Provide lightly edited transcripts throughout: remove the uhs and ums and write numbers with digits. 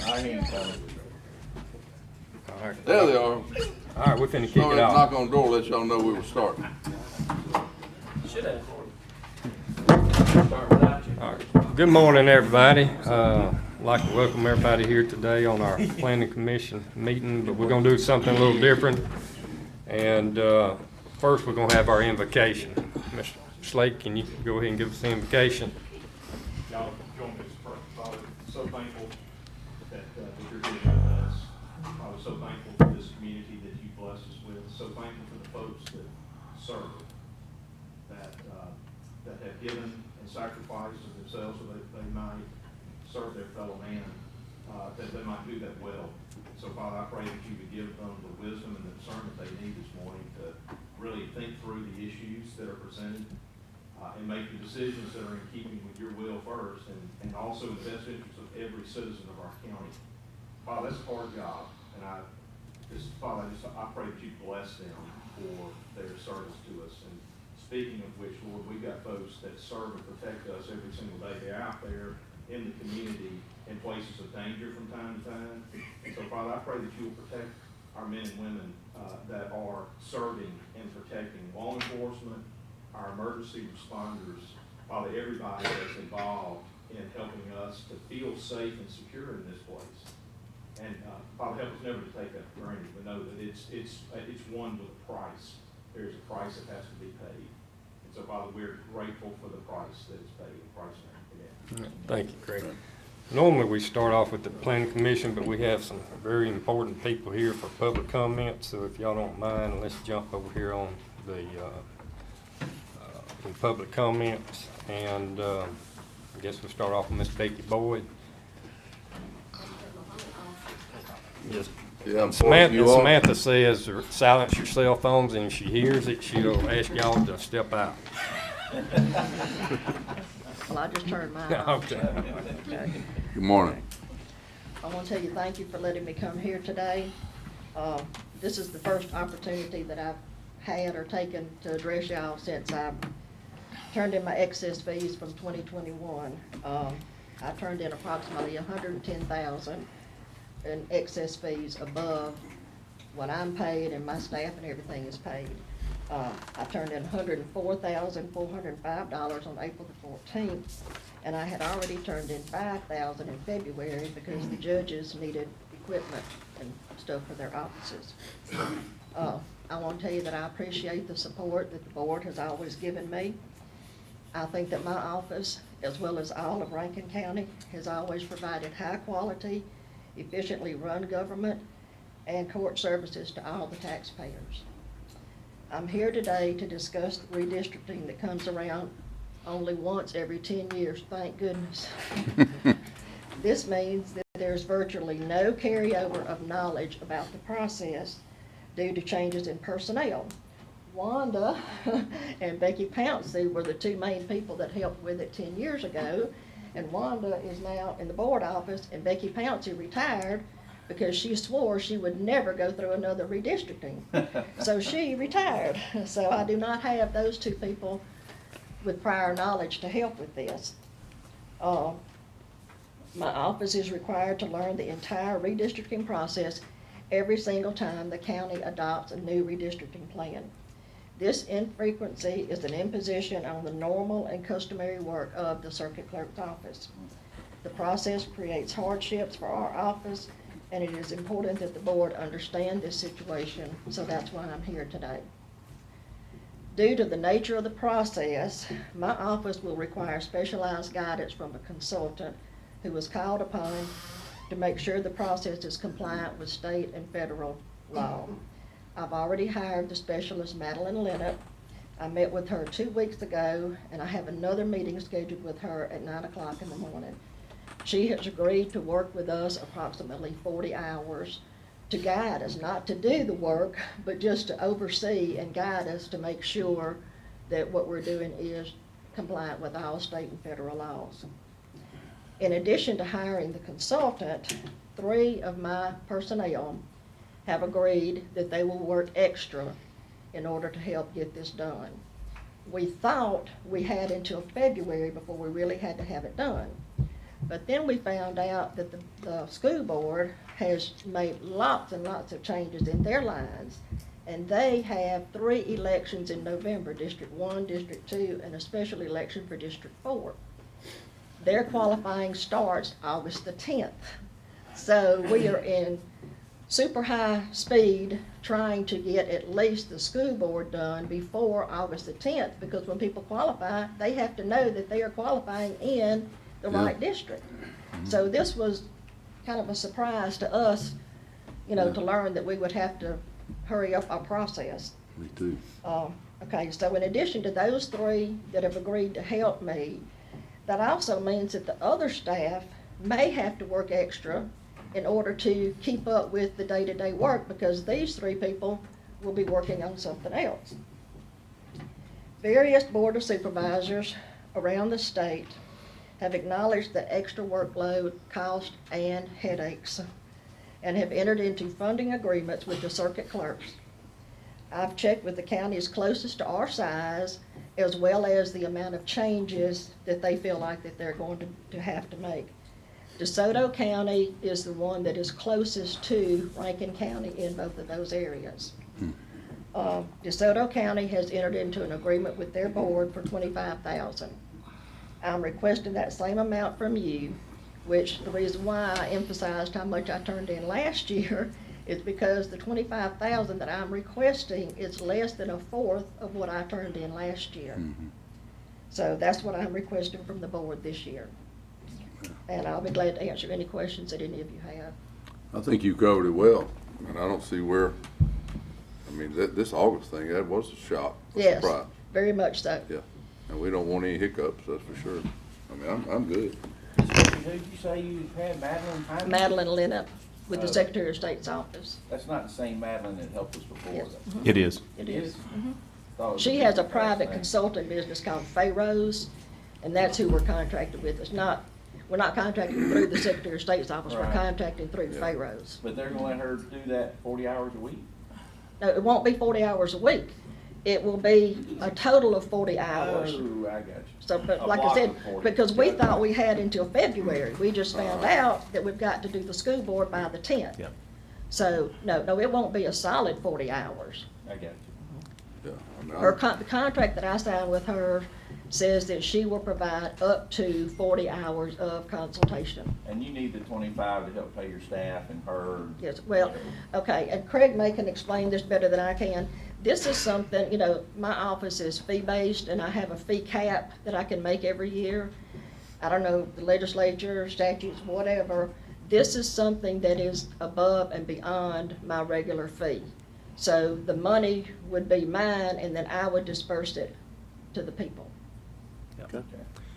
I ain't coming. All right. There they are. All right, we're finna kick Sorry, it off. knock on the door, let y'all know we were starting. Should have. Start without you. All right. Good morning, everybody. I'd like to welcome everybody here today on our planning commission meeting, but we're gonna do something a little different. And first, we're gonna have our invocation. Mr. Slate, can you go ahead and give us the invocation? Y'all join me as Father. So thankful that you're here with us. Father, so thankful for this community that you blessed us with. So thankful for the folks that serve, that have given and sacrificed of themselves so that they might serve their fellow man, that they might do that well. So Father, I pray that you would give them the wisdom and the discernment they need this morning to really think through the issues that are presented. And make the decisions that are in keeping with your will first, and also in the best interest of every citizen of our county. Father, that's a hard job, and I pray that you bless them for their service to us. And speaking of which, Lord, we've got folks that serve and protect us every single day. They're out there in the community in places of danger from time to time. And so, Father, I pray that you will protect our men and women that are serving and protecting law enforcement, our emergency responders, Father, everybody that's involved in helping us to feel safe and secure in this place. And Father, help us never to take that for granted, but know that it's one with a price. There's a price that has to be paid. And so, Father, we're grateful for the price that is paid in Christ's name. Amen. Thank you, Craig. Normally, we start off with the planning commission, but we have some very important people here for public comment. So if y'all don't mind, let's jump over here on the in public comments, and I guess we'll start off with Miss Becky Boyd. Yes. Yeah, I'm Samantha says silence your cell phones, and if she hears it, she'll ask y'all to step out. Well, I just turned mine off. Okay. Okay. Good morning. I want to tell you thank you for letting me come here today. This is the first opportunity that I've had or taken to address y'all since I turned in my excess fees from 2021. I turned in approximately $110,000 in excess fees above what I'm paid and my staff and everything is paid. I turned in $104,405 on April the 14th, and I had already turned in $5,000 in February because the judges needed equipment and stuff for their offices. I want to tell you that I appreciate the support that the board has always given me. I think that my office, as well as all of Rankin County, has always provided high quality, efficiently run government and court services to all the taxpayers. I'm here today to discuss the redistricting that comes around only once every 10 years, thank goodness. This means that there's virtually no carryover of knowledge about the process due to changes in personnel. Wanda and Becky Pouncey were the two main people that helped with it 10 years ago, and Wanda is now in the board office, and Becky Pouncey retired because she swore she would never go through another redistricting. So she retired. So I do not have those two people with prior knowledge to help with this. My office is required to learn the entire redistricting process every single time the county adopts a new redistricting plan. This infrequency is an imposition on the normal and customary work of the circuit clerk's office. The process creates hardships for our office, and it is important that the board understand this situation, so that's why I'm here today. Due to the nature of the process, my office will require specialized guidance from a consultant who is called upon to make sure the process is compliant with state and federal law. I've already hired the specialist, Madeline Lennox. I met with her 2 weeks ago, and I have another meeting scheduled with her at 9 o'clock in the morning. She has agreed to work with us approximately 40 hours to guide us, not to do the work, but just to oversee and guide us to make sure that what we're doing is compliant with all state and federal laws. In addition to hiring the consultant, 3 of my personnel have agreed that they will work extra in order to help get this done. We thought we had until February before we really had to have it done. But then we found out that the school board has made lots and lots of changes in their lines. And they have 3 elections in November, District 1, District 2, and a special election for District 4. Their qualifying starts August the 10th. So we are in super high speed trying to get at least the school board done before August the 10th, because when people qualify, they have to know that they are qualifying in the Yeah. right district. So this was kind of a surprise to us, you know, to learn that we would have to hurry up our process. Me too. Okay, so in addition to those 3 that have agreed to help me, that also means that the other staff may have to work extra in order to keep up with the day-to-day work, because these 3 people will be working on something else. Various Board of Supervisors around the state have acknowledged the extra workload, cost, and headaches, and have entered into funding agreements with the circuit clerks. I've checked with the counties closest to our size, as well as the amount of changes that they feel like that they're going to have to make. DeSoto County is the one that is closest to Rankin County in both of those areas. DeSoto County has entered into an agreement with their board for $25,000. I'm requesting that same amount from you, which the reason why I emphasized how much I turned in last year is because the $25,000 that I'm requesting is less than 1/4 of what I turned in last year. So that's what I'm requesting from the board this year. And I'll be glad to answer any questions that any of you have. I think you covered it well, and I don't see where, I mean, this August thing, that was a shock, a Yes, surprise. very much so. Yeah, and we don't want any hiccups, that's for sure. I mean, I'm good. Who did you say you had, Madeline? Hyman? Madeline Lennup with the Oh. Secretary of State's office. That's not the same Madeline that helped us before. Yes. though. It is. It is. Thought it was She has a different private name. consulting business called Pharaohs, and that's who we're contracted with. We're not contracting through the Secretary of State's office, we're Right. contracting through Yeah. Pharaohs. But they're gonna let her do that 40 hours a week? No, it won't be 40 hours a week. It will be a total of 40 hours. Oh, I got you. So, but A like I block said, of 40. because we thought we had until February, we just found out that we've got to do the school board by the 10th. Yep. So, no, it won't be a solid 40 hours. I got you. Yeah, I mean, The contract that I signed with her says that she will provide up to 40 hours of consultation. And you need the 25 to help pay your staff and her. and Yes, well, whatever. okay, and Craig May can explain this better than I can. This is something, you know, my office is fee-based, and I have a fee cap that I can make every year. I don't know, the legislature, statutes, whatever. This is something that is above and beyond my regular fee. So the money would be mine, and then I would disperse it to the people. Okay.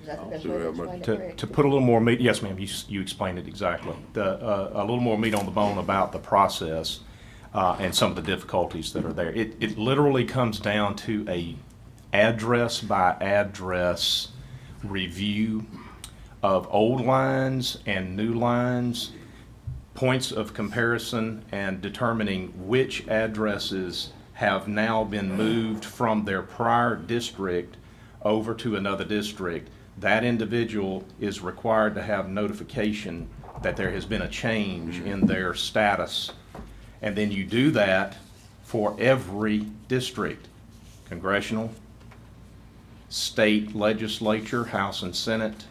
Is that the best Do way we to have much- explain it, To Craig? put a little more meat, yes, ma'am, you explained it exactly. A little more meat on the bone about the process and some of the difficulties that are there. It literally comes down to a address by address review of old lines and new lines, points of comparison, and determining which addresses have now been moved from their prior district over to another district. That individual is required to have notification that there has been a change in their status. And then you do that for every district, congressional, state legislature, House and Senate,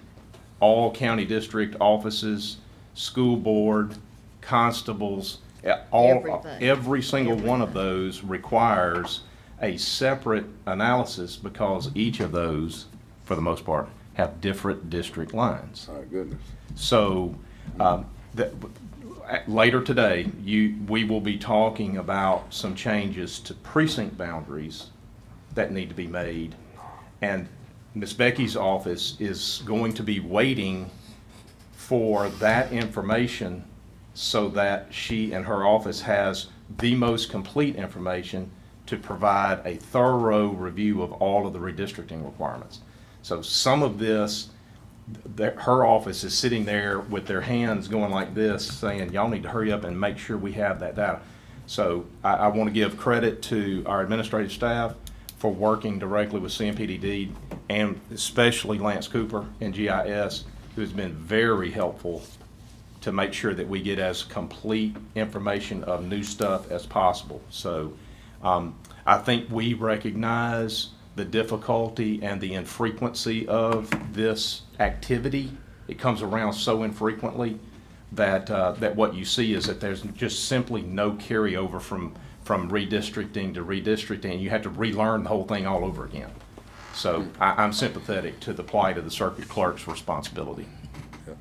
all county district offices, school board, constables, Everything. every single one of those requires a separate analysis because each of those, for the most part, have different district lines. My goodness. So, later today, we will be talking about some changes to precinct boundaries that need to be made. And Ms. Becky's office is going to be waiting for that information so that she and her office has the most complete information to provide a thorough review of all of the redistricting requirements. So some of this, her office is sitting there with their hands going like this, saying, y'all need to hurry up and make sure we have that data. So I want to give credit to our administrative staff for working directly with CMPDD and especially Lance Cooper in GIS who's been very helpful to make sure that we get as complete information of new stuff as possible. So I think we recognize the difficulty and the infrequency of this activity. It comes around so infrequently that that what you see is that there's just simply no carryover from redistricting to redistricting. You have to relearn the whole thing all over again. So I'm sympathetic to the plight of the circuit clerk's responsibility.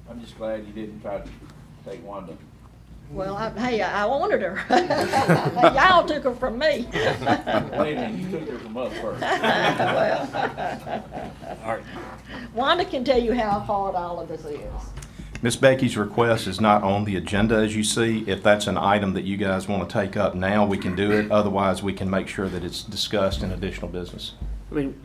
I'm just glad you didn't try to take Wanda. Well, hey, I wanted her. Y'all took her from me. Wait a minute, you took her from us first. All right. Wanda can tell you how hard all of this is. Ms. Becky's request is not on the agenda, as you see. If that's an item that you guys want to take up now, we can do it. Otherwise, we can make sure that it's discussed in additional business. I mean,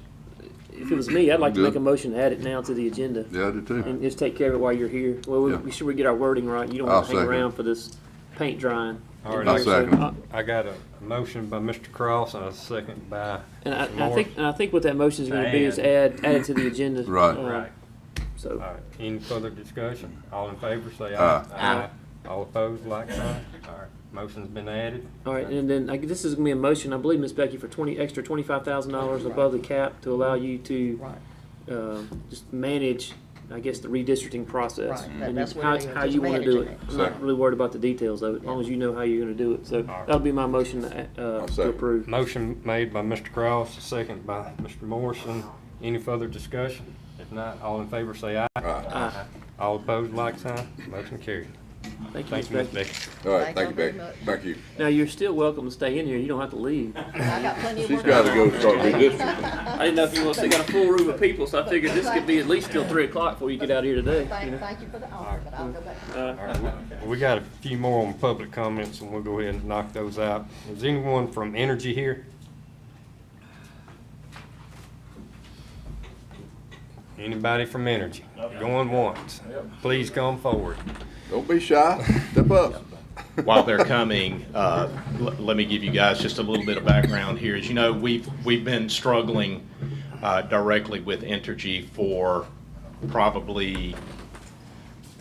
if it was me, I'd like to Good. make a motion to add it now to the agenda. Yeah, I do too. And just take care of it while you're here. Well, Yeah. we sure we get our wording right. You don't I'll want to hang second. around for this paint drying. All right, I'll in here, second. so, I got a motion by Mr. Cross and a second by And Mr. I think what that motion is going to be is add it to the agenda. Right. Right. So, All right, any further discussion? All in favor, say Aye. aye. Aye. All opposed, like sign. All right, motion's been added. all right, and then this is going to be a motion, I believe, Ms. Becky, for $25,000 above the cap to allow you to Right. just manage, I guess, the redistricting process. Right, And that's what how, it is, how just you want to do it. managing it. I'm not really worried about the details of it, as long as you know how you're going to do it. So that'll be my motion to second. approve. Motion made by Mr. Cross, second by Mr. Morrison. Any further discussion? If not, all in favor, say aye. Aye. All opposed, like sign. Motion carried. Thank you, Ms. Thank you, Ms. Becky. Becky. All right, Thank thank you, you Becky. very much. Thank you. Now, you're still welcome to stay in here. You don't have to leave. I got plenty of She's work. gotta go start redistricting. I didn't know if you want to still got a full room of people, so I figured this could be at least till 3 o'clock before you get out of here today. Thank you for the offer, but I'll go back. All right, we got a few more on public comments, and we'll go ahead and knock those out. Is anyone from Energy here? Anybody from Energy? Going once. Please come forward. Don't be shy. Step up. While they're coming, let me give you guys just a little bit of background here. As you know, we've been struggling directly with Entergy for probably,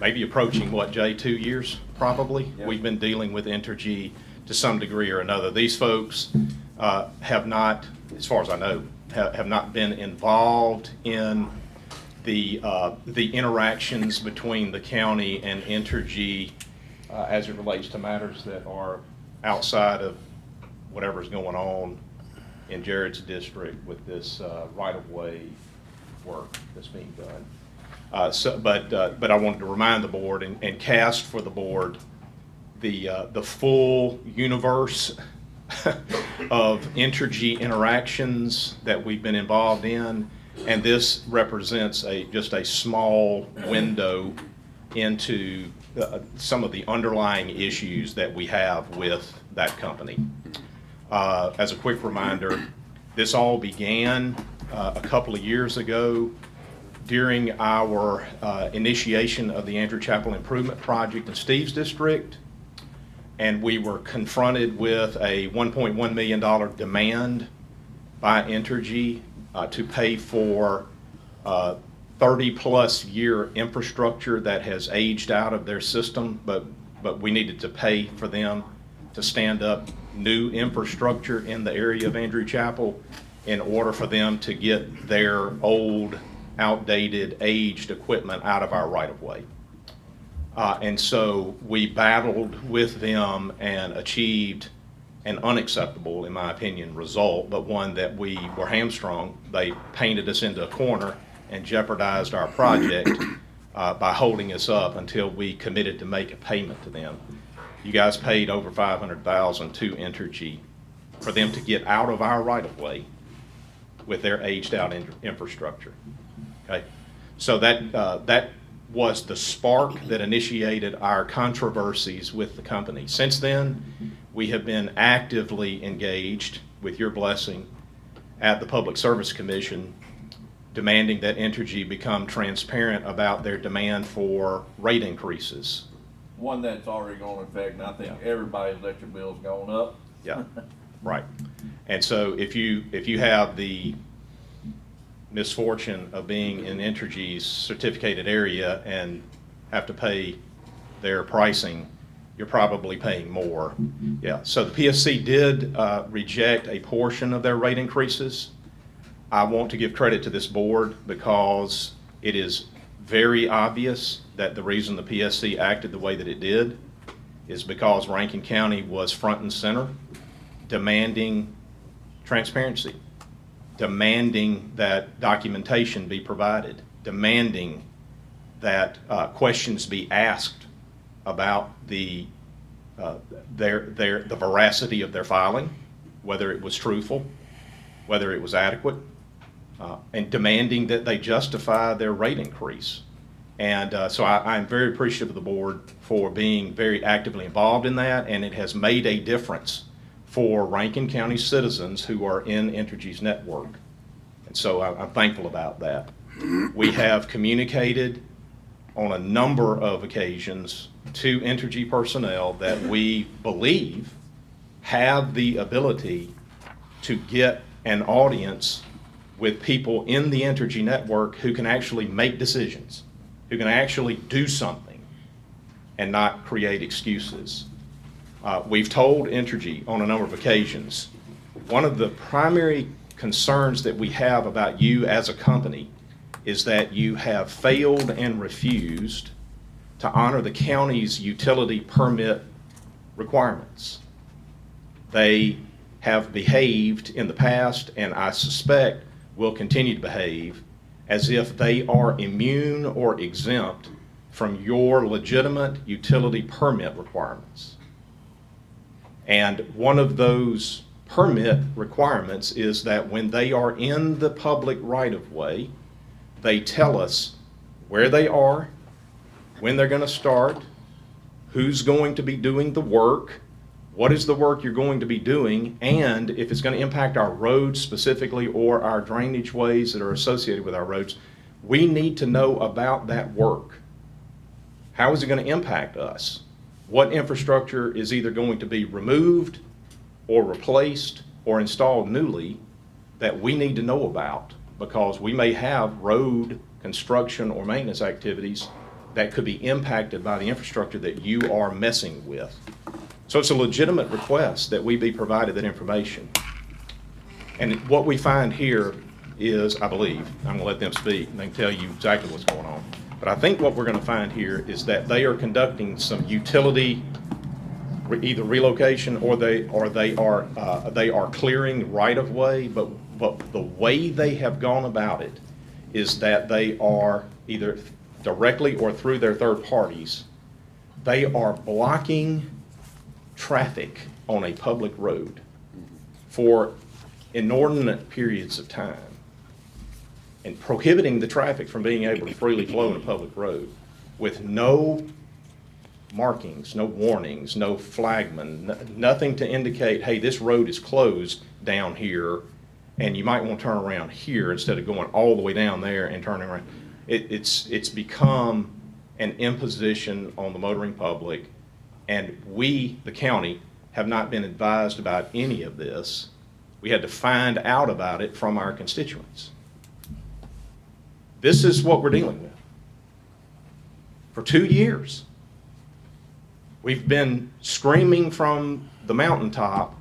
maybe approaching, what, Jay, 2 years, probably? Yeah. We've been dealing with Entergy to some degree or another. These folks have not, as far as I know, have not been involved in the interactions between the county and Entergy as it relates to matters that are outside of whatever's going on in Jared's district with this right-of-way work that's being done. But I wanted to remind the board and cast for the board the full universe of Entergy interactions that we've been involved in, and this represents just a small window into some of the underlying issues that we have with that company. As a quick reminder, this all began a couple of years ago during our initiation of the Andrew Chapel Improvement Project in Steve's district, and we were confronted with a $1.1 million demand by Entergy to pay for 30-plus year infrastructure that has aged out of their system, but we needed to pay for them to stand up new infrastructure in the area of Andrew Chapel in order for them to get their old, outdated, aged equipment out of our right-of-way. And so we battled with them and achieved an unacceptable, in my opinion, result, but one that we were hamstrung. They painted us into a corner and jeopardized our project by holding us up until we committed to make a payment to them. You guys paid over $500,000 to Entergy for them to get out of our right-of-way with their aged-out infrastructure. Okay, so that was the spark that initiated our controversies with the company. Since then, we have been actively engaged, with your blessing, at the Public Service Commission, demanding that Entergy become transparent about their demand for rate increases. One that's already gone into effect, and I think everybody's electric bill's gone up. Yeah, right. And so if you have the misfortune of being in Entergy's certificated area and have to pay their pricing, you're probably paying more. Yeah, so the PSC did reject a portion of their rate increases. I want to give credit to this board because it is very obvious that the reason the PSC acted the way that it did is because Rankin County was front and center, demanding transparency, demanding that documentation be provided, demanding that questions be asked about the veracity of their filing, whether it was truthful, whether it was adequate, and demanding that they justify their rate increase. And so I'm very appreciative of the board for being very actively involved in that, and it has made a difference for Rankin County citizens who are in Entergy's network. And so I'm thankful about that. We have communicated on a number of occasions to Entergy personnel that we believe have the ability to get an audience with people in the Entergy network who can actually make decisions, who can actually do something and not create excuses. We've told Entergy on a number of occasions, one of the primary concerns that we have about you as a company is that you have failed and refused to honor the county's utility permit requirements. They have behaved in the past, and I suspect will continue to behave as if they are immune or exempt from your legitimate utility permit requirements. And one of those permit requirements is that when they are in the public right-of-way, they tell us where they are, when they're going to start, who's going to be doing the work, what is the work you're going to be doing, and if it's going to impact our roads specifically or our drainage ways that are associated with our roads, we need to know about that work. How is it going to impact us? What infrastructure is either going to be removed or replaced or installed newly that we need to know about, because we may have road construction or maintenance activities that could be impacted by the infrastructure that you are messing with. So it's a legitimate request that we be provided that information. And what we find here is, I believe, I'm gonna let them speak and they can tell you exactly what's going on. But I think what we're gonna find here is that they are conducting some utility, either relocation or they are clearing right of way, but the way they have gone about it is that they are either directly or through their third parties, they are blocking traffic on a public road for inordinate periods of time and prohibiting the traffic from being able to freely flow on a public road with no markings, no warnings, no flagman, nothing to indicate, hey, this road is closed down here and you might want to turn around here instead of going all the way down there and turning around. It's become an imposition on the motoring public, and we, the county, have not been advised about any of this. We had to find out about it from our constituents. This is what we're dealing with. For 2 years, we've been screaming from the mountaintop,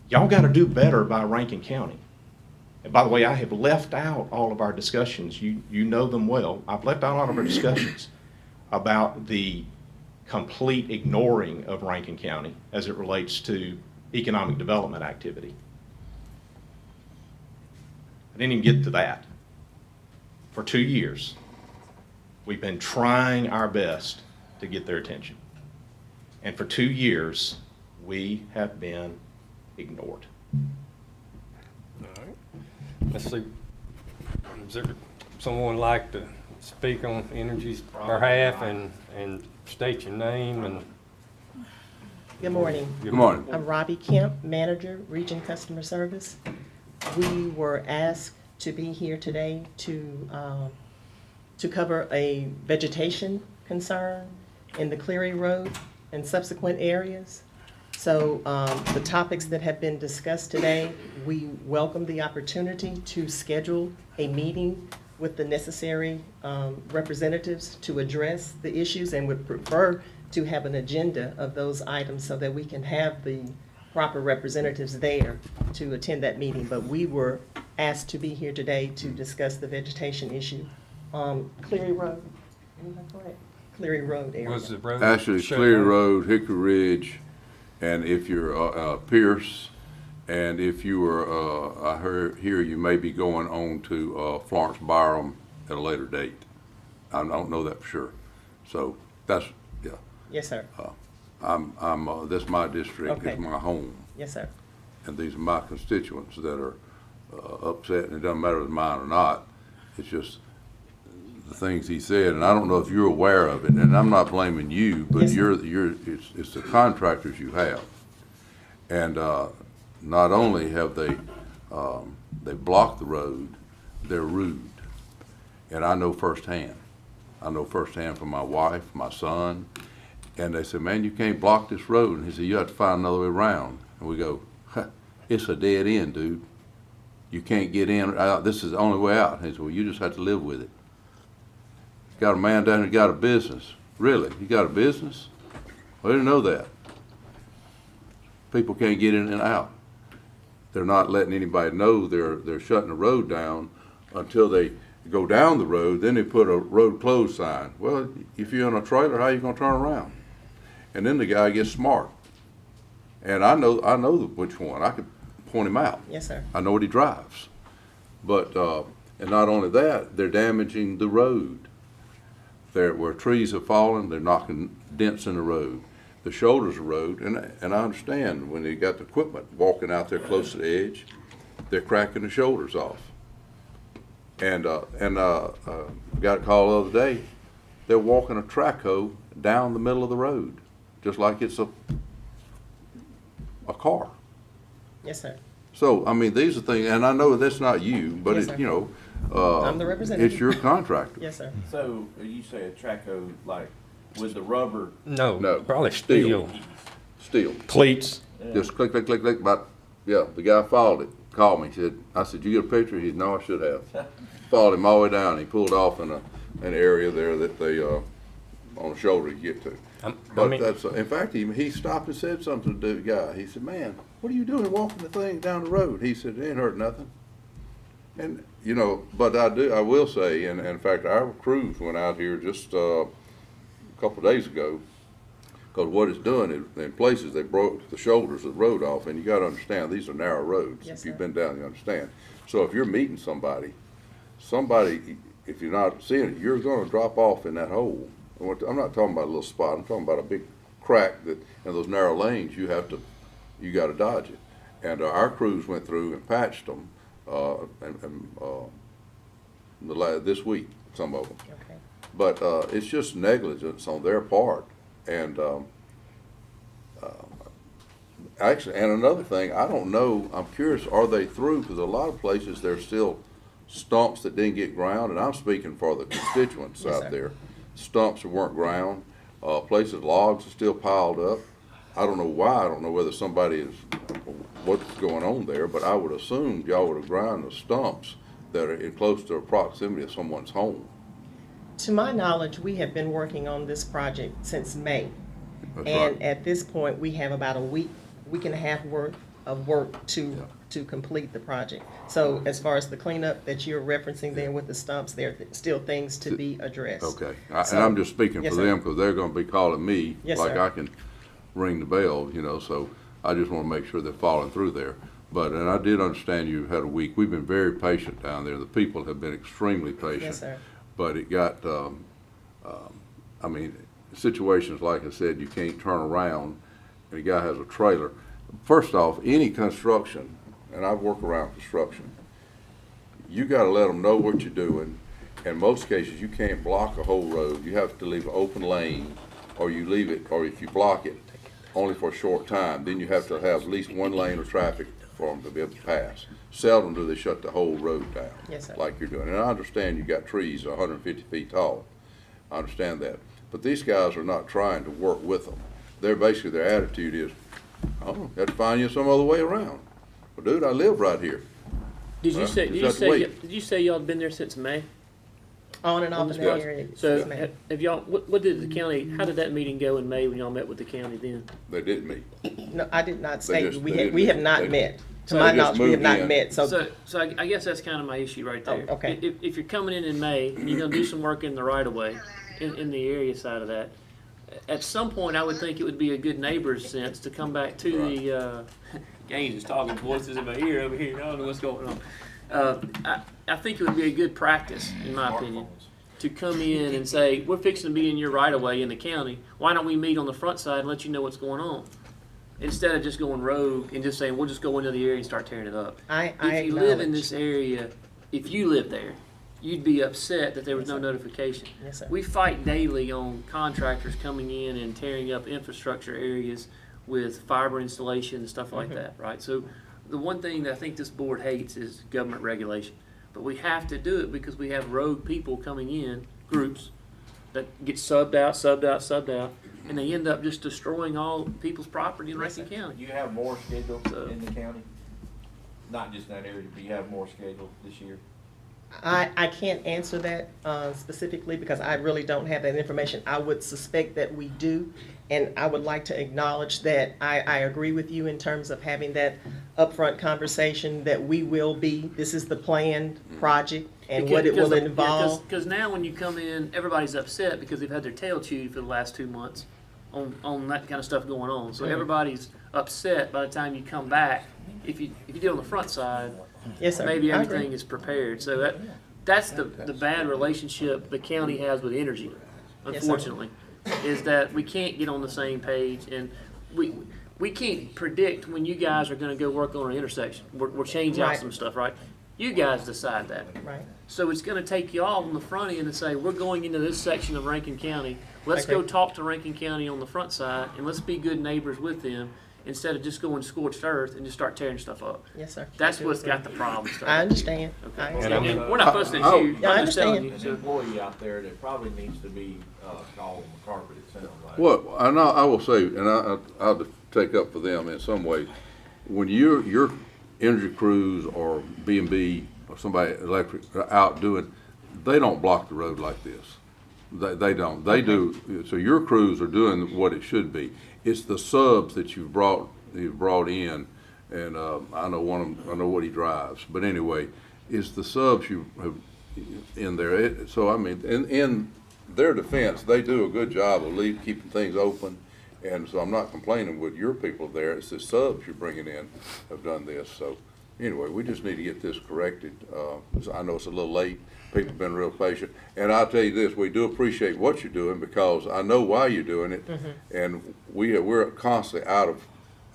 y'all got to do better by Rankin County. And by the way, I have left out all of our discussions. You know them well. I've left out all of our discussions about the complete ignoring of Rankin County as it relates to economic development activity. I didn't even get to that. For 2 years, we've been trying our best to get their attention. And for 2 years, we have been ignored. All right. Let's see, is there someone like to speak on Energy's behalf and state your name and? Good morning. Good morning. I'm Robbie Kemp, Manager, Region Customer Service. We were asked to be here today to cover a vegetation concern in the Cleary Road and subsequent areas. So the topics that have been discussed today, we welcome the opportunity to schedule a meeting with the necessary representatives to address the issues, and would prefer to have an agenda of those items so that we can have the proper representatives there to attend that meeting. But we were asked to be here today to discuss the vegetation issue on Cleary Road. Am I correct? Cleary Road area. Was the road Actually, shut Clear down? Road, Hickory Ridge, and if you're Pierce, and if you were, I hear you may be going on to Florence Byram at a later date. I don't know that for sure. So that's, yeah. Yes, sir. This is my district, Okay. it's my home, Yes, sir. and these are my constituents that are upset, and it doesn't matter if it's mine or not. It's just the things he said, and I don't know if you're aware of it, and I'm not blaming you, but Yes, sir. it's the contractors you have. And not only have they blocked the road, they're rude. And I know firsthand. I know firsthand from my wife, my son, and they said, man, you can't block this road. And he said, you have to find another way around. And we go, it's a dead end, dude. You can't get in or out. This is the only way out. And he said, well, you just have to live with it. Got a man down there, got a business. Really? You got a business? Well, I didn't know that. People can't get in and out. They're not letting anybody know they're shutting the road down until they go down the road. Then they put a road closed sign. Well, if you're in a trailer, how are you going to turn around? And then the guy gets smart. And I know which one. I could point him out. Yes, sir. I know what he drives. But, and not only that, they're damaging the road. Where trees have fallen, they're knocking dents in the road. The shoulders of the road, and I understand when they got the equipment walking out there close to the edge, they're cracking the shoulders off. And got a call the other day, they're walking a track hoe down the middle of the road, just like it's a car. Yes, sir. So, I mean, these are things, and I know that's not you, but Yes, it, sir. you know, I'm the representative. it's your contractor. Yes, sir. So, you say a traco, like, with the rubber, No, No, probably steel. steel. Steel. Cleats. Just click, click, click, click, about, yeah, the guy followed it, called me, I said, you get a picture? He said, no, I should have. Followed him all the way down, he pulled off in an area there that they, on the shoulder you get to. I But mean, that's, in fact, he stopped and said something to the guy. He said, man, what are you doing walking the thing down the road? He said, it ain't hurt nothing. And, you know, but I will say, and in fact, our crews went out here just a couple of days ago, because what it's doing is, in places, they broke the shoulders of the road off, and you gotta understand, these are narrow roads. Yes, If you've sir. been down, you understand. So if you're meeting somebody, if you're not seeing it, you're gonna drop off in that hole. I'm not talking about a little spot, I'm talking about a big crack that, in those narrow lanes, you gotta dodge it. And our crews went through and patched them, this week, some of them. Okay. But it's just negligence on their part. And actually, and another thing, I don't know, I'm curious, are they through? Because a lot of places, there's still stumps that didn't get ground, and I'm speaking for the constituents Yes, out sir. there. Stumps that weren't ground, places, logs are still piled up. I don't know why, I don't know whether what's going on there, but I would assume y'all would have ground the stumps that are in close to proximity of someone's home. To my knowledge, we have been working on this project since May. That's And right. at this point, we have about a week and a half worth of work to complete the project. So as far as the cleanup that you're referencing there with the stumps, there are still things to be addressed. Okay, and So- I'm just speaking Yes, for sir. them, because they're gonna be calling me, Yes, like sir. I can ring the bell, you know, so I just wanna make sure they're following through there. But, and I did understand you had a week, we've been very patient down there, the people have been extremely patient. Yes, sir. But it got, I mean, situations, like I said, you can't turn around, and a guy has a trailer. First off, any construction, and I work around construction, you gotta let them know what you're doing. In most cases, you can't block a whole road, you have to leave an open lane, or you leave it, or if you block it, only for a short time, then you have to have at least one lane of traffic for them to be able to pass. Seldom do they shut the whole road down. Yes, sir. Like you're doing. And I understand you got trees 150 feet tall. I understand that. But these guys are not trying to work with them. They're basically, their attitude is, Oh, have to find you some other way around. Well, dude, I live right here. Did you Well, say, just did you have to say, wait. did you say y'all been there since May? On and off in that Yes. area. So Yes, ma'am. have y'all, what did the county, how did that meeting go in May when y'all met with the county then? They didn't meet. No, I did not They state, just- we they have, didn't we have meet. not They- met. To They my just knowledge, we have moved not in. met, so, So I guess that's kind of my issue right there. Oh, okay. If you're coming in May, and you're gonna do some work in the right of way, in the area side of that, at some point, I would think it would be a good neighbor's sense to come back to the, Gaines is talking voices in my ear over here, I don't know what's going on. I think it would be a good practice, in my opinion, to come in and say, we're fixing to be in your right of way in the county, why don't we meet on the front side and let you know what's going on? Instead of just going rogue and just saying, we'll just go into the area and start tearing it up. I If you live in acknowledge. this area, if you live there, you'd be upset that there was no notification. Yes, sir. We fight daily on contractors coming in and tearing up infrastructure areas with fiber installation and stuff like that, right? So the one thing that I think this board hates is government regulation. But we have to do it because we have rogue people coming in, groups, that get subbed out, and they end up just destroying all people's property in Rankin County. You have more scheduled in the county? Not just in that area, but you have more scheduled this year? I can't answer that specifically because I really don't have that information. I would suspect that we do, and I would like to acknowledge that I agree with you in terms of having that upfront conversation that we will be, this is the planned project and what it will involve. Because now when you come in, everybody's upset because they've had their tail chewed for the last 2 months on that kind of stuff going on. So everybody's upset by the time you come back. If you do it on the front side, Yes, sir. maybe I agree. everything is prepared. So that's the bad relationship the county has with energy, Yes, sir. unfortunately, is that we can't get on the same page, and we can't predict when you guys are gonna go work on an intersection. We're changing out Right. some stuff, right? You guys decide that. Right. So it's gonna take y'all on the front end to say, we're going into this section of Rankin County. Let's Okay. go talk to Rankin County on the front side, and let's be good neighbors with them, instead of just going scorched earth and just start tearing stuff up. Yes, sir. That's I do what's agree. got the problem started. I understand. Okay. I And understand. we're not fussing at you, Yeah, I I'm just telling understand. you. An employee out there that probably needs to be, called on the carpet, it sounds like. Well, I will say, and I'll take up for them in some way, when your energy crews or B&B or somebody electric are out doing, they don't block the road like this. They don't. They do. So your crews are doing what it should be. It's the subs that you've brought in, and I know one of them. I know what he drives. But anyway, it's the subs you have in there. So I mean, in their defense, they do a good job of keeping things open. And so I'm not complaining with your people there. It's the subs you're bringing in have done this. So anyway, we just need to get this corrected. I know it's a little late. People have been real patient. And I'll tell you this, we do appreciate what you're doing because I know why you're doing it. And we're constantly out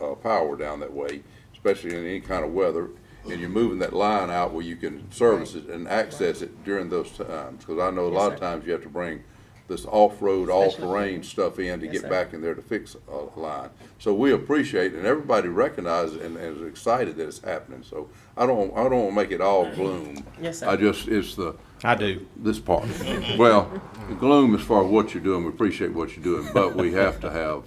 of power down that way, especially in any kind of weather. And you're moving that line out where you can service it and access it during those times. Because I know a lot of times you have to bring this off-road, all-terrain stuff in to Yes, get sir. back in there to fix a line. So we appreciate it, and everybody recognizes and is excited that it's happening. So I don't want to make it all gloom. Yes, sir. It's I do. this part. Well, gloom as far as what you're doing, we appreciate what you're doing, but we have to have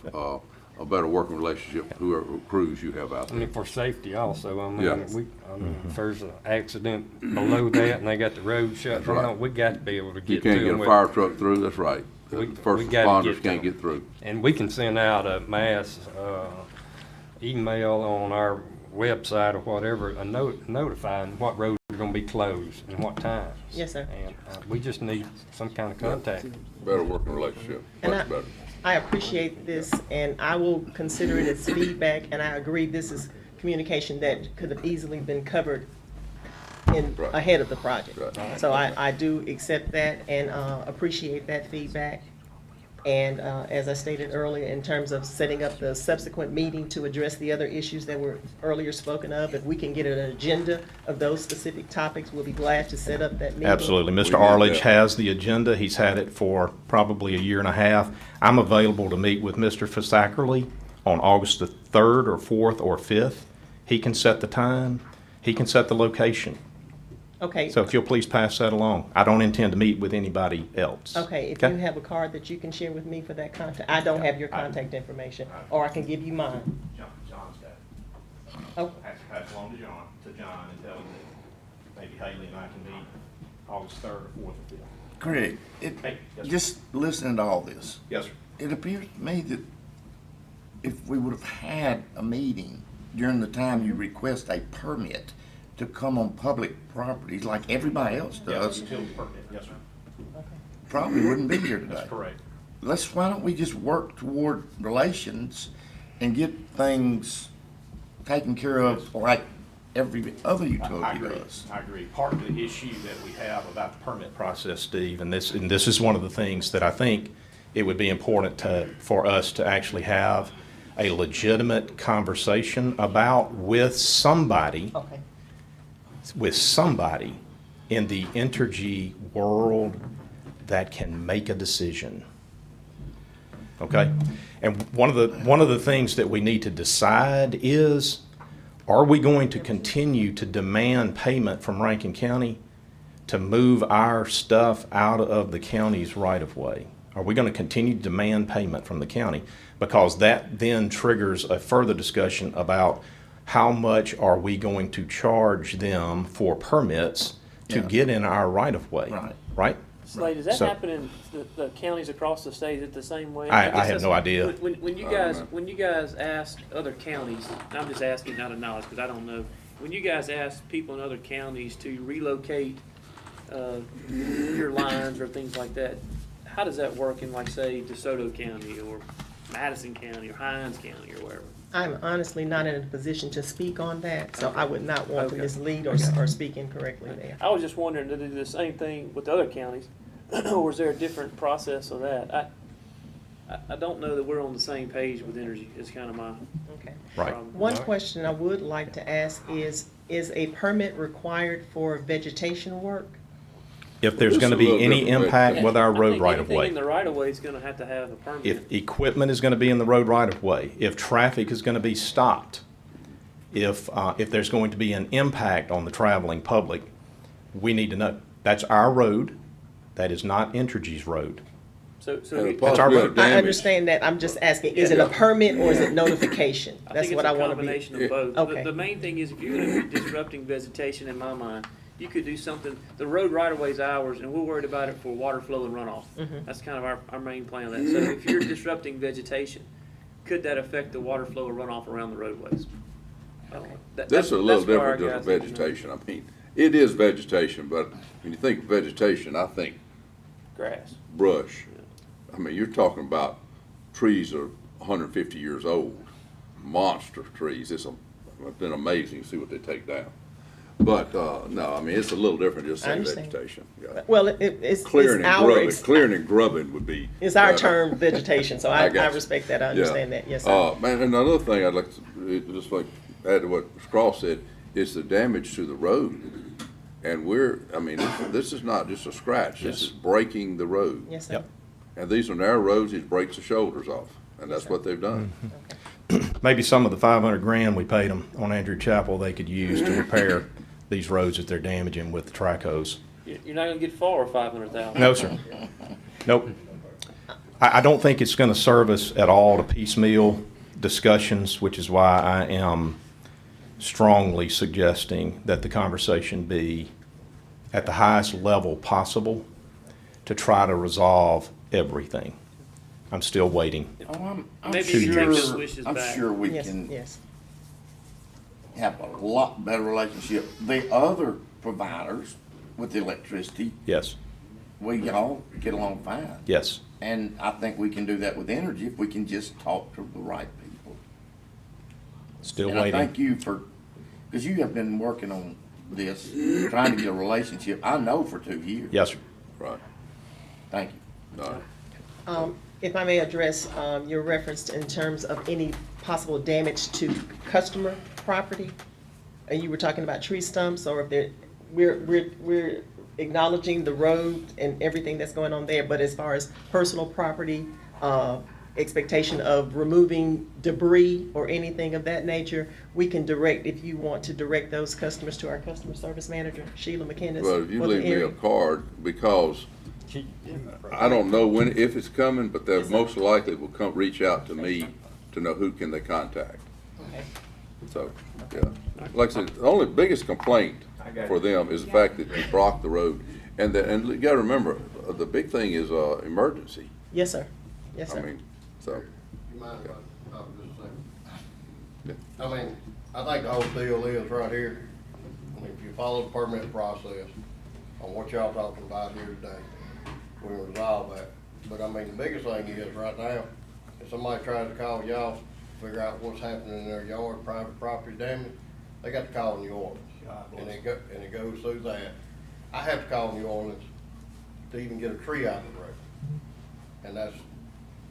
a better working relationship with whoever crews you have out I mean, there. for safety also, I Yeah. mean, if there's an accident below that and they got the road shut That's right. down, we got to be able to You get to can't get them a with. fire truck through, that's right. We- The first we gotta responders get to can't them. get through. And we can send out a mass, email on our website or whatever, notifying what roads are gonna be closed and what times. Yes, sir. And, we just need some kind of contact. Better working relationship, And much better. I appreciate this, and I will consider it as feedback, and I agree this is communication that could have easily been covered Right. ahead of the project. Right. So I do accept that and appreciate that feedback. And as I stated earlier, in terms of setting up the subsequent meeting to address the other issues that were earlier spoken of, if we can get an agenda of those specific topics, we'll be glad to set up that meeting. Absolutely. We Mr. need Arledge that. has the agenda. He's had it for probably a year and a half. I'm available to meet with Mr. Fisackerly on August the 3rd or 4th or 5th. He can set the time. He can set the location. Okay. So if you'll please pass that along. I don't intend to meet with anybody else. Okay, if you have a card that you can share with me for that contact, I don't have your contact information, or I can give you mine. John John's got it. Oh, Has to pass along to John and tell him that maybe Haley and I can meet August 3rd or 4th or 5th. Craig, Hey, yes, sir. just listening to all this, Yes, sir. it appears to me that if we would have had a meeting during the time you request a permit to come on public properties like everybody else Yeah, does, utility permit, yes, sir. probably wouldn't be here today. That's correct. Why don't we just work toward relations and get things taken care of like every other I utility agree. does? I agree. Part of the issue that we have about the permit process, Steve, and this is one of the things that I think it would be important for us to actually have a legitimate conversation about with somebody okay. In the Entergy world that can make a decision. Okay? And one of the things that we need to decide is, are we going to continue to demand payment from Rankin County to move our stuff out of the county's right-of-way? Are we going to continue to demand payment from the county? Because that then triggers a further discussion about how much are we going to charge them for permits to Yeah. get in our right-of-way? Right. Right? Slade, does that So- happen in the counties across the state? Is it the same way? I guess have no that's- idea. When you guys ask other counties, and I'm just asking out of knowledge because I don't know. When you guys ask people in other counties to relocate your lines or things like that, how does that work in, like, say, DeSoto County or Madison County or Hines County or wherever? I'm honestly not in a position to speak on that, so I would not want to Okay. mislead or speak incorrectly there. I was just wondering, do they do the same thing with the other counties, or is there a different process of that? I don't know that we're on the same page with energy. It's kind of my Okay. Right. problem. One question I would like to ask is a permit required for vegetation work? If there's This going to is a be little any different, impact with our I road think right-of-way. anything in the right-of-way is gonna have a permit. If equipment is going to be in the road right-of-way, if traffic is going to be stopped, if there's going to be an impact on the traveling public, we need to know. That's our road. That is not Entergy's road. So And a you- That's our possibility road. of I damage. understand that, I'm just asking, is it a permit or is it notification? I That's think what it's I a want to be. combination of both. Okay. The main thing is if you're gonna be disrupting vegetation, in my mind, you could do something, the road right-of-way is ours, and we're worried about it for water flow and runoff. Mhm. That's kind of our main plan of that. So if you're disrupting vegetation, could that affect the water flow or runoff around the roadways? This is a little That's where our different just guys from need to know. vegetation. I mean, it is vegetation, but when you think vegetation, I think Grass. brush. I mean, you're talking about trees that are 150 years old, monster trees. It's been amazing to see what they take down. But, no, I mean, it's a little different just I saying understand. vegetation. Yeah. Well, it's Clearing and our, grubbing, clearing and grubbing would be. it's our term, vegetation, so I got you. respect that, I Yeah. understand that, yes, sir. Man, and another thing I'd like to, just like add to what Cross said, is the damage to the road. And this is not just a scratch, this is breaking the road. Yes, sir. Yep. And these are narrow roads, it breaks the shoulders off, and that's what they've done. Maybe some of the 500 grand we paid them on Andrew Chapel, they could use to repair these roads that they're damaging with the track hose. You're not gonna get far with 500,000. No, sir. Nope. I don't think it's going to serve us at all to piecemeal discussions, which is why I am strongly suggesting that the conversation be at the highest level possible to try to resolve everything. I'm still waiting. Oh, I'm Maybe you can take those wishes I'm back. sure we Yes, can yes. have a lot better relationship. The other providers with the electricity, Yes, we all get along fine. yes. And I think we can do that with energy if we can just talk to the right people. Still And I waiting. thank you because you have been working on this, trying to get a relationship, I know, for 2 years. Yes, sir. Right. Thank you. All right. If I may address your reference in terms of any possible damage to customer property, you were talking about tree stumps, or if we're acknowledging the road and everything that's going on there, but as far as personal property, expectation of removing debris or anything of that nature, we can direct, if you want to direct those customers to our customer service manager, Sheila McInnes. Well, if you for the leave me a area. card, because I don't know if it's coming, but they most likely will reach out to me to know who can they contact. So, yeah, like I said, the only biggest complaint for them is the fact that you block the road. And you gotta remember, the big thing is, emergency. Yes, sir. Yes, I sir. mean, so, You mind if I talk just a Yeah. second? I mean, I think the whole deal is right here, I mean, if you follow the permit process on what y'all talking about here today, we'll resolve that. But I mean, the biggest thing is right now, if somebody tries to call y'all, figure out what's happening in their yard, private property damage, they got to call New Orleans. And it goes through that. I have to call New Orleans to even get a tree out of the road. And that's,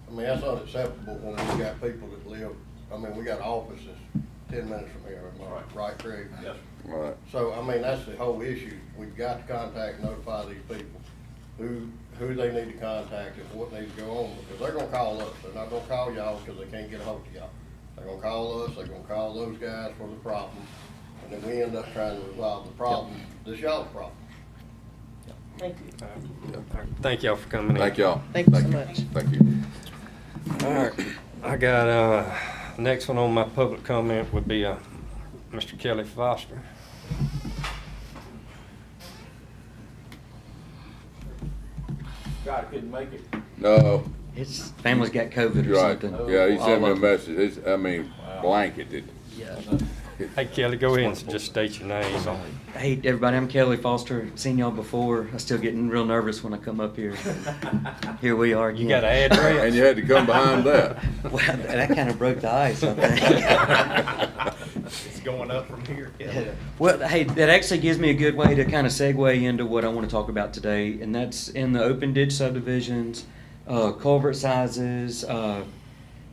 I mean, that's unacceptable when we got people that live, I mean, we got offices 10 minutes from here, am I right, Craig? Yes. all right. So, I mean, that's the whole issue. We've got to contact and notify these people, who they need to contact and what needs to go on, because they're gonna call us. They're not gonna call y'all because they can't get a hold of y'all. They're gonna call us, they're gonna call those guys for the problem, and then we end up trying to resolve the problem, this y'all's problem. Thank you. Thank y'all for coming in. Thank y'all. Thank you so much. Thank you. All right, I got, next one on my public comment would be, Mr. Kelly Foster. God, I couldn't make it. No, His family's got COVID or you're right. something. Yeah, he sent me a All of- message. I mean, blanketed. Yeah. Hey, Kelly, go ahead and just state your name. Hey, everybody, I'm Kelly Foster. Seen y'all before. I'm still getting real nervous when I come up here. Here we are again. You got an address? And you had to come behind that. Well, that kind of broke the ice, I think. It's going up from here. Well, hey, that actually gives me a good way to kind of segue into what I want to talk about today, and that's in the open ditch subdivisions, culvert sizes,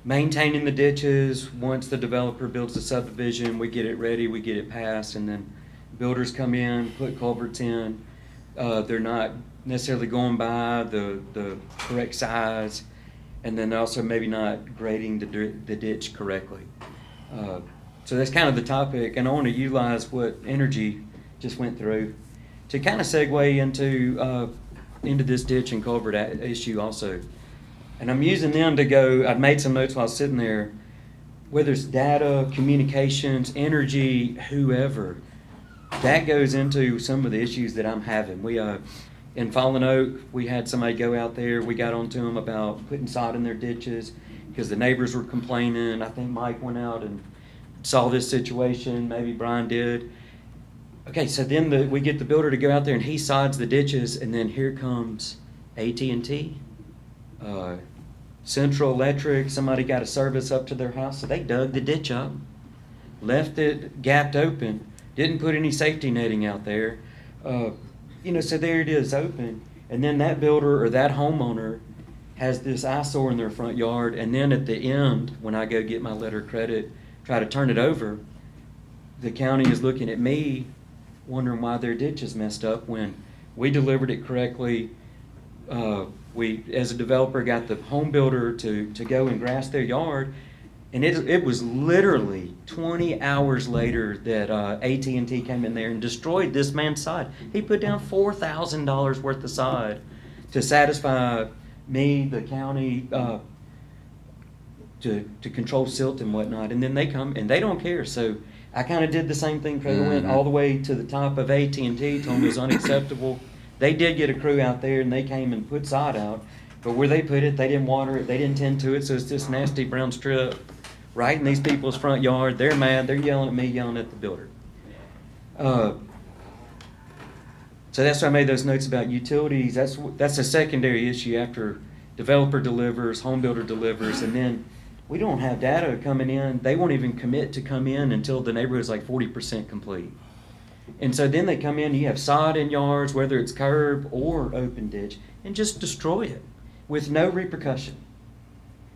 maintaining the ditches. Once the developer builds the subdivision, we get it ready, we get it passed, and then builders come in, put culverts in. They're not necessarily going by the correct size, and then also maybe not grading the ditch correctly. So that's kind of the topic, and I want to utilize what Energy just went through to kind of segue into this ditch and culvert issue also. And I'm using them to go, I've made some notes while I was sitting there, whether it's data, communications, energy, whoever, that goes into some of the issues that I'm having. We, in Fallen Oak, we had somebody go out there, we got onto them about putting sod in their ditches because the neighbors were complaining. I think Mike went out and saw this situation, maybe Brian did. Okay, so then we get the builder to go out there and he sods the ditches, and then here comes AT&T. Central Electric, somebody got a service up to their house, so they dug the ditch up, left it gapped open, didn't put any safety netting out there. So there it is open, and then that builder or that homeowner has this eyesore in their front yard, and then at the end, when I go get my letter of credit, try to turn it over, the county is looking at me wondering why their ditch is messed up when we delivered it correctly. We, as a developer, got the home builder to go and grass their yard, and it was literally 20 hours later that AT&T came in there and destroyed this man's sod. He put down $4,000 worth of sod to satisfy me, the county, to control silt and whatnot, and then they come and they don't care. So I kind of did the same thing. Craig went all the way to the top of AT&T, told them it was unacceptable. They did get a crew out there and they came and put sod out, but where they put it, they didn't water it, they didn't tend to it, so it's this nasty brown strip right in these people's front yard. They're mad, they're yelling at me, yelling at the builder. So that's why I made those notes about utilities. That's a secondary issue after developer delivers, home builder delivers, and then we don't have data coming in. They won't even commit to come in until the neighborhood's like 40% complete. And so then they come in, you have sod in yards, whether it's curb or open ditch, and just destroy it with no repercussion.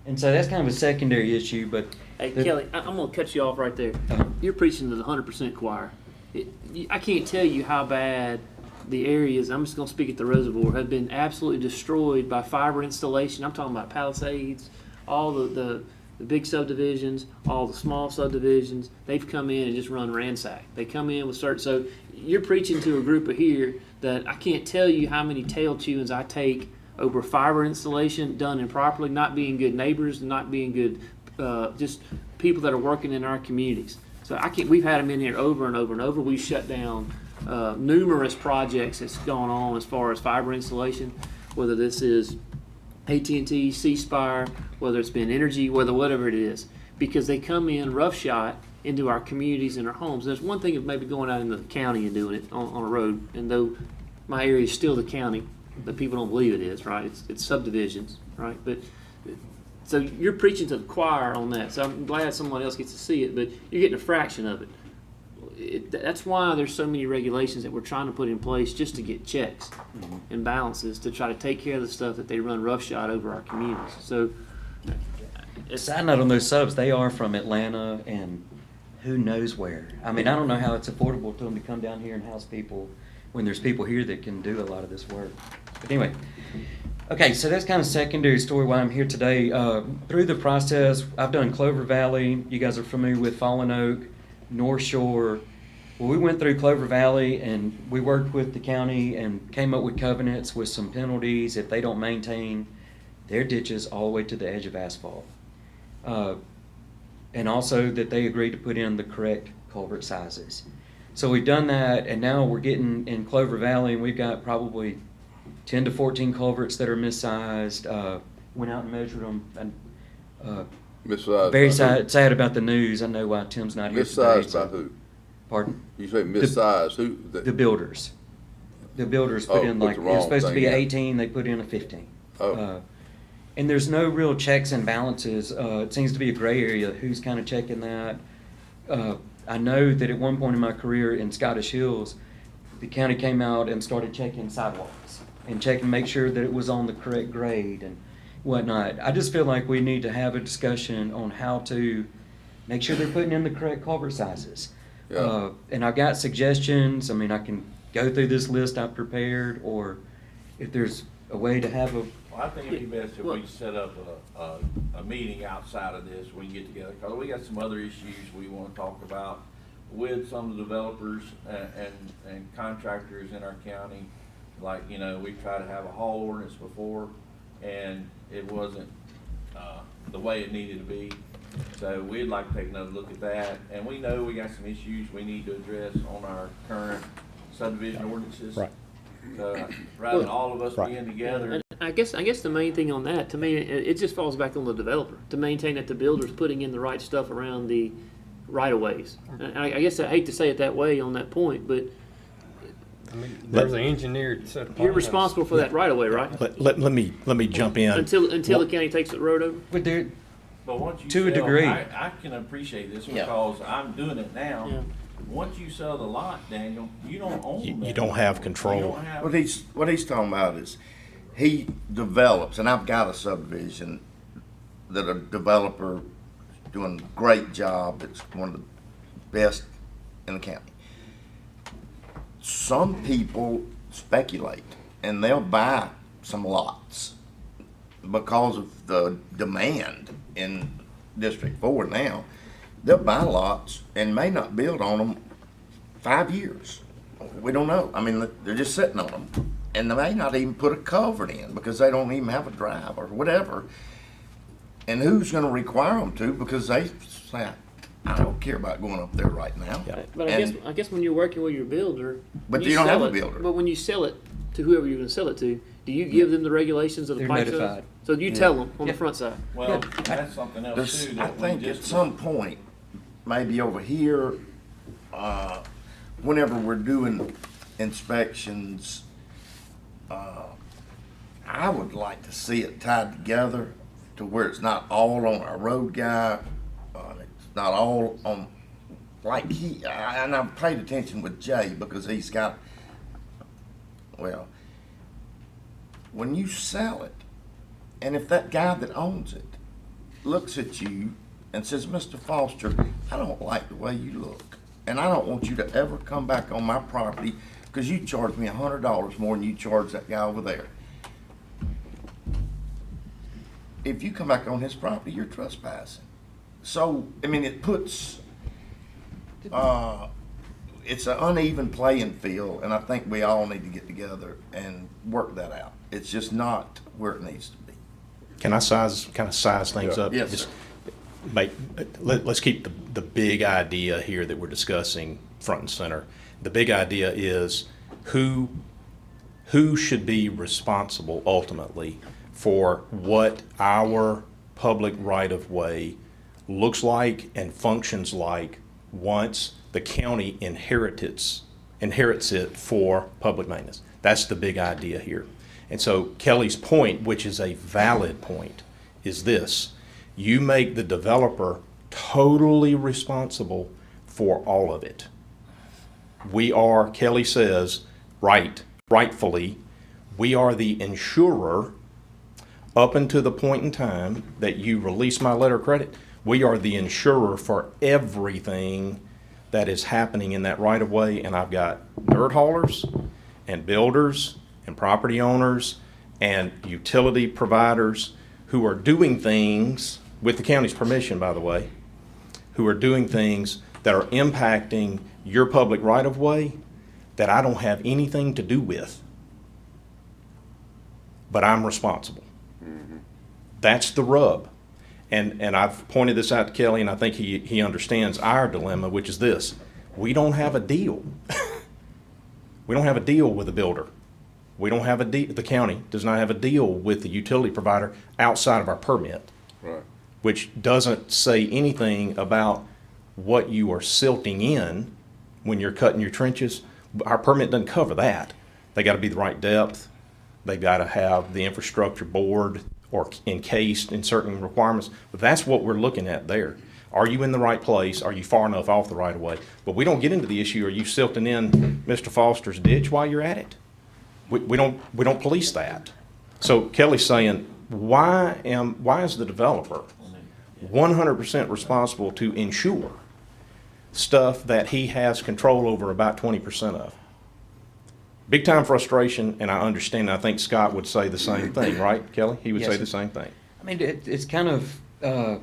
And so that's kind of a secondary issue, but... Hey, Kelly, I'm going to cut you off right there. You're preaching to the 100% choir. I can't tell you how bad the areas, I'm just going to speak at the Reservoir, have been absolutely destroyed by fiber installation. I'm talking about Palisades, all the big subdivisions, all the small subdivisions. They've come in and just run ransack. They come in with certain... So you're preaching to a group of here that I can't tell you how many tail chewings I take over fiber installation done improperly, not being good neighbors, not being good just people that are working in our communities. So we've had them in here over and over and over. We shut down numerous projects that's gone on as far as fiber installation, whether this is AT&T, C-Spire, whether it's been energy, whatever it is, because they come in roughshod into our communities and our homes. There's one thing of maybe going out in the county and doing it on a road, and though my area is still the county, but people don't believe it is, right? It's subdivisions, right? But so you're preaching to the choir on that. So I'm glad someone else gets to see it, but you're getting a fraction of it. That's why there's so many regulations that we're trying to put in place just to get checks and balances to try to take care of the stuff that they run roughshod over our communities. So Side note on those subs, they are from Atlanta and who knows where. I mean, I don't know how it's affordable to them to come down here and house people when there's people here that can do a lot of this work. But anyway, okay, so that's kind of secondary story why I'm here today. Through the process, I've done Clover Valley. You guys are familiar with Fallen Oak, North Shore. Well, we went through Clover Valley and we worked with the county and came up with covenants with some penalties if they don't maintain their ditches all the way to the edge of asphalt. And also that they agreed to put in the correct culvert sizes. So we've done that, and now we're getting in Clover Valley, and we've got probably 10 to 14 culverts that are missized. Went out and measured them, and Missized very by who? sad about the news. I know why Tim's not here today. Missized so- by who? Pardon? You say missized, who? The builders. The builders put Oh, in put like, the it wrong was supposed to thing be in. 18, they put in a 15. Oh. And there's no real checks and balances. It seems to be a gray area. Who's kind of checking that? I know that at one point in my career in Scottish Hills, the county came out and started checking sidewalks and checking, make sure that it was on the correct grade and whatnot. I just feel like we need to have a discussion on how to make sure they're putting in the correct culvert sizes. Yeah. And I've got suggestions. I mean, I can go through this list I've prepared, or if there's a way to have a, Well, I think it'd be best if we set up a meeting outside of this, we can get together, because we got some other issues we want to talk about with some of the developers and contractors in our county. Like, you know, we tried to have a haul ordinance before, and it wasn't the way it needed to be. So we'd like to take another look at that, and we know we got some issues we need to address on our current subdivision ordinances. Right. So rather than all of us Right. being together. And I guess the main thing on that, to me, it just falls back on the developer to maintain that the builder's putting in the right stuff around the right-of-ways. And I guess I hate to say it that way on that point, but I mean, there's an engineered set of plans. you're responsible for that right-of-way, right? Let me jump in. Until the county takes the road over? but there, But once you To a sell- degree. I can appreciate this Yeah. because I'm doing it now. Yeah. Once you sell the lot, Daniel, you don't own You that. don't have You control. don't have. What he's talking about is, he develops, and I've got a subdivision that a developer doing a great job. It's one of the best in the county. Some people speculate, and they'll buy some lots because of the demand in District 4 now. They'll buy lots and may not build on them 5 years. We don't know. I mean, they're just sitting on them. And they may not even put a culvert in because they don't even have a drive or whatever. And who's gonna require them to, because they say, I don't care about going up there right now. Yeah. But I guess when you're working with your builder. But when you don't sell have a it- builder. But when you sell it to whoever you're gonna sell it to, do you give them the regulations of the They're pipe size? notified. So you tell them on Yeah. the front side? Well, that's something else There's, too. I that we think at just- some point, maybe over here, whenever we're doing inspections, I would like to see it tied together to where it's not all on our road guy, it's not all on, like and I've paid attention with Jay because he's got, well, when you sell it, and if that guy that owns it looks at you and says, Mr. Foster, I don't like the way you look, and I don't want you to ever come back on my property because you charged me $100 more than you charged that guy over there. If you come back on his property, you're trespassing. So, I mean, it puts, it's an uneven playing field, and I think we all need to get together and work that out. It's just not where it needs to be. Can I kind of size things Yeah. up? Yes, Just- sir. let's keep the big idea here that we're discussing front and center. The big idea is who should be responsible ultimately for what our public right-of-way looks like and functions like once the county inherits it for public maintenance. That's the big idea here. And so Kelly's point, which is a valid point, is this: you make the developer totally responsible for all of it. We are, Kelly says, rightfully, we are the insurer up until the point in time that you release my letter of credit. We are the insurer for everything that is happening in that right of way, and I've got dirt haulers and builders and property owners and utility providers who are doing things, with the county's permission, by the way, who are doing things that are impacting your public right of way that I don't have anything to do with, but I'm responsible. That's the rub. And I've pointed this out to Kelly, and I think he understands our dilemma, which is this: we don't have a deal. We don't have a deal with the builder. We don't have a deal. The county does not have a deal with the utility provider outside of our permit, Right. which doesn't say anything about what you are silting in when you're cutting your trenches. Our permit doesn't cover that. They got to be the right depth. They've got to have the infrastructure bored or encased in certain requirements. But that's what we're looking at there. Are you in the right place? Are you far enough off the right of way? But we don't get into the issue, are you silting in Mr. Foster's ditch while you're at it? We don't police that. So Kelly's saying, why is the developer 100% responsible to insure stuff that he has control over about 20% of? Big time frustration, and I understand. I think Scott would say the same thing, right, Kelly? He would Yes, say sir. the same thing. I mean, it's kind of,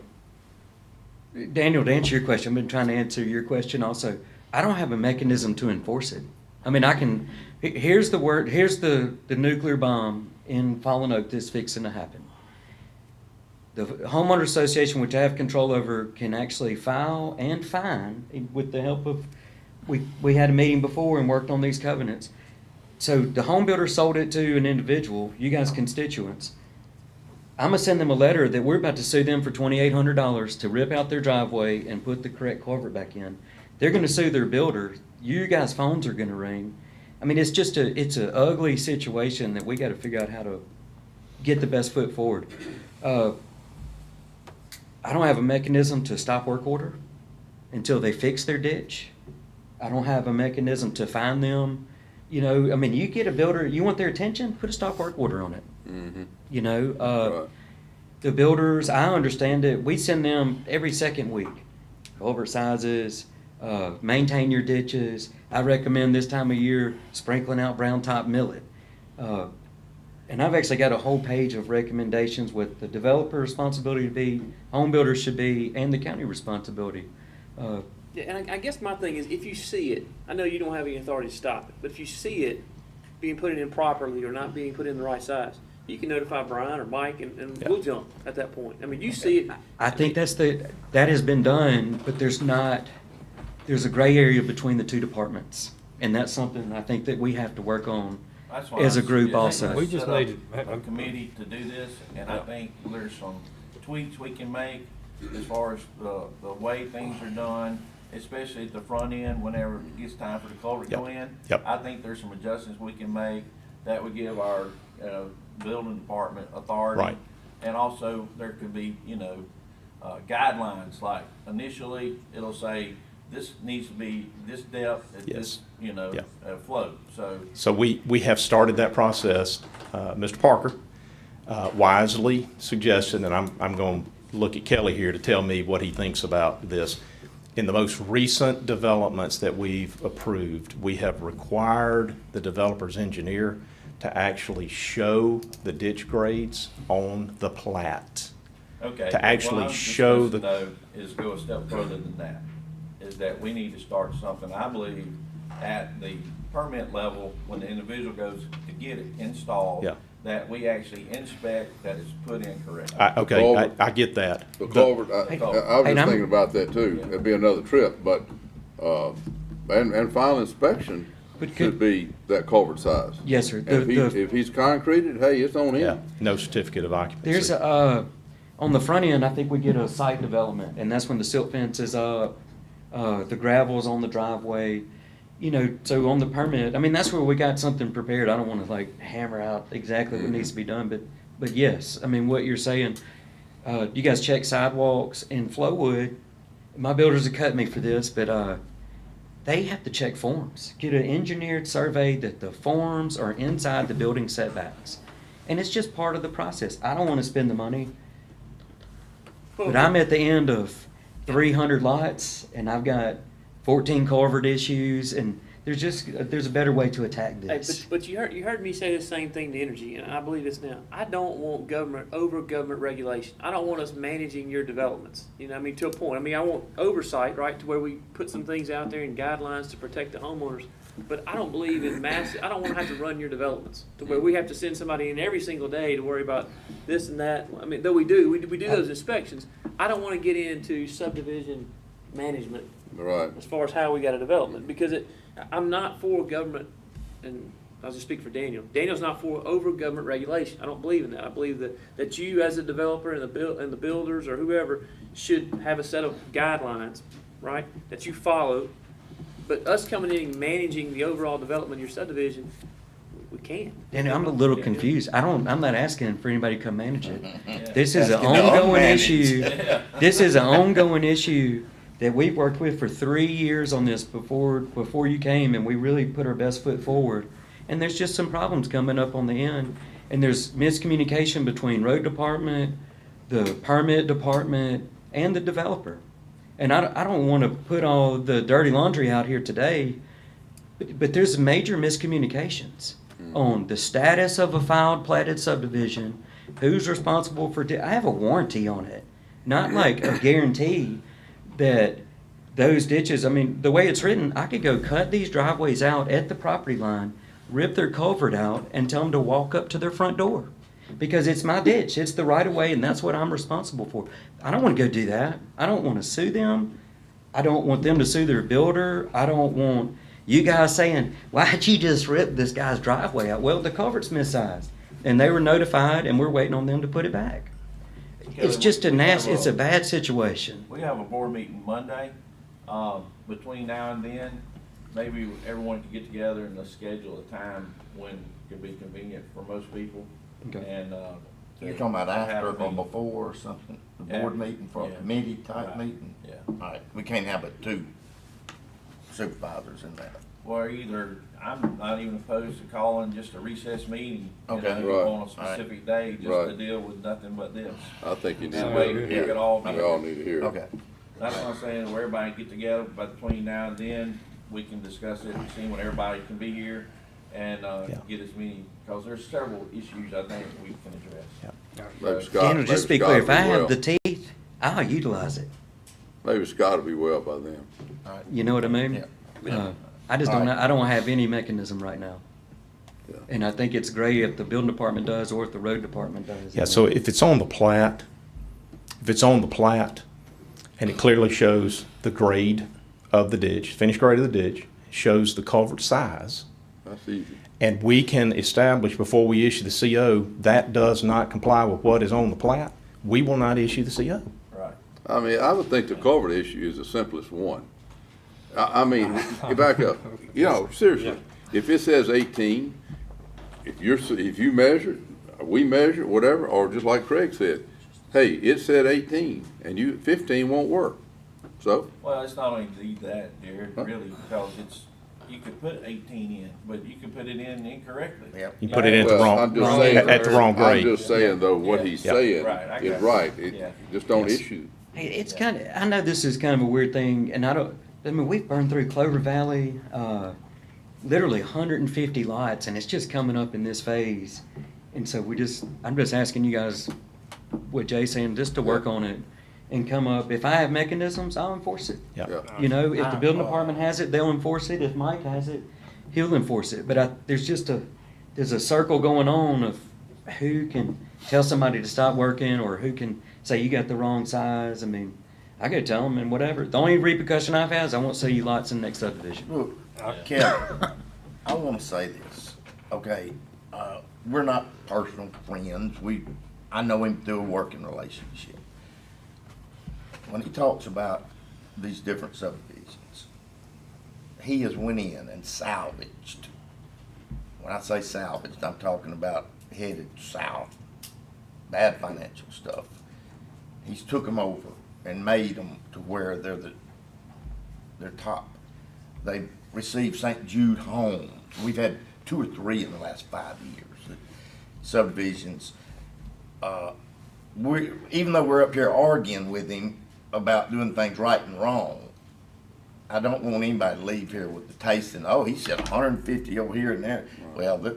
Daniel, to answer your question, I've been trying to answer your question also. I don't have a mechanism to enforce it. I mean, here's the nuclear bomb in Fallen Oak that's fixing to happen. The homeowner association, which I have control over, can actually file and fine with the help of, we had a meeting before and worked on these covenants. So the home builder sold it to an individual, you guys constituents. I'm gonna send them a letter that we're about to sue them for $2,800 to rip out their driveway and put the correct culvert back in. They're gonna sue their builder. You guys' phones are gonna ring. I mean, it's an ugly situation that we gotta figure out how to get the best foot forward. I don't have a mechanism to stop work order until they fix their ditch. I don't have a mechanism to fine them. You know, I mean, you get a builder, you want their attention, put a stop work order on it. Mm-hmm. You know, Right. the builders, I understand it. We send them every second week, culvert sizes, maintain your ditches. I recommend this time of year sprinkling out brown top millet. And I've actually got a whole page of recommendations with the developer responsibility to be, home builders should be, and the county responsibility. Yeah, and I guess my thing is, if you see it, I know you don't have any authority to stop it, but if you see it being put in improperly or not being put in the right size, you can notify Brian or Mike, and we'll jump at that point. I mean, you see it. I think that has been done, but there's a gray area between the two departments. And that's something I think that we have to work on That's why as a I'm group suggesting also. We just set up need to- a committee to do this, and I think there's some tweaks we can make as far as the way things are done, especially at the front end, whenever it gets time for the culvert to go in. Yep. I think there's some adjustments we can make that would give our building department authority. Right. And also, there could be, guidelines, like initially, it'll say, this needs to be this depth at this, Yeah. flow, so. So we have started that process. Mr. Parker wisely suggested, and I'm going to look at Kelly here to tell me what he thinks about this. In the most recent developments that we've approved, we have required the developer's engineer to actually show the ditch grades on the plat. Okay. To actually what I'm show the- discussing, though, is go a step further than that, is that we need to start something, I believe, at the permit level, when the individual goes to get it installed. Yeah. that we actually inspect that is put in correctly. Okay, I get that. The culvert, I was Hey, just I'm- thinking about that too. It'd be another trip, but, and final inspection But should could- be that culvert size. Yes, sir. And if he's concreted, hey, it's on Yeah, him. no certificate of occupancy. There's on the front end, I think we get a site development, and that's when the silt fence is up, the gravel's on the driveway. You know, so on the permit, I mean, that's where we got something prepared. I don't wanna like hammer out exactly what needs to be done, but yes, I mean, what you're saying, you guys check sidewalks in Flowwood. My builders have cut me for this, but, they have to check forms, get an engineered survey that the forms are inside the building setbacks. And it's just part of the process. I don't wanna spend the money, but I'm at the end of 300 lots, and I've got 14 culvert issues, and there's a better way to attack Hey, this. but you heard me say the same thing to energy, and I believe this now. I don't want government regulation. I don't want us managing your developments. You know, what I mean, to a point. I mean, I want oversight, right, to where we put some things out there and guidelines to protect the homeowners. But I don't believe in massive. I don't want to have to run your developments to where we have to send somebody in every single day to worry about this and that. I mean, though we do those inspections. I don't want to get into subdivision management Right. as far as how we got a development, because I'm not for government, and I'll just speak for Daniel. Daniel's not for over government regulation. I don't believe in that. I believe that you as a developer and the builders or whoever should have a set of guidelines, right, that you follow. But us coming in and managing the overall development of your subdivision, we can't. And I'm a little confused. I'm not asking for anybody to come manage it. Yeah. This is an Asking to ongoing unmanage. issue. This is an ongoing issue that we've worked with for 3 years on this before you came, and we really put our best foot forward. And there's just some problems coming up on the end, and there's miscommunication between road department, the permit department, and the developer. And I don't want to put all the dirty laundry out here today, but there's major miscommunications on the status of a filed platted subdivision, who's responsible for, I have a warranty on it, not like a guarantee that those ditches, I mean, the way it's written, I could go cut these driveways out at the property line, rip their culvert out, and tell them to walk up to their front door. Because it's my ditch, it's the right of way, and that's what I'm responsible for. I don't want to go do that. I don't want to sue them. I don't want them to sue their builder. I don't want you guys saying, why'd you just rip this guy's driveway out? Well, the culvert's missized, and they were notified, and we're waiting on them to put it back. It's just a nasty, it's a bad situation. We have a board meeting Monday. Between now and then, maybe everyone can get together and let's schedule a time when could be convenient for most people. Okay. And, You're talking about have after a or meeting. before or something, the Yeah. board meeting for a Yeah. committee type Right. meeting? Yeah. All right, we can't have but 2 supervisors in that. Or either, I'm not even opposed to calling just a recess meeting. you Okay. know, Right. On a specific day, just to Right. deal with nothing but this. I think you need That to way, hear we it. could all We be. all need to hear it. Okay. That's what I'm saying, where everybody get together, but between now and then, we can discuss it and see when everybody can be here and, Yeah. get as many, because there's several issues I think we can address. Maybe Scott, Daniel, just to be maybe clear, if Scott I will be have well. the teeth, I'll utilize it. Maybe Scott will be well by then. All right. You know what I mean? Yeah. I just don't, All right. I don't have any mechanism right now. Yeah. And I think it's great if the building department does or if the road department does. Yeah, so if it's on the plat, and it clearly shows the grade of the ditch, finished grade of the ditch, shows the culvert size, That's easy. and we can establish before we issue the CO, that does not comply with what is on the plat, we will not issue the CO. Right. I mean, I would think the culvert issue is the simplest one. I mean, get back up. You know, seriously, if it says 18, if you measure, we measure, whatever, or just like Craig said, hey, it said 18, and 15 won't work. So, Well, it's not only need that, Jared, really, because you could put 18 in, but you could put it in incorrectly. Yep. You put it in at the well, wrong, I'm just saying, at the wrong I'm grade. just saying though, what Yeah. he's Yeah. saying Right, I is got you. right. Yeah. Just don't Yes. issue. Hey, it's kind of, I know this is kind of a weird thing, and I mean, we've burned through Clover Valley, literally 150 lots, and it's just coming up in this phase. And so I'm just asking you guys, what Jay's saying, just to work on it and come up. If I have mechanisms, I'll enforce it. Yeah. Yeah. You know, if the building department has it, they'll enforce it. If Mike has it, he'll enforce it. But there's a circle going on of who can tell somebody to stop working, or who can say you got the wrong size? I mean, I go tell them and whatever. The only repercussion I've had is I won't sell you lots in the next subdivision. Look, Kevin, I wanna say this, okay? We're not personal friends. I know him through a working relationship. When he talks about these different subdivisions, he has went in and salvaged. When I say salvaged, I'm talking about headed south, bad financial stuff. He's took them over and made them to where they're top. They've received St. Jude homes. We've had 2 or 3 in the last 5 years. Subdivisions. Even though we're up here arguing with him about doing things right and wrong, I don't want anybody to leave here with the taste and, oh, he said 150 over here and there. Well,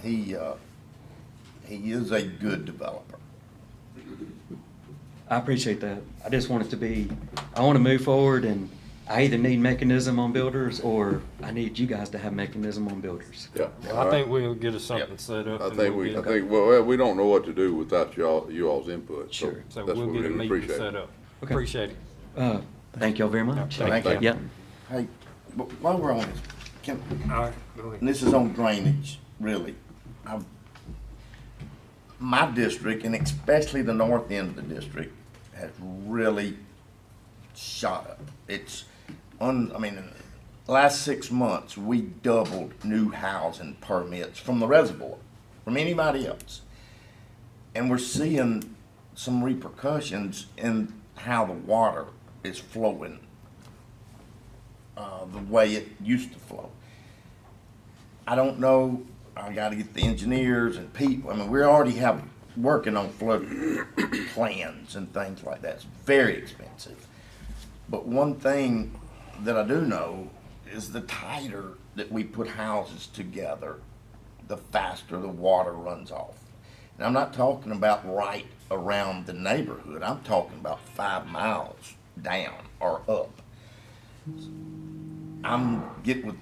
he is a good developer. I appreciate that. I just want it to be, I want to move forward, and I either need mechanism on builders, or I need you guys to have mechanism on builders. Yeah. Well, I think we'll get us something set up. I and think we'll get it- well, we don't know what to do without you all's input. So Sure. So that's we'll what get we a meeting appreciate. set up. Okay. Appreciate it. Thank y'all very much. Thank you. Yep. Hey, but while we're on this, All right, go ahead. and this is on drainage, really. My district, and especially the north end of the district, has really shot up. In the last 6 months, we doubled new housing permits from the reservoir, from anybody else. And we're seeing some repercussions in how the water is flowing, the way it used to flow. I don't know, I gotta get the engineers and people, we already have working on flood plans and things like that. It's very expensive. But one thing that I do know is the tighter that we put houses together, the faster the water runs off. And I'm not talking about right around the neighborhood, I'm talking about 5 miles down or up. I'm getting with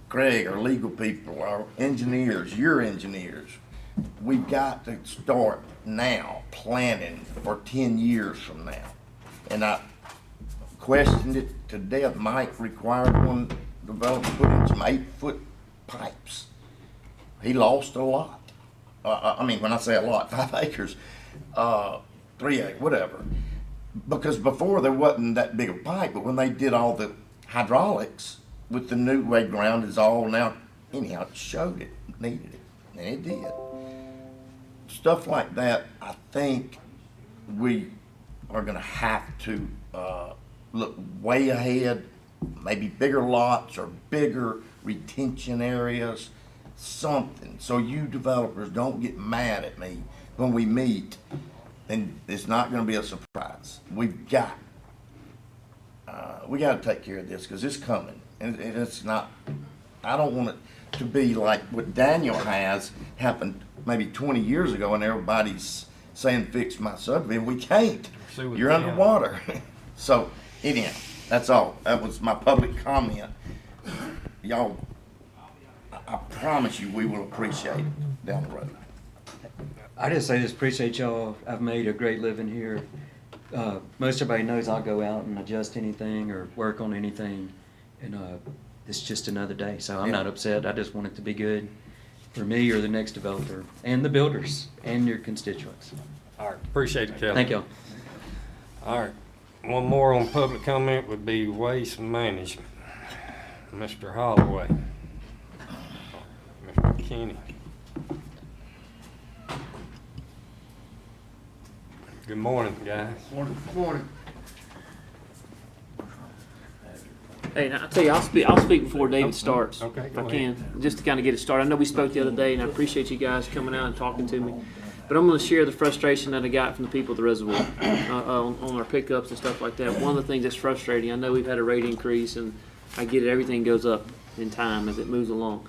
Craig, our legal people, our engineers, your engineers. We've got to start now planning for 10 years from now. And I questioned it to death. Mike required one developer put in some 8-foot pipes. He lost a lot. When I say a lot, 5 acres, 3 acres, whatever. Because before there wasn't that big a pipe, but when they did all the hydraulics with the new way ground is all now, anyhow, it showed it needed it, and it did. Stuff like that, I think we are gonna have to look way ahead, maybe bigger lots or bigger retention areas, something, so you developers don't get mad at me when we meet, and it's not gonna be a surprise. We've got we gotta take care of this, because it's coming, and it's not, I don't want it to be like what Daniel has happened maybe 20 years ago, and everybody's saying, fix my subdivision. We can't. See what You're they can. underwater. So, anyhow, that's all. That was my public comment. Y'all, I promise you, we will appreciate it down the road. I just say this, appreciate y'all. I've made a great living here. Most everybody knows I'll go out and adjust anything or work on anything, and it's just another day. So I'm not upset. I just want it to be good for me or the next developer and the builders and your constituents. All right, appreciate it, Kevin. Thank y'all. All right, one more on public comment would be waste management. Mr. Holloway. Mr. Kenny. Good morning, guys. Morning. Hey, now, I'll tell you, I'll speak before David starts. Okay, If go I ahead. can, just to kind of get it started. I know we spoke the other day, and I appreciate you guys coming out and talking to me. But I'm gonna share the frustration that I got from the people at the reservoir, on our pickups and stuff like that. One of the things that's frustrating, I know we've had a rate increase, and I get it, everything goes up in time as it moves along.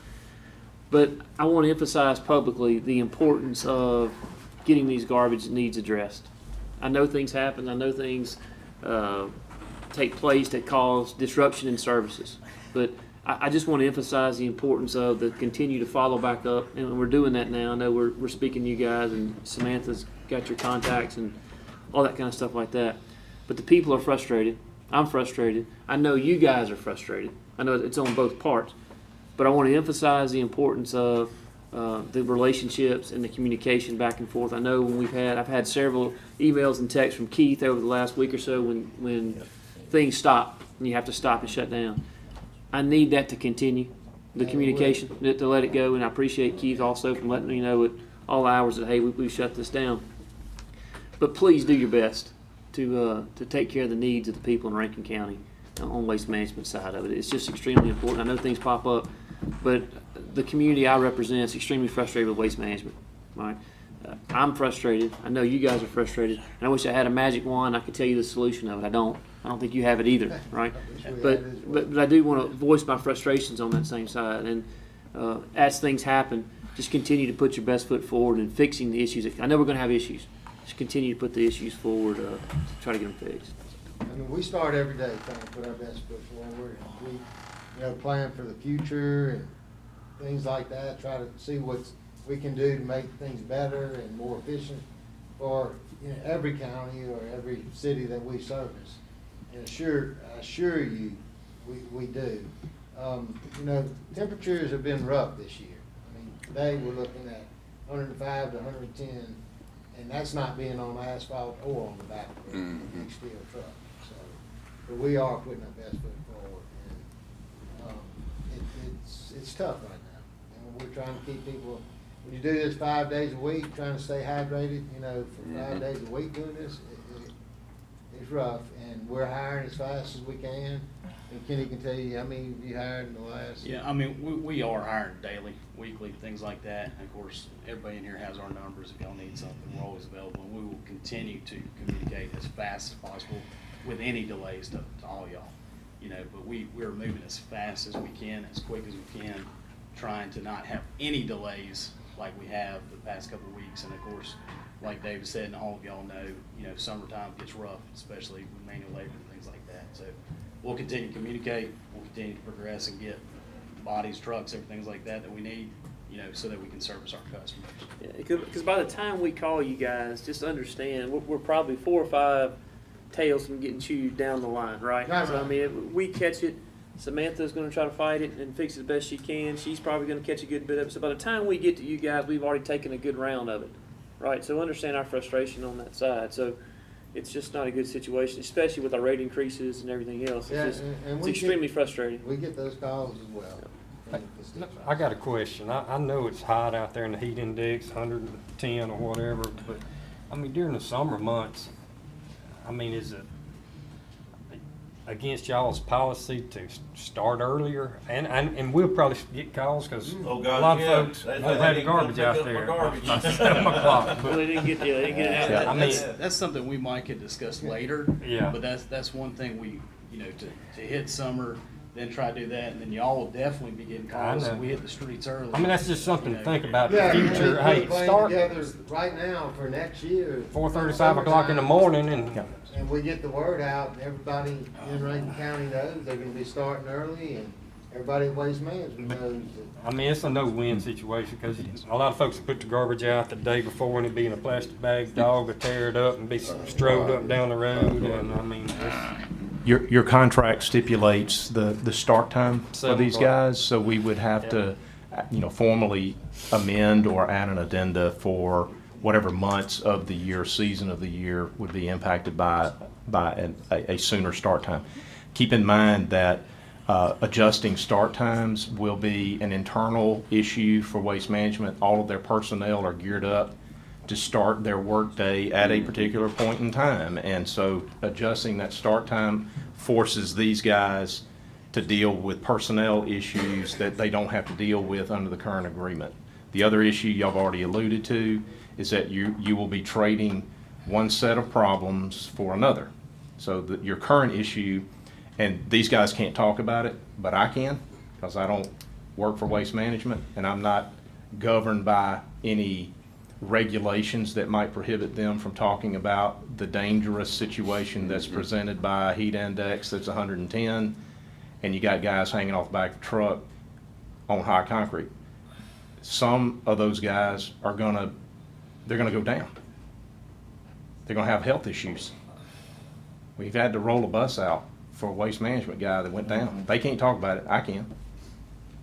But I want to emphasize publicly the importance of getting these garbage needs addressed. I know things happen, I know things take place that cause disruption in services, but I just want to emphasize the importance of the continue to follow back up, and we're doing that now. I know we're speaking to you guys, and Samantha's got your contacts and all that kind of stuff like that. But the people are frustrated. I'm frustrated. I know you guys are frustrated. I know it's on both parts. But I want to emphasize the importance of the relationships and the communication back and forth. I know when I've had several emails and texts from Keith over the last week or so when things stop and you have to stop and shut down. I need that to continue, the communication, to let it go. And I appreciate Keith also for letting me know at all hours that, hey, we shut this down. But please do your best to take care of the needs of the people in Rankin County on waste management side of it. It's just extremely important. I know things pop up, but the community I represent is extremely frustrated with waste management. Right? I'm frustrated. I know you guys are frustrated. And I wish I had a magic wand I could tell you the solution of it. I don't think you have it either, right? But I do want to voice my frustrations on that same side. And as things happen, just continue to put your best foot forward in fixing the issues. I know we're going to have issues. Just continue to put the issues forward to try to get them fixed. I mean, we start every day trying to put our best foot forward. And we, plan for the future and things like that. Try to see what we can do to make things better and more efficient for every county or every city that we service. And I assure you, we do. Temperatures have been rough this year. I mean, today we're looking at 105 to 110, and that's not being on asphalt or on the back of a big steel truck. So, but we are putting our best foot forward, and it's tough right now. And we're trying to keep people. When you do this 5 days a week, trying to stay hydrated, for 5 days a week doing this, it's rough. And we're hiring as fast as we can. And Kenny can tell you how many you hired in the last. Yeah, I mean, we are hiring daily, weekly, things like that. And of course, everybody in here has our numbers. If y'all need something, we're always available. And we will continue to communicate as fast as possible with any delays to all y'all. But we're moving as fast as we can, as quick as we can, trying to not have any delays like we have the past couple of weeks. And of course, like David said, and all of y'all know, summertime gets rough, especially with manual labor and things like that. So we'll continue to communicate, we'll continue to progress and get bodies, trucks, everything like that we need, so that we can service our customers. Yeah, because by the time we call you guys, just understand, we're probably 4 or 5 tails from getting chewed down the line, right? So, I mean, we catch it. Samantha's going to try to fight it and fix it as best she can. She's probably going to catch a good bit of it. So by the time we get to you guys, we've already taken a good round of it, right? So understand our frustration on that side. So it's just not a good situation, especially with our rate increases and everything else. It's extremely frustrating. We get those calls as well. I got a question. I know it's hot out there in the heat index, 110 or whatever, but I mean, during the summer months, I mean, is it against y'all's policy to start earlier? And we'll probably get calls because a lot of folks don't have the garbage out there by 7 o'clock. Well, they didn't get it out. I mean, that's something we might could discuss later. Yeah. But that's one thing we, to hit summer, then try to do that, and then y'all will definitely be getting calls if we hit the streets early. I mean, that's just something to think about in the future. Hey, start together right now for next year. 4:30, 5 o'clock in the morning, and we get the word out, and everybody in Rankin County knows they're going to be starting early, and everybody at Waste Management knows. I mean, it's a no-win situation because a lot of folks will put the garbage out the day before and it'd be in a plastic bag. Dog would tear it up and be strode up and down the road, and I mean. Your contract stipulates the start time for these guys, so we would have to, formally amend or add an addenda for whatever months of the year, season of the year would be impacted by a sooner start time. Keep in mind that adjusting start times will be an internal issue for Waste Management. All of their personnel are geared up to start their workday at a particular point in time. And so adjusting that start time forces these guys to deal with personnel issues that they don't have to deal with under the current agreement. The other issue y'all have already alluded to is that you will be trading one set of problems for another. So that your current issue, and these guys can't talk about it, but I can, because I don't work for Waste Management and I'm not governed by any regulations that might prohibit them from talking about the dangerous situation that's presented by a heat index that's 110 and you got guys hanging off the back of the truck on high concrete. Some of those guys they're gonna go down. They're gonna have health issues. We've had to roll a bus out for a waste management guy that went down. They can't talk about it, I can.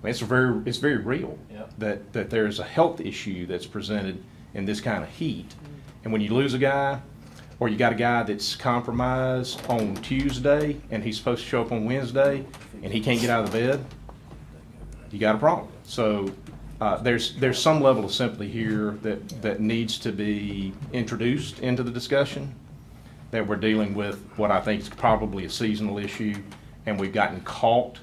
I mean, it's very real Yep. that there's a health issue that's presented in this kind of heat. And when you lose a guy, or you got a guy that's compromised on Tuesday and he's supposed to show up on Wednesday and he can't get out of the bed, you got a problem. So there's some level of sympathy here that needs to be introduced into the discussion, that we're dealing with what I think is probably a seasonal issue, and we've gotten caught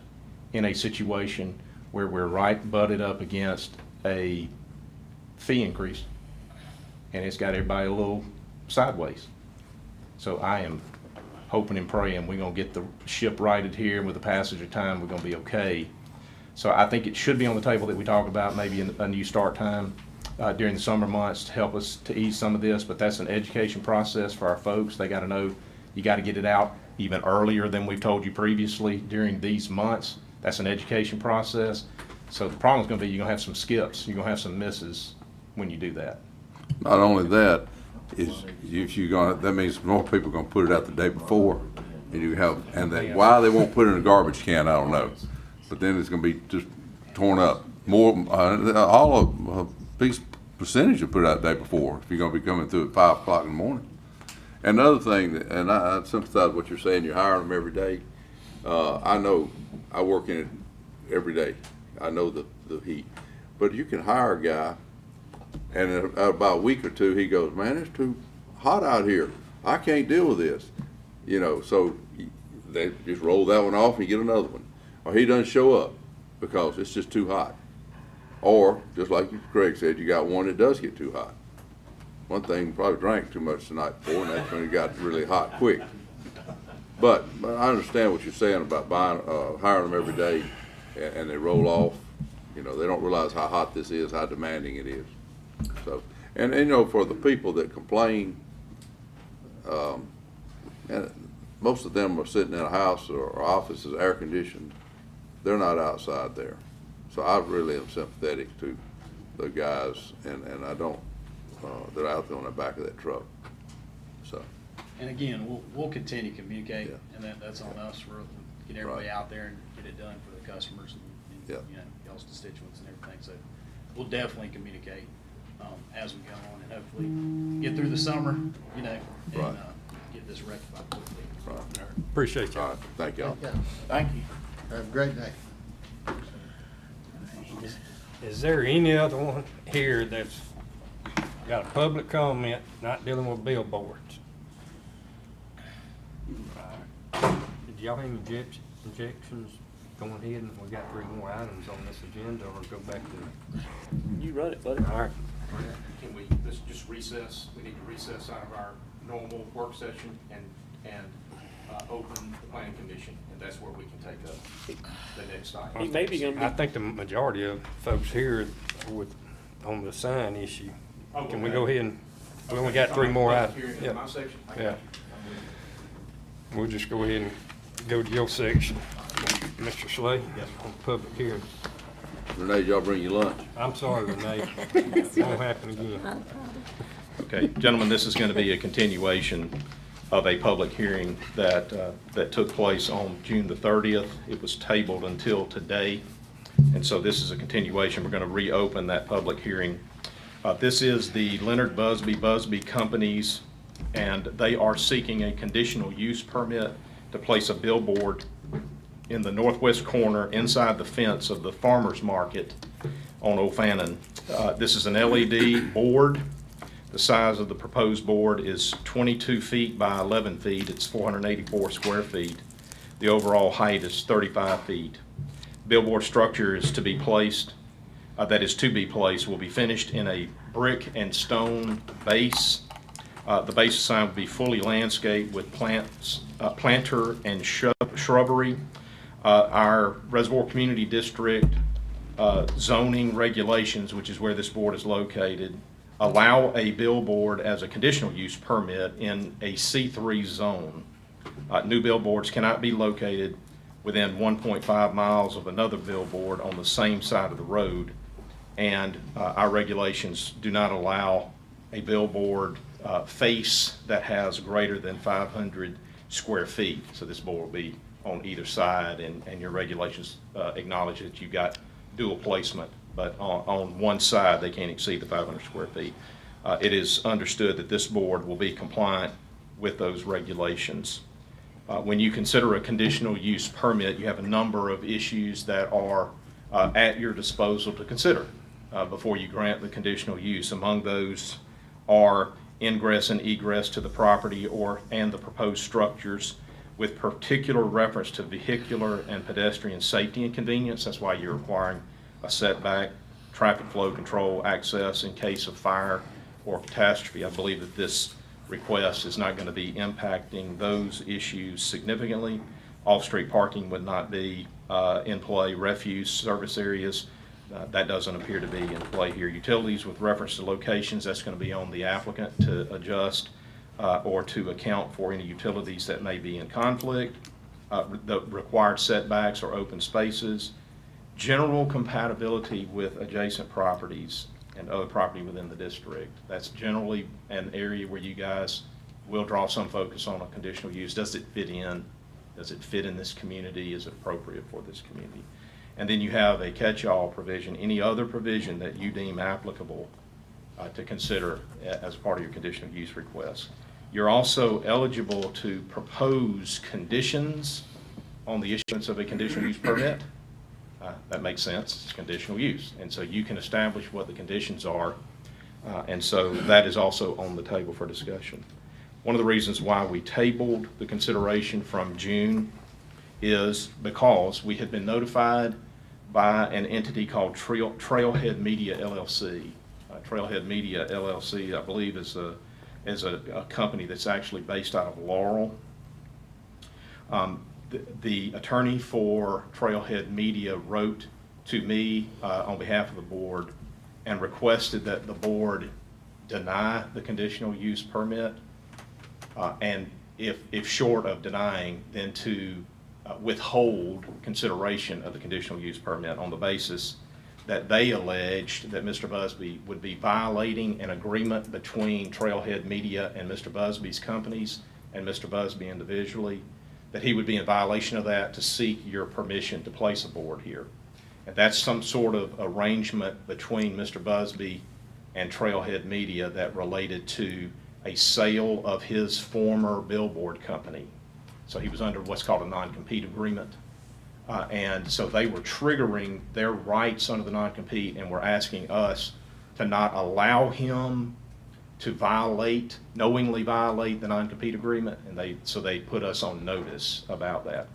in a situation where we're right butted up against a fee increase, and it's got everybody a little sideways. So I am hoping and praying we're gonna get the ship righted here, and with the passage of time, we're gonna be okay. So I think it should be on the table that we talk about maybe a new start time during the summer months to help us to ease some of this, but that's an education process for our folks. They gotta know, you gotta get it out even earlier than we've told you previously during these months. That's an education process. So the problem's gonna be you're gonna have some skips, you're gonna have some misses when you do that. Not only that, is if you're gonna, that means more people are gonna put it out the day before, and you have, and then why they won't put it in a garbage can, I don't know. But then it's gonna be just torn up. More, a big percentage will put it out the day before, if you're gonna be coming through at 5 o'clock in the morning. And the other thing, and I sympathize with what you're saying, you're hiring them every day. I know, I work in it every day. I know the heat. But you can hire a guy, and in about a week or two, he goes, man, it's too hot out here. I can't deal with this. You know, so they just roll that one off and you get another one. Or he doesn't show up because it's just too hot. Or, just like Craig said, you got one that does get too hot. One thing, probably drank too much the night before, and that's when it got really hot quick. But I understand what you're saying about hiring them every day, and they roll off. You know, they don't realize how hot this is, how demanding it is. So, and you know, for the people that complain, and most of them are sitting in a house or office is air conditioned. They're not outside there. So I really am sympathetic to the guys, and I don't, that are out there on the back of that truck. So. And again, we'll continue to communicate, Yeah. and that's on us for get everybody out there and get it done for the customers and Yeah. you know, y'all's constituents and everything. So we'll definitely communicate as we go on, and hopefully get through the summer, you know, and Right. get this rectified quickly. Right. Appreciate you. All right, thank y'all. Yeah. Thank you. Have a great day. Is there any other one here that's got a public comment not dealing with billboards? Did y'all have any objections going ahead, and we got 3 more items on this agenda, or go back to? You run it, buddy. All right. Can we, let's just recess, we need to recess out of our normal work session and open the planning commission, and that's where we can take up the next item. He may be gonna be. I think the majority of folks here on the sign issue. Oh, Can we okay. go ahead and, we only got 3 more items. Here in Yeah. my section? I got Yeah. you. We'll just go ahead and go to your section, Mr. Slay, on public hearing. Renee, y'all bring your lunch. I'm sorry, Renee. It won't happen again. Okay, gentlemen, this is going to be a continuation of a public hearing that took place on June the 30th. It was tabled until today, and so this is a continuation. We're going to reopen that public hearing. This is the Leonard Busby Companies, and they are seeking a conditional use permit to place a billboard in the northwest corner inside the fence of the farmer's market on O'Fannin. This is an LED board. The size of the proposed board is 22 feet by 11 feet. It's 484 square feet. The overall height is 35 feet. Billboard structure is to be placed, will be finished in a brick and stone base. The base sign will be fully landscaped with plants, planter and shrubbery. Our Reservoir Community District zoning regulations, which is where this board is located, allow a billboard as a conditional use permit in a C3 zone. New billboards cannot be located within 1.5 miles of another billboard on the same side of the road. And our regulations do not allow a billboard face that has greater than 500 square feet. So this board will be on either side, and your regulations acknowledge that you got dual placement, but on one side they can't exceed the 500 square feet. It is understood that this board will be compliant with those regulations. When you consider a conditional use permit, you have a number of issues that are at your disposal to consider before you grant the conditional use. Among those are ingress and egress to the property and the proposed structures, with particular reference to vehicular and pedestrian safety and convenience. That's why you're requiring a setback, traffic flow control, access in case of fire or catastrophe. I believe that this request is not going to be impacting those issues significantly. Off-street parking would not be in play. Refuse service areas, that doesn't appear to be in play here. Utilities with reference to locations, that's going to be on the applicant to adjust or to account for any utilities that may be in conflict. The required setbacks or open spaces. General compatibility with adjacent properties and other property within the district. That's generally an area where you guys will draw some focus on a conditional use. Does it fit in? Does it fit in this community? Is it appropriate for this community? And then you have a catch-all provision, any other provision that you deem applicable to consider as part of your conditional use request. You're also eligible to propose conditions on the issuance of a conditional use permit. That makes sense, it's conditional use. And so you can establish what the conditions are, and so that is also on the table for discussion. One of the reasons why we tabled the consideration from June is because we had been notified by an entity called Trailhead Media LLC. Trailhead Media LLC, I believe, is a company that's actually based out of Laurel. The attorney for Trailhead Media wrote to me on behalf of the board and requested that the board deny the conditional use permit, and if short of denying, then to withhold consideration of the conditional use permit on the basis that they alleged that Mr. Busby would be violating an agreement between Trailhead Media and Mr. Busby's companies and Mr. Busby individually, that he would be in violation of that to seek your permission to place a board here. And that's some sort of arrangement between Mr. Busby and Trailhead Media that related to a sale of his former billboard company. So he was under what's called a non-compete agreement. And so they were triggering their rights under the non-compete and were asking us to not allow him to knowingly violate the non-compete agreement, and so they put us on notice about that.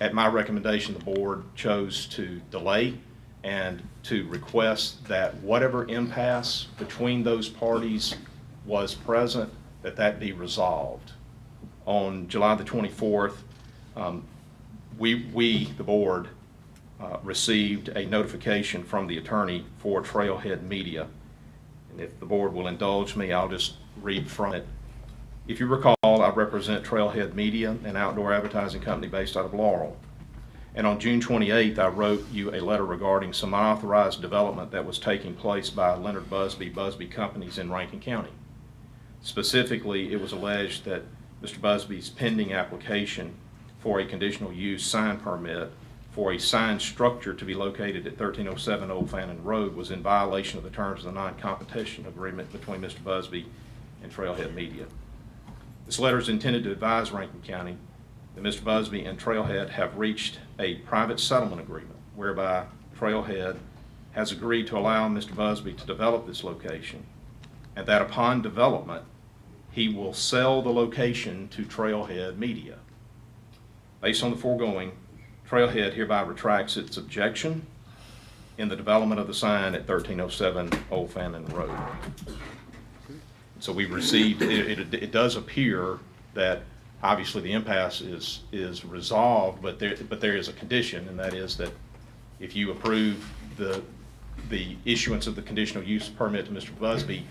At my recommendation, the board chose to delay and to request that whatever impasse between those parties was present, that be resolved. On July the 24th, the board, received a notification from the attorney for Trailhead Media. And if the board will indulge me, I'll just read from it. If you recall, I represent Trailhead Media, an outdoor advertising company based out of Laurel. And on June 28th, I wrote you a letter regarding some unauthorized development that was taking place by Leonard Busby Companies in Rankin County. Specifically, it was alleged that Mr. Busby's pending application for a conditional use sign permit for a sign structure to be located at 1307 Old Fannin Road was in violation of the terms of the non-competition agreement between Mr. Busby and Trailhead Media. This letter is intended to advise Rankin County that Mr. Busby and Trailhead have reached a private settlement agreement whereby Trailhead has agreed to allow Mr. Busby to develop this location, and that upon development, he will sell the location to Trailhead Media. Based on the foregoing, Trailhead hereby retracts its objection in the development of the sign at 1307 Old Fannin Road. So we received, it does appear that obviously the impasse is resolved, but there is a condition, and that is that if you approve the issuance of the conditional use permit to Mr. Busby,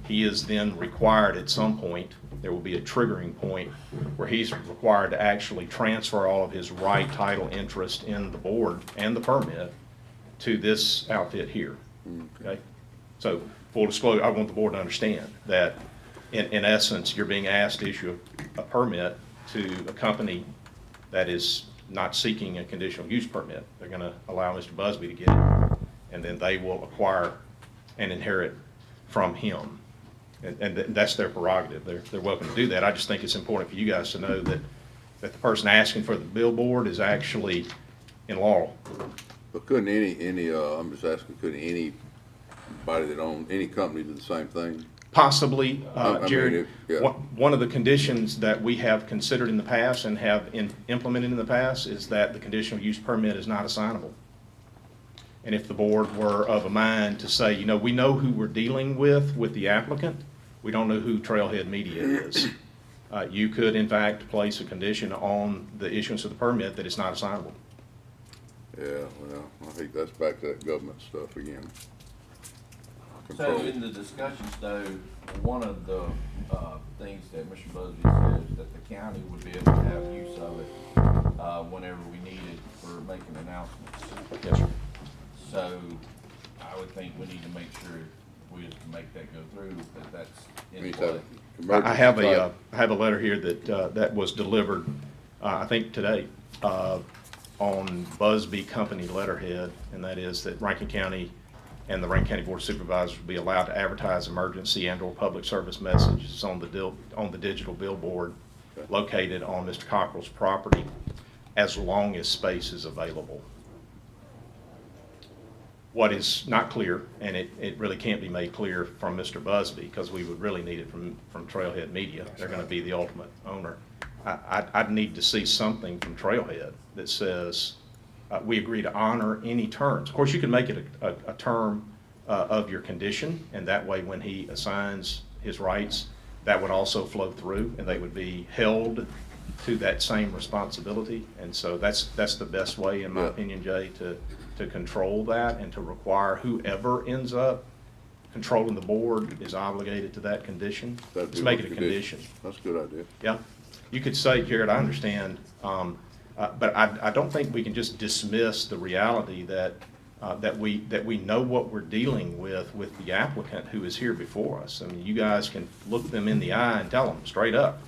he is then required at some point, there will be a triggering point where he's required to actually transfer all of his right, title, interest in the board and the permit to this outfit here. Okay? So, full disclosure, I want the board to understand that in essence, you're being asked to issue a permit to a company that is not seeking a conditional use permit. They're gonna allow Mr. Busby to get it, and then they will acquire and inherit from him. And that's their prerogative. They're welcome to do that. I just think it's important for you guys to know that the person asking for the billboard is actually in Laurel. But couldn't I'm just asking, couldn't anybody that owns, any company do the same thing? Possibly, Jared, yeah. one of the conditions that we have considered in the past and have implemented in the past is that the conditional use permit is not assignable. And if the board were of a mind to say, we know who we're dealing with the applicant, we don't know who Trailhead Media is, you could in fact place a condition on the issuance of the permit that it's not assignable. Yeah, well, I think that's back to that government stuff again. So in the discussions though, one of the things that Mr. Busby said is that the county would be able to have use of it whenever we need it for making announcements. Yes, sir. So I would think we need to make sure if we can make that go through, that that's in play. I have a letter here that was delivered, I think today, on Busby Company letterhead, and that is that Rankin County and the Rankin County Board of Supervisors will be allowed to advertise emergency and/or public service messages on the digital billboard located on Mr. Cockrell's property as long as space is available. What is not clear, and it really can't be made clear from Mr. Busby, because we would really need it from Trailhead Media. They're going to be the ultimate owner. I'd need to see something from Trailhead that says we agree to honor any terms. Of course, you can make it a term of your condition, and that way when he assigns his rights, that would also flow through, and they would be held to that same responsibility. And so that's the best way, in my opinion, Jay, to control that and to require whoever ends up controlling the board is obligated to that condition. Let's make it a condition. That's a good idea. Yeah. You could say, Jared, I understand, but I don't think we can just dismiss the reality that we know what we're dealing with the applicant who is here before us. I mean, you guys can look them in the eye and tell them straight up,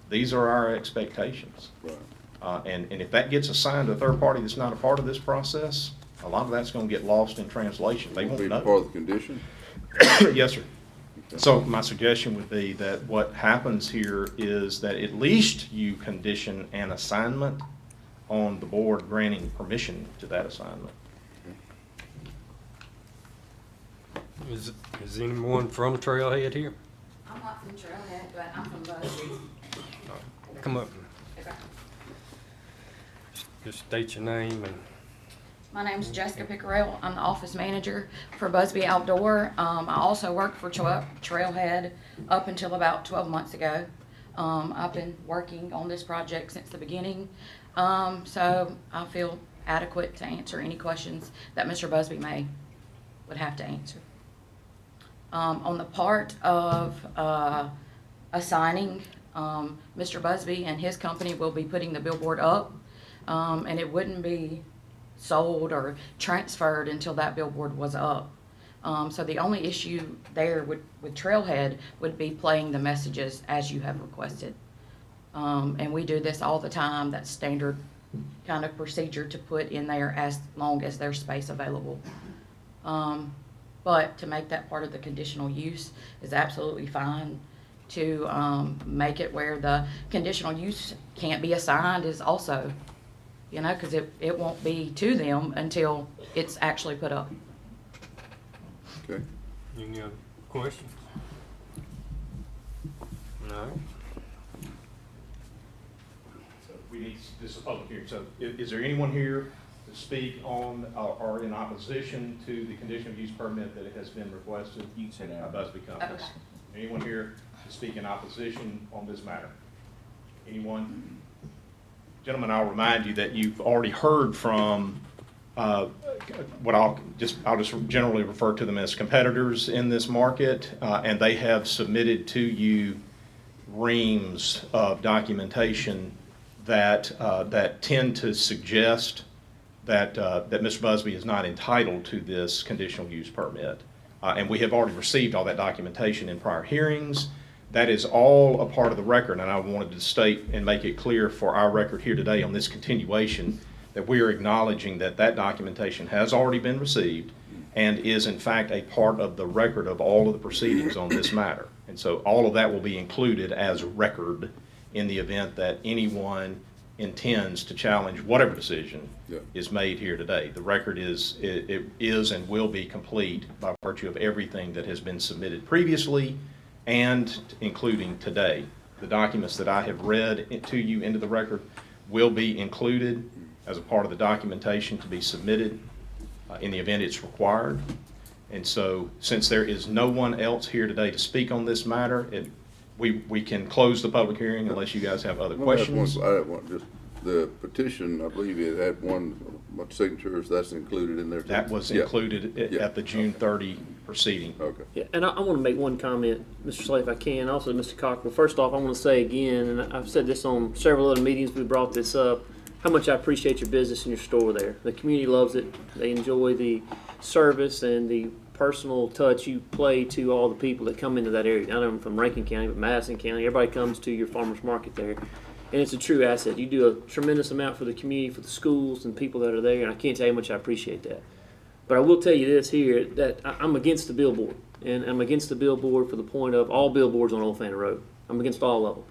these are our expectations. Right. And if that gets assigned to a third party that's not a part of this process, a lot of that's going to get lost in translation. They won't Be know. part of the condition? Yes, sir. So my suggestion would be that what happens here is that at least you condition an assignment on the board granting permission to that assignment. Is anyone from Trailhead here? I'm not from Trailhead, but I'm from Busby. Come up. Okay. Just state your name and. My name's Jessica Pickerell. I'm the office manager for Busby Outdoor. I also worked for Trailhead up until about 12 months ago. I've been working on this project since the beginning, so I feel adequate to answer any questions that Mr. Busby would have to answer. On the part of assigning, Mr. Busby and his company will be putting the billboard up, and it wouldn't be sold or transferred until that billboard was up. So the only issue there with Trailhead would be playing the messages as you have requested. And we do this all the time. That's standard kind of procedure to put in there as long as there's space available. But to make that part of the conditional use is absolutely fine. To make it where the conditional use can't be assigned is also, because it won't be to them until it's actually put up. Okay. Any other questions? No? So we need, this is a public hearing, so is there anyone here to speak on or in opposition to the conditional use permit that has been requested? You can say that. By Busby Companies. Okay. Anyone here to speak in opposition on this matter? Anyone? Gentlemen, I'll remind you that you've already heard from I'll just generally refer to them as competitors in this market, and they have submitted to you reams of documentation that tend to suggest that Mr. Busby is not entitled to this conditional use permit. And we have already received all that documentation in prior hearings. That is all a part of the record, and I wanted to state and make it clear for our record here today on this continuation that we are acknowledging that that documentation has already been received and is in fact a part of the record of all of the proceedings on this matter. And so all of that will be included as record in the event that anyone intends to challenge whatever decision is made here today. The record is and will be complete by virtue of everything that has been submitted previously and including today. The documents that I have read to you into the record will be included as a part of the documentation to be submitted in the event it's required. And so since there is no one else here today to speak on this matter, we can close the public hearing unless you guys have other questions. I have one, just the petition, I believe it had one signatures, that's included in there too? That was included at the June 30 proceeding. Okay. Yeah, and I want to make one comment, Mr. Slay, if I can, also Mr. Cockrell. First off, I want to say again, and I've said this on several other meetings, we brought this up, how much I appreciate your business and your store there. The community loves it. They enjoy the service and the personal touch you play to all the people that come into that area. Not only from Rankin County, but Madison County. Everybody comes to your farmer's market there. And it's a true asset. You do a tremendous amount for the community, for the schools and people that are there, and I can't tell you how much I appreciate that. But I will tell you this here, that I'm against the billboard. And I'm against the billboard for the point of all billboards on Old Fannin Road. I'm against all of them.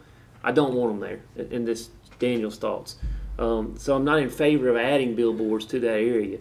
I don't want them there, in this Daniel's thoughts. So I'm not in favor of adding billboards to that area.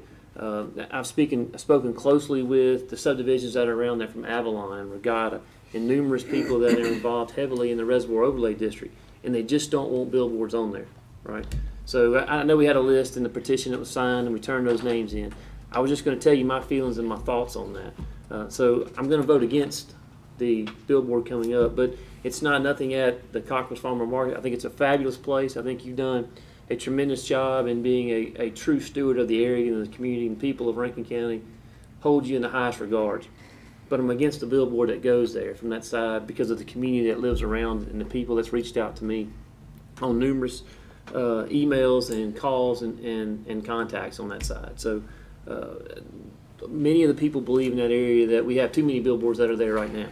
I've spoken closely with the subdivisions that are around there from Avalon and Regatta and numerous people that are involved heavily in the Reservoir Overlay District, and they just don't want billboards on there, right? So I know we had a list in the petition that was signed and we turned those names in. I was just going to tell you my feelings and my thoughts on that. So I'm going to vote against the billboard coming up, but it's not nothing at the Cockrell's Farmer Market. I think it's a fabulous place. I think you've done a tremendous job in being a true steward of the area and the community, and people of Rankin County hold you in the highest regards. But I'm against the billboard that goes there from that side because of the community that lives around and the people that's reached out to me on numerous emails and calls and contacts on that side. So many of the people believe in that area that we have too many billboards that are there right now.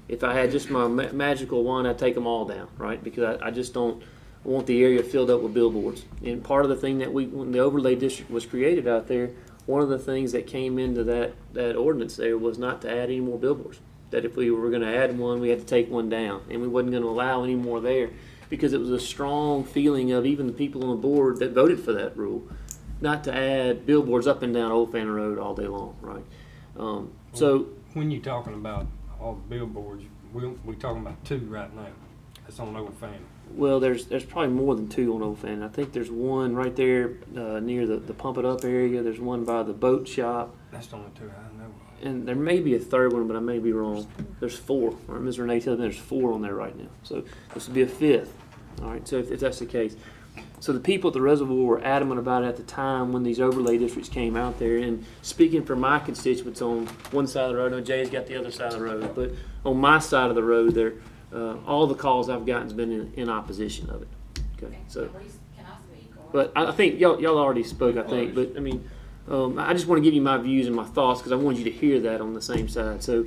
If I had just my magical wand, I'd take them all down, right? Because I just don't want the area filled up with billboards. And part of the thing that when the overlay district was created out there, one of the things that came into that ordinance there was not to add any more billboards. That if we were going to add one, we had to take one down, and we wasn't going to allow any more there because it was a strong feeling of even the people on the board that voted for that rule, not to add billboards up and down Old Fannin Road all day long, right? So when you're talking about all the billboards, we're talking about 2 right now. That's on Old Fannin. Well, there's probably more than 2 on Old Fannin. I think there's one right there near the Pump It Up area. There's one by the boat shop. That's the only 2 I know of. And there may be a 3rd one, but I may be wrong. There's 4. Or Ms. Renee tells me there's 4 on there right now. So this would be a 5th. All right, so if that's the case. So the people at the Reservoir were adamant about it at the time when these overlay districts came out there. And speaking for my constituents on one side of the road, I know Jay's got the other side of the road, but on my side of the road there, all the calls I've gotten has been in opposition of it. Okay, so. But I think y'all already spoke, I think. But I mean, I just want to give you my views and my thoughts because I wanted you to hear that on the same side. So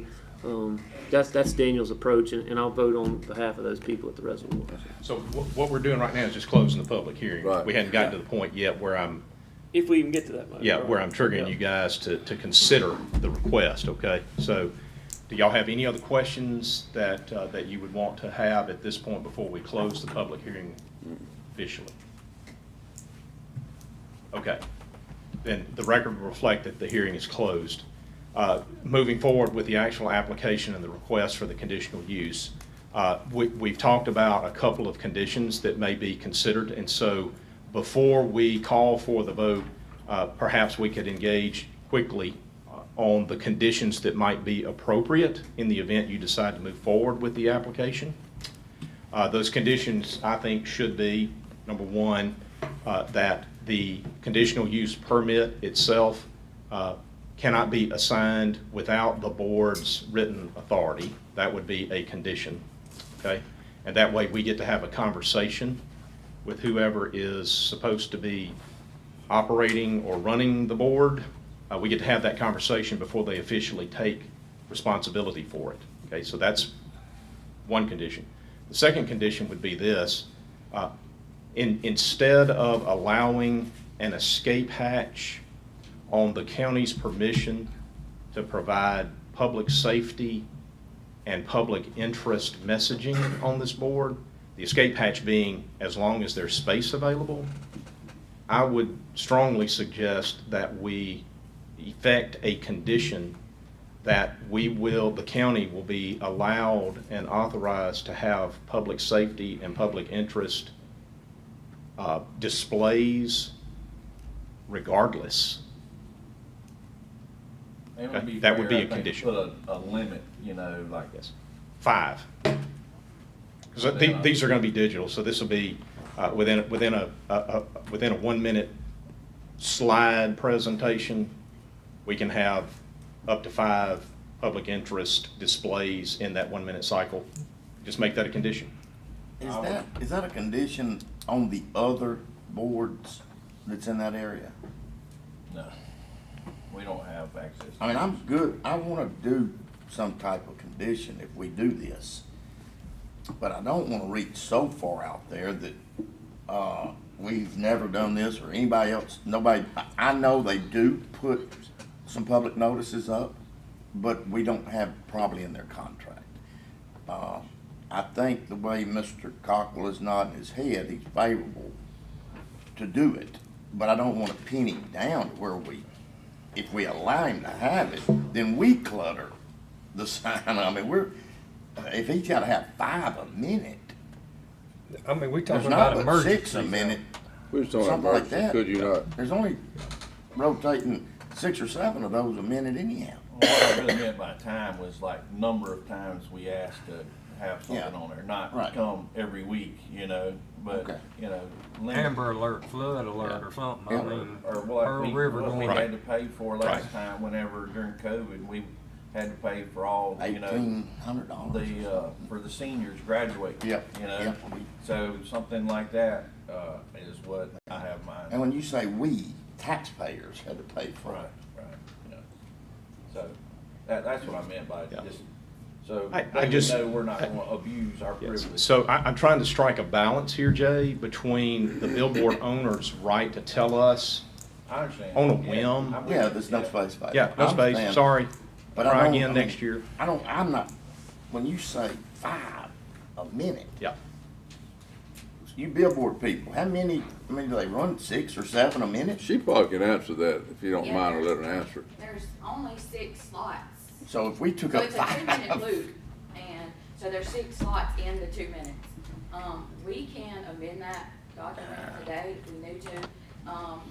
that's Daniel's approach, and I'll vote on behalf of those people at the Reservoir. So what we're doing right now is just closing the public hearing. Right. We hadn't gotten to the point yet where I'm. If we even get to that moment. Yeah, where I'm triggering you guys to consider the request. Okay, so. Do y'all have any other questions that you would want to have at this point before we close the public hearing officially? Okay. Then the record will reflect that the hearing is closed. Moving forward with the actual application and the request for the conditional use, we've talked about a couple of conditions that may be considered, and so before we call for the vote, perhaps we could engage quickly on the conditions that might be appropriate in the event you decide to move forward with the application. Those conditions, I think, should be, number one, that the conditional use permit itself cannot be assigned without the board's written authority. That would be a condition, okay? And that way we get to have a conversation with whoever is supposed to be operating or running the board. We get to have that conversation before they officially take responsibility for it. Okay, so that's one condition. The second condition would be this. Instead of allowing an escape hatch on the county's permission to provide public safety and public interest messaging on this board, the escape hatch being as long as there's space available, I would strongly suggest that we effect a condition that the county will be allowed and authorized to have public safety and public interest displays regardless. It would be That would be fair, a I think, condition. Put a limit, you know, like Yes. 5. Because these are going to be digital, so this will be within a 1 minute slide presentation. We can have up to 5 public interest displays in that 1 minute cycle. Just make that a condition. Is that a condition on the other boards that's in that area? No, we don't have access. I mean, I'm good, I wanna do some type of condition if we do this. But I don't wanna reach so far out there that, we've never done this or anybody else, nobody, I know they do put some public notices up, but we don't have probably in their contract. I think the way Mr. Cockrell is nodding his head, he's favorable to do it, but I don't wanna pin him down to where if we allow him to have it, then we clutter the sign. I mean, if he's gotta have 5 a minute, I mean, we there's talking not about but 6 emergency. a minute, We're just talking about something like emergency, that. could you not? There's only rotating 6 or 7 of those a minute anyhow. What I really meant by time was like number of times we asked to have something Yeah. on there, not Right. come every week, you know, but, Okay. you know. limit- Amber alert, flood alert, or something. I Yeah. mean, Or what Pearl we, River what we going. had to pay for last Right. time, whenever during COVID, we had to pay for all, you know, $1,800. for the seniors graduate. Yep, You know, yep. so something like that, is what I have in mind. And when you say we, taxpayers had to pay for Right, it. right, yeah. So, that's what I meant by Yeah. just, so I they would just- know we're not gonna abuse our Yes. privilege. So I'm trying to strike a balance here, Jay, between the billboard owner's right to tell us I understand. on a Yeah, whim. I'm with Yeah, you. there's no space. Yeah, no I space, understand. sorry. But I Try don't- again I mean, next year. I'm not, when you say 5 a minute, Yeah. you billboard people, how many do they run, 6 or 7 a minute? She probably can answer that, if you don't Yeah, mind, I'll let her there's- answer it. There's only 6 slots. So if we took So up it's a 2-minute 5. loop, and so there's 6 slots in the 2 minutes. We can amend that document today if we need to,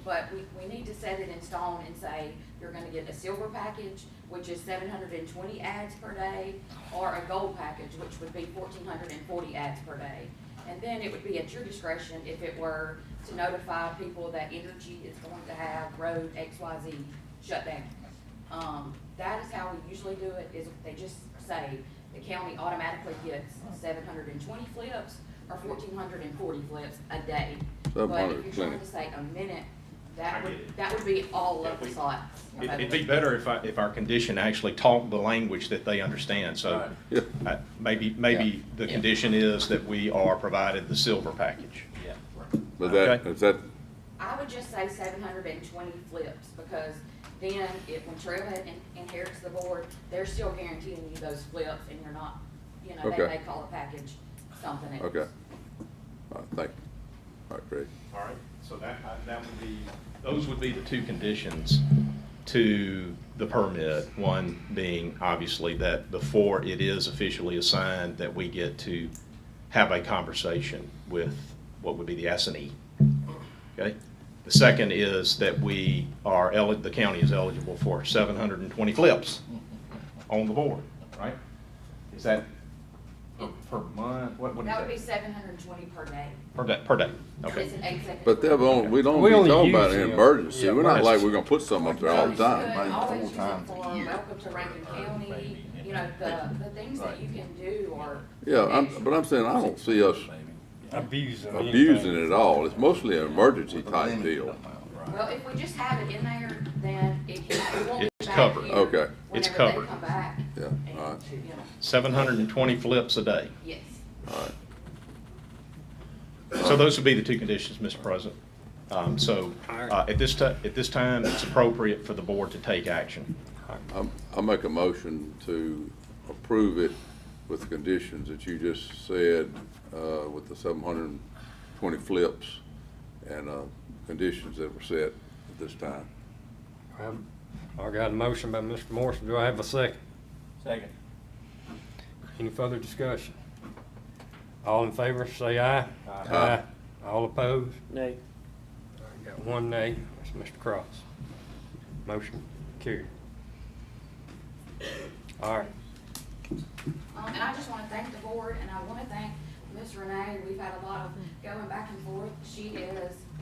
but we need to set it in stone and say, you're gonna get a silver package, which is 720 ads per day, or a gold package, which would be 1,440 ads per day. And then it would be at your discretion if it were to notify people that Energy is going to have road XYZ shut down. That is how we usually do it, is they just say the county automatically gets 720 flips or 1,440 flips a day. But 700 if you're plenty. trying to say a minute, I get it. that would be all of the slots. It'd be better if our condition actually talked the language that they understand, so Right. Yeah. maybe the Yeah. condition is that we are provided the silver package. Yeah. But that, Okay. is that, I would just say 720 flips, because then when Trailhead inherits the board, they're still guaranteeing you those flips, and you're not, they Okay. may call a package something else. okay. All right, thank you. All right, great. All right, so those would be the 2 conditions to the permit. One being obviously that before it is officially assigned, that we get to have a conversation with what would be the assignee. Okay? The second is that the county is eligible for 720 flips on the board, right? Is that per month? What is That would be that? 720 per day. Per day, okay. It's an executive. But they've only, we don't We be only talking about use an them. emergency. Yeah, We're not like emergency. we're gonna put something up there all the time. Always Maybe use 4 it times a for year. welcome to Rankin County, you know, the things that you can do are. Yeah, but I'm saying, I don't see us Abusing. abusing it at all. It's mostly an emergency type deal. Well, if we just have it in there, then it won't be It's back covered. here Okay. It's whenever they covered. come back. Yeah, And, all right. you know, 720 flips a day. yes. All right. So those would be the two conditions, Mr. President. At this time, it's appropriate for the board to take action. I'll make a motion to approve it with the conditions that you just said, with the 720 flips and, conditions that were set at this time. I got a motion by Mr. Morrison. Do I have a second? Second. Any further discussion? All in favor, say aye. Aye. All opposed? Nay. Got one nay. That's Mr. Cross. Motion carried. All right. And I just want to thank the board, and I want to thank Miss Renee. We've had a lot of going back and forth.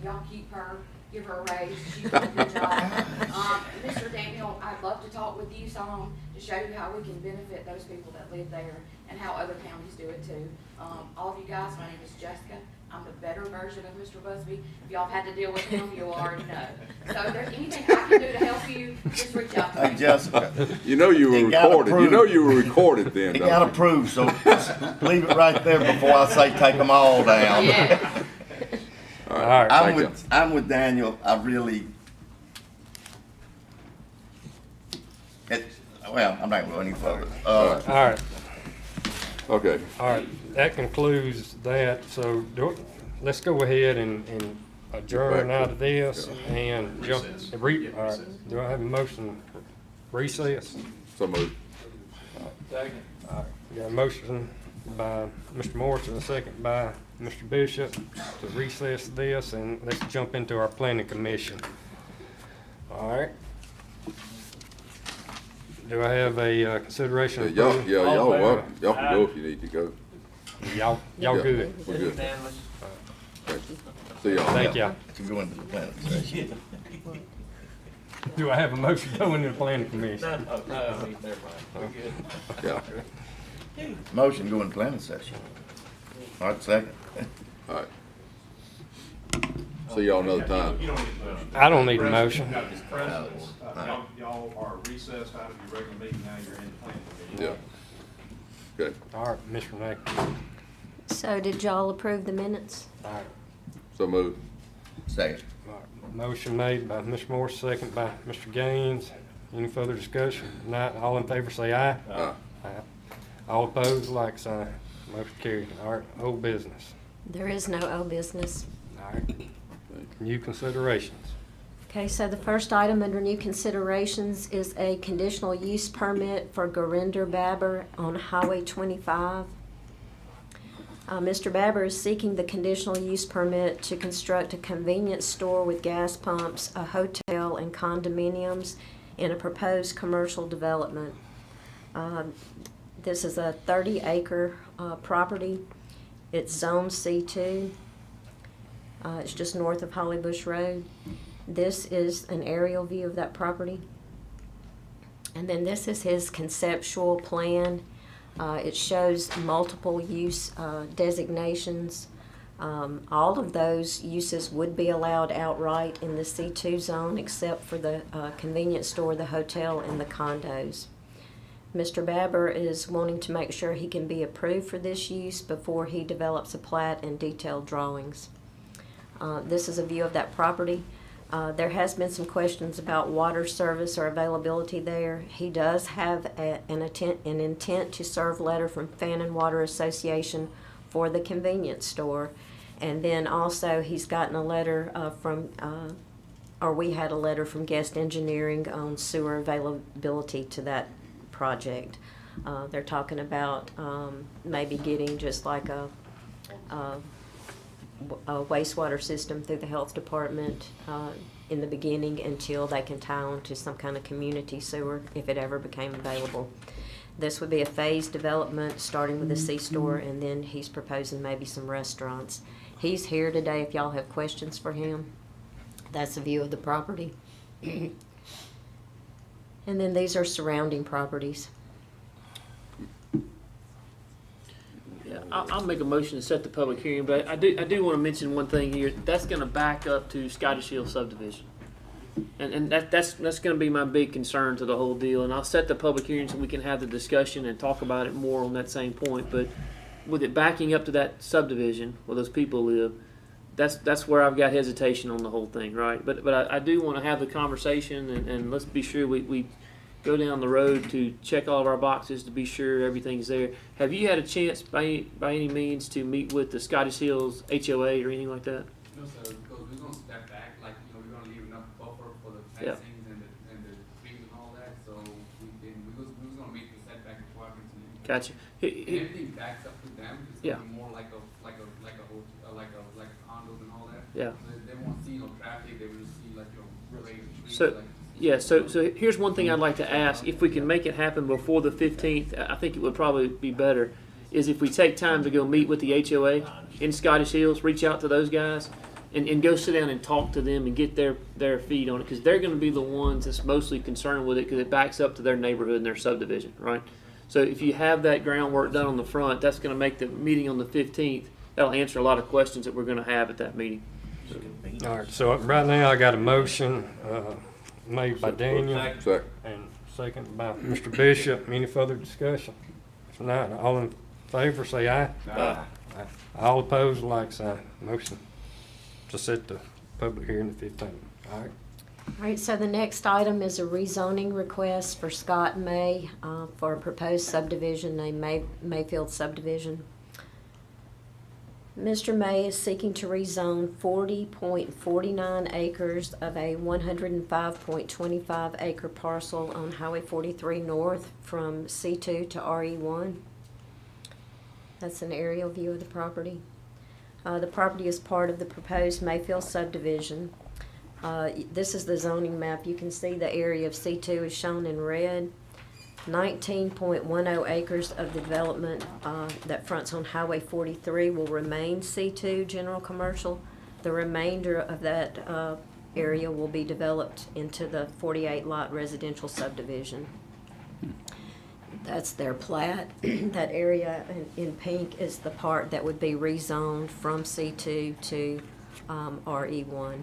Y'all keep her, give her a raise. She's done a good job. Mr. Daniel, I'd love to talk with you some to show you how we can benefit those people that live there and how other counties do it too. All of you guys, my name is Jessica. I'm the better version of Mr. Busby. If y'all have had to deal with him, you already know. So if there's anything I can do to help you, just reach out to me. Hey, Jessica, You know you were It got recorded. You approved. know you were recorded then, it got don't you? approved, so just leave it right there before I say take them all down. Yeah. All All right, right. thank you. I'm with Daniel. I really. I'm not going to go any further. All right. Okay. All right. That concludes that. So let's go ahead and adjourn out of this and jump. All right. Do I have a motion? Recess? So moved. Second. All right. Got a motion by Mr. Morrison, a second by Mr. Bishop to recess this, and let's jump into our planning commission. All right. Do I have a consideration? of Y'all, approval? y'all welcome. Y'all can go if you need to go. Y'all Yeah. good. We're good. Unanimous. Okay. See y'all. Thank y'all. To go into the planning session. Do I have a motion to go into the planning commission? No, never mind. We're good. Yeah. Motion go in planning session. All right, second. All right. See y'all another time. You don't need a motion. I don't need a motion. You've got this precedence. Y'all are recessed out of your regular meeting, now you're in the planning committee. Yeah. Okay. All right, Mr. Renee. So did y'all approve the minutes? All right. So moved. Second. All right. Motion made by Mr. Morris, second by Mr. Gaines. Any further discussion? Not, all in favor say aye. Aye. Aye. All opposed, like sign. Motion carried. All right, old business. There is no old business. All right. New considerations. Okay, so the first item under new considerations is a conditional use permit for Gurinderbabber on Highway 25. Mr. Babber is seeking the conditional use permit to construct a convenience store with gas pumps, a hotel, and condominiums in a proposed commercial development. This is a 30-acre property. It's Zone C2. It's just north of Holly Bush Road. This is an aerial view of that property. And then this is his conceptual plan. It shows multiple use designations. All of those uses would be allowed outright in the C2 zone except for the convenience store, the hotel, and the condos. Mr. Babber is wanting to make sure he can be approved for this use before he develops a plat and detailed drawings. This is a view of that property. There has been some questions about water service or availability there. He does have an intent to serve letter from Fannin Water Association for the convenience store. And then also he's gotten a letter we had a letter from Guest Engineering on sewer availability to that project. They're talking about maybe getting just like a wastewater system through the health department in the beginning until they can tie on to some kind of community sewer if it ever became available. This would be a phased development, starting with a C-store, and then he's proposing maybe some restaurants. He's here today if y'all have questions for him. That's a view of the property. And then these are surrounding properties. Yeah, I'll make a motion to set the public hearing, but I do want to mention one thing here. That's going to back up to Scottish Hill subdivision. And that's going to be my big concern to the whole deal. And I'll set the public hearing so we can have the discussion and talk about it more on that same point. But with it backing up to that subdivision where those people live, that's where I've got hesitation on the whole thing, right? But I do want to have the conversation, and let's be sure we go down the road to check all of our boxes to be sure everything's there. Have you had a chance by any means to meet with the Scottish Hills HOA or anything like that? No, sir, because we're gonna step back, like, you know, we're gonna leave enough buffer for the Yeah. fencings and the trees and all that, so we was gonna meet the setback requirements and everything. Gotcha. And everything backs up to them, it's Yeah. gonna be more like condos and all that. Yeah. So they won't see no traffic, they will see like, you know, great trees, So, like. yeah, so here's one thing I'd like to ask. If we can make it happen before the 15th, I think it would probably be better, is if we take time to go meet with the HOA in Scottish Hills, reach out to those guys, and go sit down and talk to them and get their feed on it, because they're going to be the ones that's mostly concerned with it, because it backs up to their neighborhood and their subdivision, right? So if you have that groundwork done on the front, that's going to make the meeting on the 15th, that'll answer a lot of questions that we're going to have at that meeting. All right, so right now I got a motion made by Daniel Second. and second by Mr. Bishop. Any further discussion? If not, all in favor say aye. Aye. All opposed, like sign. Motion to set the public hearing the 15th. All right. All right, so the next item is a rezoning request for Scott May for a proposed subdivision named Mayfield Subdivision. Mr. May is seeking to rezone 40.49 acres of a 105.25 acre parcel on Highway 43 North from C2 to RE1. That's an aerial view of the property. The property is part of the proposed Mayfield subdivision. This is the zoning map. You can see the area of C2 is shown in red. 19.10 acres of development that fronts on Highway 43 will remain C2 general commercial. The remainder of that area will be developed into the 48 lot residential subdivision. That's their plat. That area in pink is the part that would be rezoned from C2 to RE1.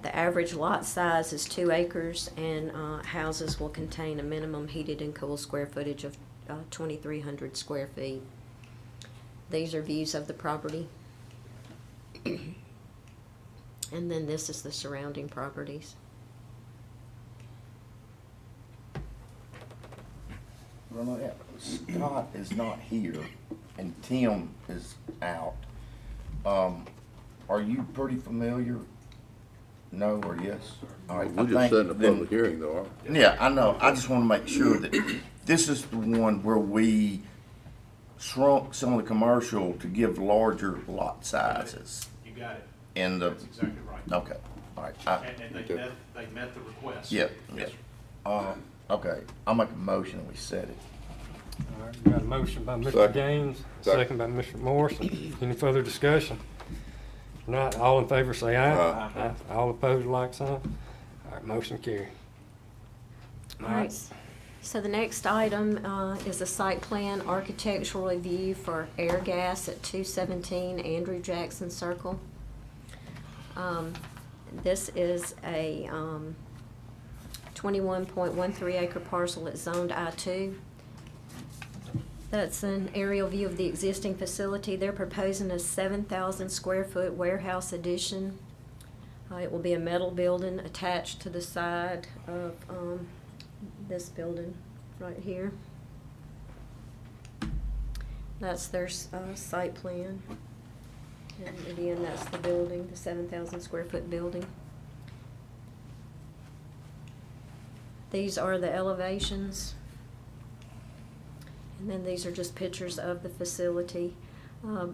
The average lot size is 2 acres, and houses will contain a minimum heated and cooled square footage of 2,300 square feet. These are views of the property. And then this is the surrounding properties. Well, yeah, Scott is not here and Tim is out. Are you pretty familiar? No or yes? All right, We're just setting a public hearing though, aren't we? Yeah, I know. I just want to make sure that this is the one where we shrunk some of the commercial to give larger lot sizes. You got it. In the, That's exactly right. okay, all right. And they met the request. Yeah, Yes, yeah. sir. Okay, I'll make a motion and we set it. All right, we got a motion by Mr. Second. Gaines, Second. second by Mr. Morrison. Any further discussion? If not, all in favor say aye. Aye. All opposed, like sign. All right, motion carried. All right. So the next item is a site plan architectural review for air gas at 217 Andrew Jackson Circle. This is a 21.13 acre parcel that's zoned I-2. That's an aerial view of the existing facility. They're proposing a 7,000 square foot warehouse addition. It will be a metal building attached to the side of this building right here. That's their site plan. And again, that's the building, the 7,000 square foot building. These are the elevations. And then these are just pictures of the facility.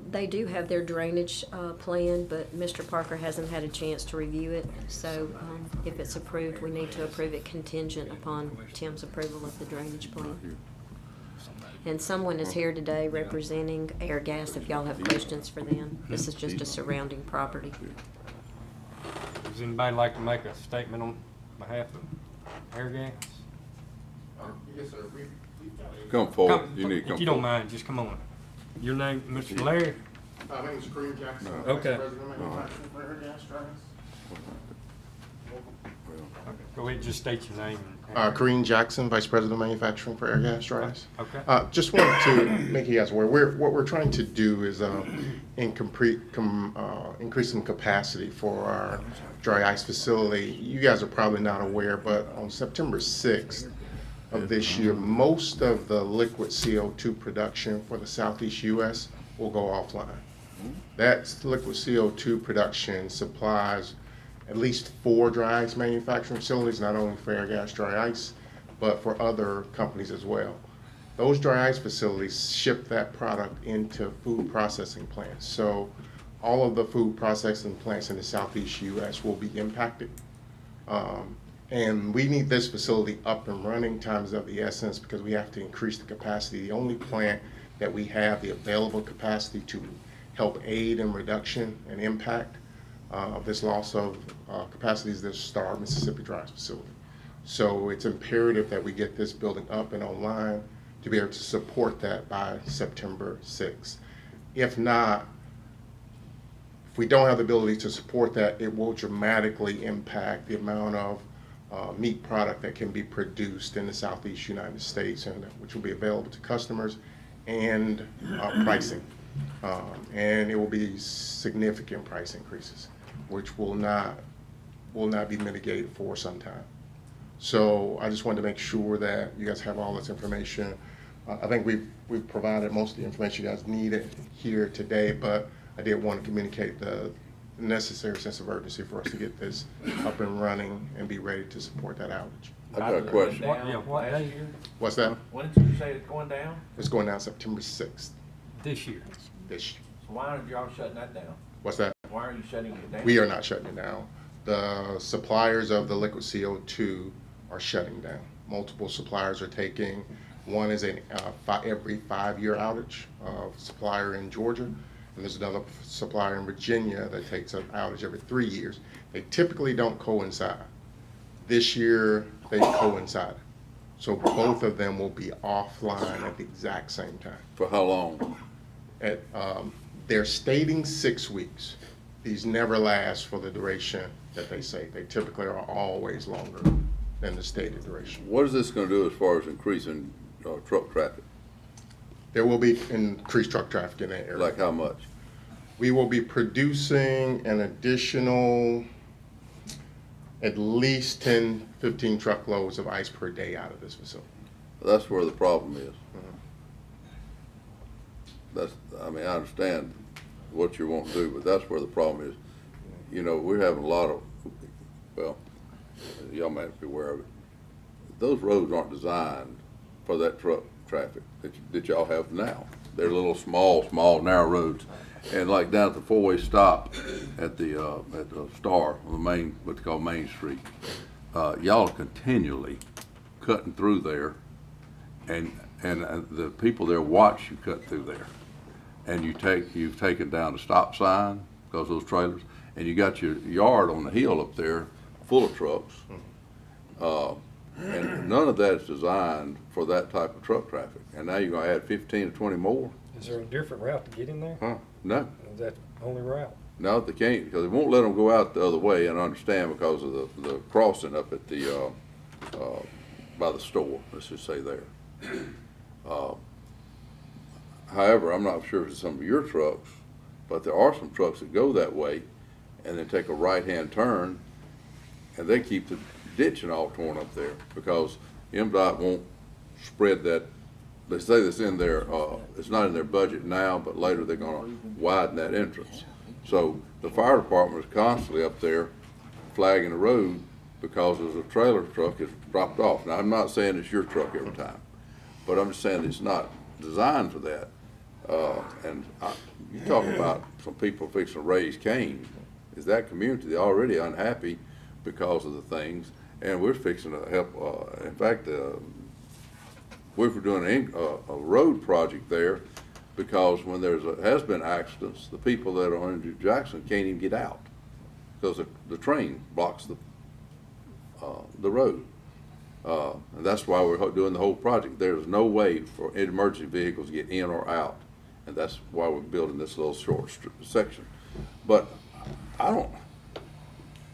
They do have their drainage plan, but Mr. Parker hasn't had a chance to review it. So if it's approved, we need to approve it contingent upon Tim's approval of the drainage plan. And someone is here today representing Air Gas if y'all have questions for them. This is just a surrounding property. Does anybody like to make a statement on behalf of Air Gas? Yes, sir. Come forward. You need to come If you don't forward. mind, just come on. Your name, Mr. Larry? My name is Kareem Jackson. No. Okay. Vice President of Manufacturing for Air Gas Drives. Go ahead, just state your name. Kareem Jackson, Vice President of Manufacturing for Air Gas Drives. Okay. Just wanted to make you guys aware, what we're trying to do is increase some capacity for our dry ice facility. You guys are probably not aware, but on September 6th of this year, most of the liquid CO2 production for the Southeast U.S. will go offline. That liquid CO2 production supplies at least 4 dry ice manufacturing facilities, not only for Air Gas Dry Ice, but for other companies as well. Those dry ice facilities ship that product into food processing plants. So all of the food processing plants in the Southeast U.S. will be impacted. And we need this facility up and running. Time is of the essence because we have to increase the capacity. The only plant that we have the available capacity to help aid in reduction and impact of this loss of capacity is the Star Mississippi Dry Ice facility. So it's imperative that we get this building up and online to be able to support that by September 6th. If not, if we don't have the ability to support that, it will dramatically impact the amount of meat product that can be produced in the Southeast United States, and which will be available to customers, and pricing. And it will be significant price increases, which will not be mitigated for some time. So I just wanted to make sure that you guys have all this information. I think we've provided most of the information you guys needed here today, but I did want to communicate the necessary sense of urgency for us to get this up and running and be ready to support that outage. I got a question. What day? What's that? When did you say it's going down? It's going down September 6th. This year. This year. So why aren't y'all shutting that down? What's that? Why are you shutting it down? We are not shutting it down. The suppliers of the liquid CO2 are shutting down. Multiple suppliers are taking, one is every 5-year outage of supplier in Georgia, and there's another supplier in Virginia that takes an outage every 3 years. They typically don't coincide. This year, they coincide. So both of them will be offline at the exact same time. For how long? They're stating 6 weeks. These never last for the duration that they say. They typically are always longer than the stated duration. What is this gonna do as far as increasing truck traffic? There will be increased truck traffic in that area. Like how much? We will be producing an additional at least 10, 15 truckloads of ice per day out of this facility. That's where the problem is. I mean, I understand what you want to do, but that's where the problem is. You know, we're having a lot of, well, y'all might be aware of it. Those roads aren't designed for that truck traffic that y'all have now. They're little small, narrow roads. And like down at the 4-way stop at the Star on the main, what they call Main Street, y'all are continually cutting through there, and the people there watch you cut through there. And you've taken down the stop sign because of those trailers, and you got your yard on the hill up there full of trucks. And none of that is designed for that type of truck traffic. And now you're gonna add 15 or 20 more? Is there a different route to get in there? Huh? No. Is that the only route? No, they can't, because they won't let them go out the other way, and I understand because of the crossing up at the, by the store, let's just say there. However, I'm not sure if it's some of your trucks, but there are some trucks that go that way and then take a right-hand turn, and they keep the ditching all torn up there because MDOT won't spread that. They say that's in their, it's not in their budget now, but later they're gonna widen that entrance. So the fire department is constantly up there flagging the road because as a trailer truck is dropped off. Now, I'm not saying it's your truck every time, but I'm just saying it's not designed for that. You talk about some people fixing to raise Cain. Is that community already unhappy because of the things? And we're fixing to help, in fact, we're doing a road project there, because when has been accidents, the people that are on Jackson can't even get out because the train blocks the road. And that's why we're doing the whole project. There's no way for emergency vehicles to get in or out, and that's why we're building this little short section. But I don't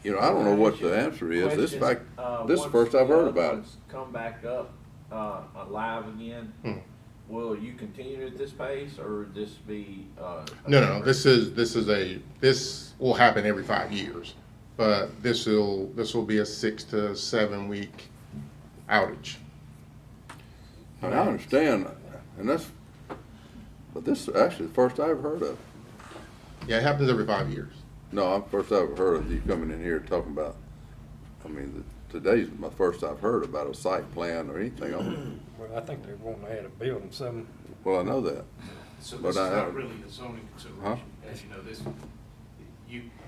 know what the answer is. This is the first I've heard about it. Come back up live again. Will you continue at this pace, or would this be? No. This will happen every 5 years, but this will be a 6 to 7 week outage. And I understand, but this is actually the first I've heard of. Yeah, it happens every 5 years. No, first I've heard of you coming in here talking about. I mean, today's my first I've heard about a site plan or anything on it. Well, I think they want to add a building, something. Well, I know that. So But this is I- not really a zoning consideration. As you know,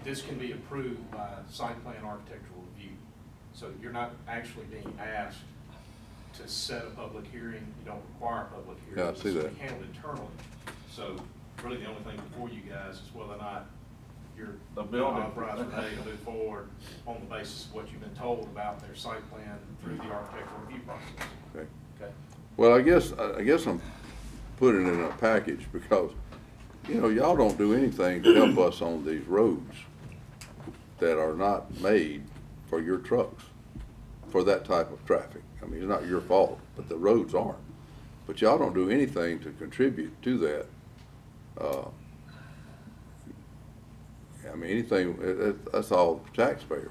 this can be approved by site plan architectural review. So you're not actually being asked to set a public hearing. You don't require a public hearing. Yeah, I see that. It's handled internally. So really the only thing before you guys is whether or not you're authorized or ready to move forward on the basis of what you've been told about their site plan through the architectural review process. Okay. Okay? Well, I guess I'm putting it in a package because, y'all don't do anything to help us on these roads that are not made for your trucks, for that type of traffic. I mean, it's not your fault, but the roads aren't. But y'all don't do anything to contribute to that. I mean, anything, that's all taxpayers.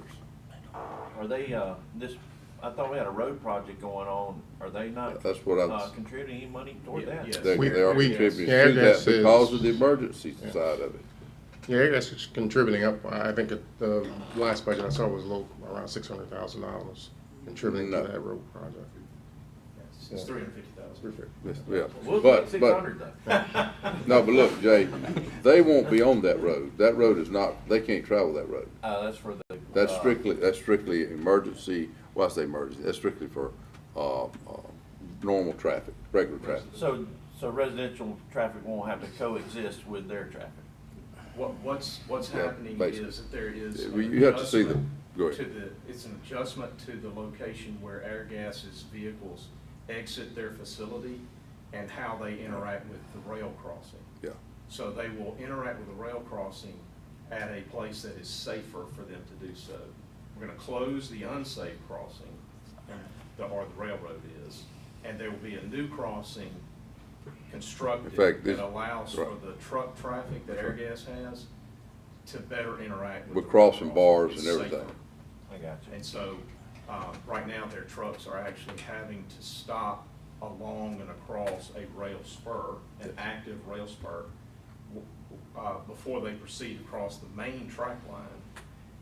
Are they, I thought we had a road project going on. Are they not? That's what I was. Contributing any money toward that? Yes. They are We- contributing yeah, to that this because is- of the emergency side of it. Yeah, I guess it's contributing up. I think the last budget I saw was around $600,000 contributing to that road project. It's $350,000. Yeah, We'll but, take 600 though. no, but look, Jay, they won't be on that road. That road is not, they can't travel that road. That's for the. That's strictly emergency, well, I say emergency, that's strictly for, normal traffic, regular traffic. So residential traffic won't have to coexist with their traffic? What's Yeah, happening basically. is that there is. Yeah, an well, you have to see the- adjustment go ahead. it's an adjustment to the location where Airgas's vehicles exit their facility and how they interact with the rail crossing. Yeah. So they will interact with the rail crossing at a place that is safer for them to do so. We're gonna close the unsafe crossing, or the railroad is, and there will be a new crossing constructed In fact, that allows for the truck traffic that Airgas has to better interact with. With the crossing rail bars crossing. and It's everything. safer. I got you. And so, right now, their trucks are actually having to stop along and across a rail spur, an active rail spur, before they proceed across the main track line.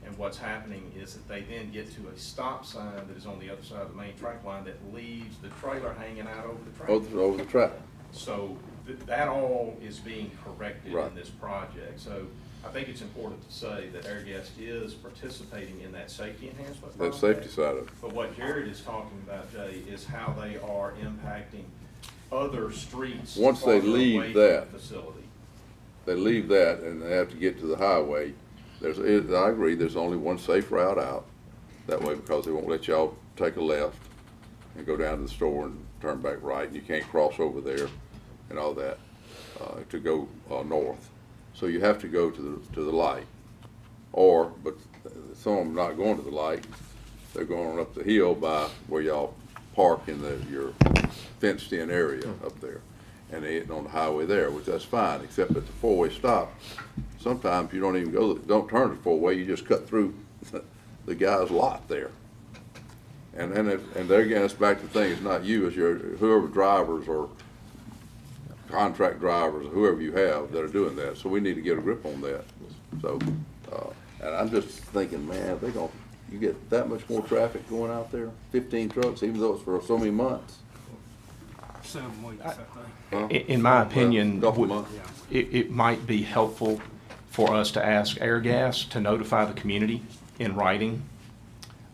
And what's happening is that they then get to a stop sign that is on the other side of the main track line that leaves the trailer hanging out over the track. Over the track. So that all is being corrected Right. in this project. So I think it's important to say that Airgas is participating in that safety enhancement That project. safety side of it. But what Jared is talking about, Jay, is how they are impacting other streets. Once they farther leave away from that, the facility. They leave that and they have to get to the highway. I agree, there's only one safe route out that way because they won't let y'all take a left and go down to the store and turn back right, and you can't cross over there and all that, to go, north. So you have to go to the light. But some of them not going to the light, they're going up the hill by where y'all park in your fenced in area up there. And they hitting on the highway there, which that's fine, except at the four-way stop, sometimes you don't even don't turn to four-way, you just cut through the guy's lot there. And there again, it's back to the thing, it's not you, it's whoever drivers or contract drivers, or whoever you have that are doing that. So we need to get a grip on that. So, and I'm just thinking, man, you get that much more traffic going out there, 15 trucks, even though it's for so many months. 7 weeks, I think. Huh? In my opinion, Couple months. it might be helpful for us to ask Airgas to notify the community in writing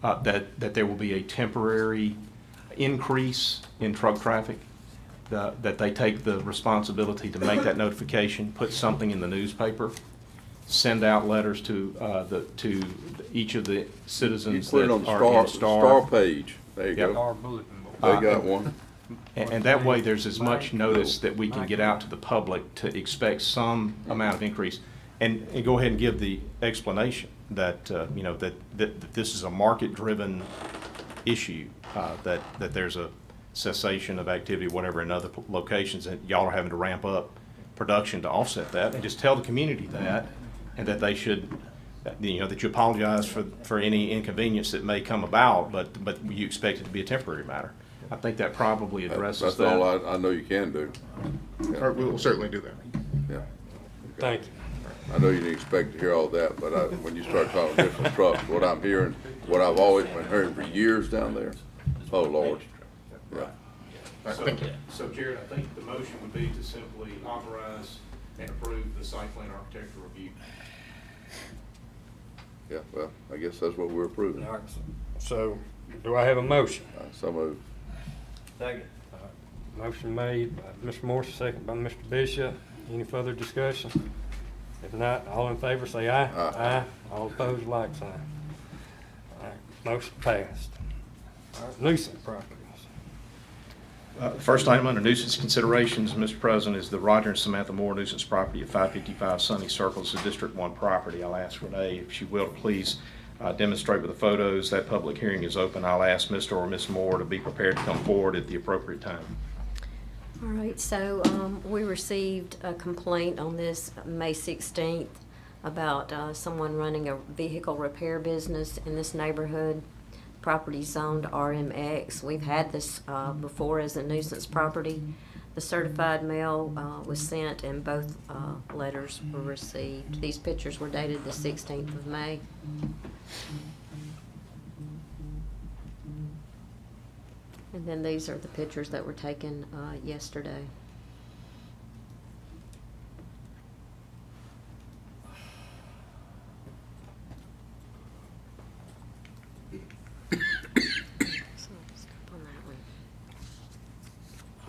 that there will be a temporary increase in truck traffic that they take the responsibility to make that notification, put something in the newspaper, send out letters to each of the citizens Put it that on the are in star page. There you Yep. go. Our bulletin board. They got one. And that way, there's as much notice that we can get out to the public to expect some amount of increase. And go ahead and give the explanation that, you know, that this is a market-driven issue, that there's a cessation of activity, whatever, in other locations, and y'all are having to ramp up production to offset that. And just tell the community that, and that they should, you know, that you apologize for any inconvenience that may come about, but you expect it to be a temporary matter. I think that probably addresses that. That's all I know you can do. Or we'll certainly do that. Yeah. Thank you. I know you didn't expect to hear all that, but when you start talking different trucks, what I'm hearing, what I've always been hearing for years down there, oh Lord. Yeah. All right, thank you. So Jared, I think the motion would be to simply authorize and approve the site plan architectural review. Yeah, well, I guess that's what we're approving. All right, so do I have a motion? So moved. Second. Motion made by Mr. Morse, second by Mr. Bishop. Any further discussion? If not, all in favor say aye. Aye. All opposed, like sign. All right, motion passed. All right, nuisance properties. First item under nuisance considerations, Mr. President, is the Roger and Samantha Moore nuisance property at 555 Sunny Circle. It's a District 1 property. I'll ask Renee if she will to please demonstrate with the photos. That public hearing is open. I'll ask Mr. or Ms. Moore to be prepared to come forward at the appropriate time. All right, so we received a complaint on this May 16th about someone running a vehicle repair business in this neighborhood. Property zoned RMX. We've had this before as a nuisance property. The certified mail was sent and both letters were received. These pictures were dated the 16th of May. And then these are the pictures that were taken yesterday.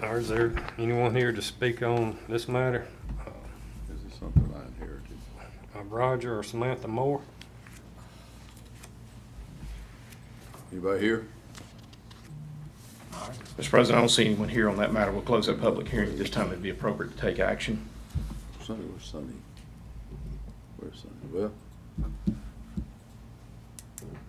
Is there anyone here to speak on this matter? Is this something I inherited? Roger or Samantha Moore? Anybody here? Mr. President, I don't see anyone here on that matter. We'll close that public hearing at this time. It'd be appropriate to take action. Sonny, where's Sonny? Where's Sonny? Well,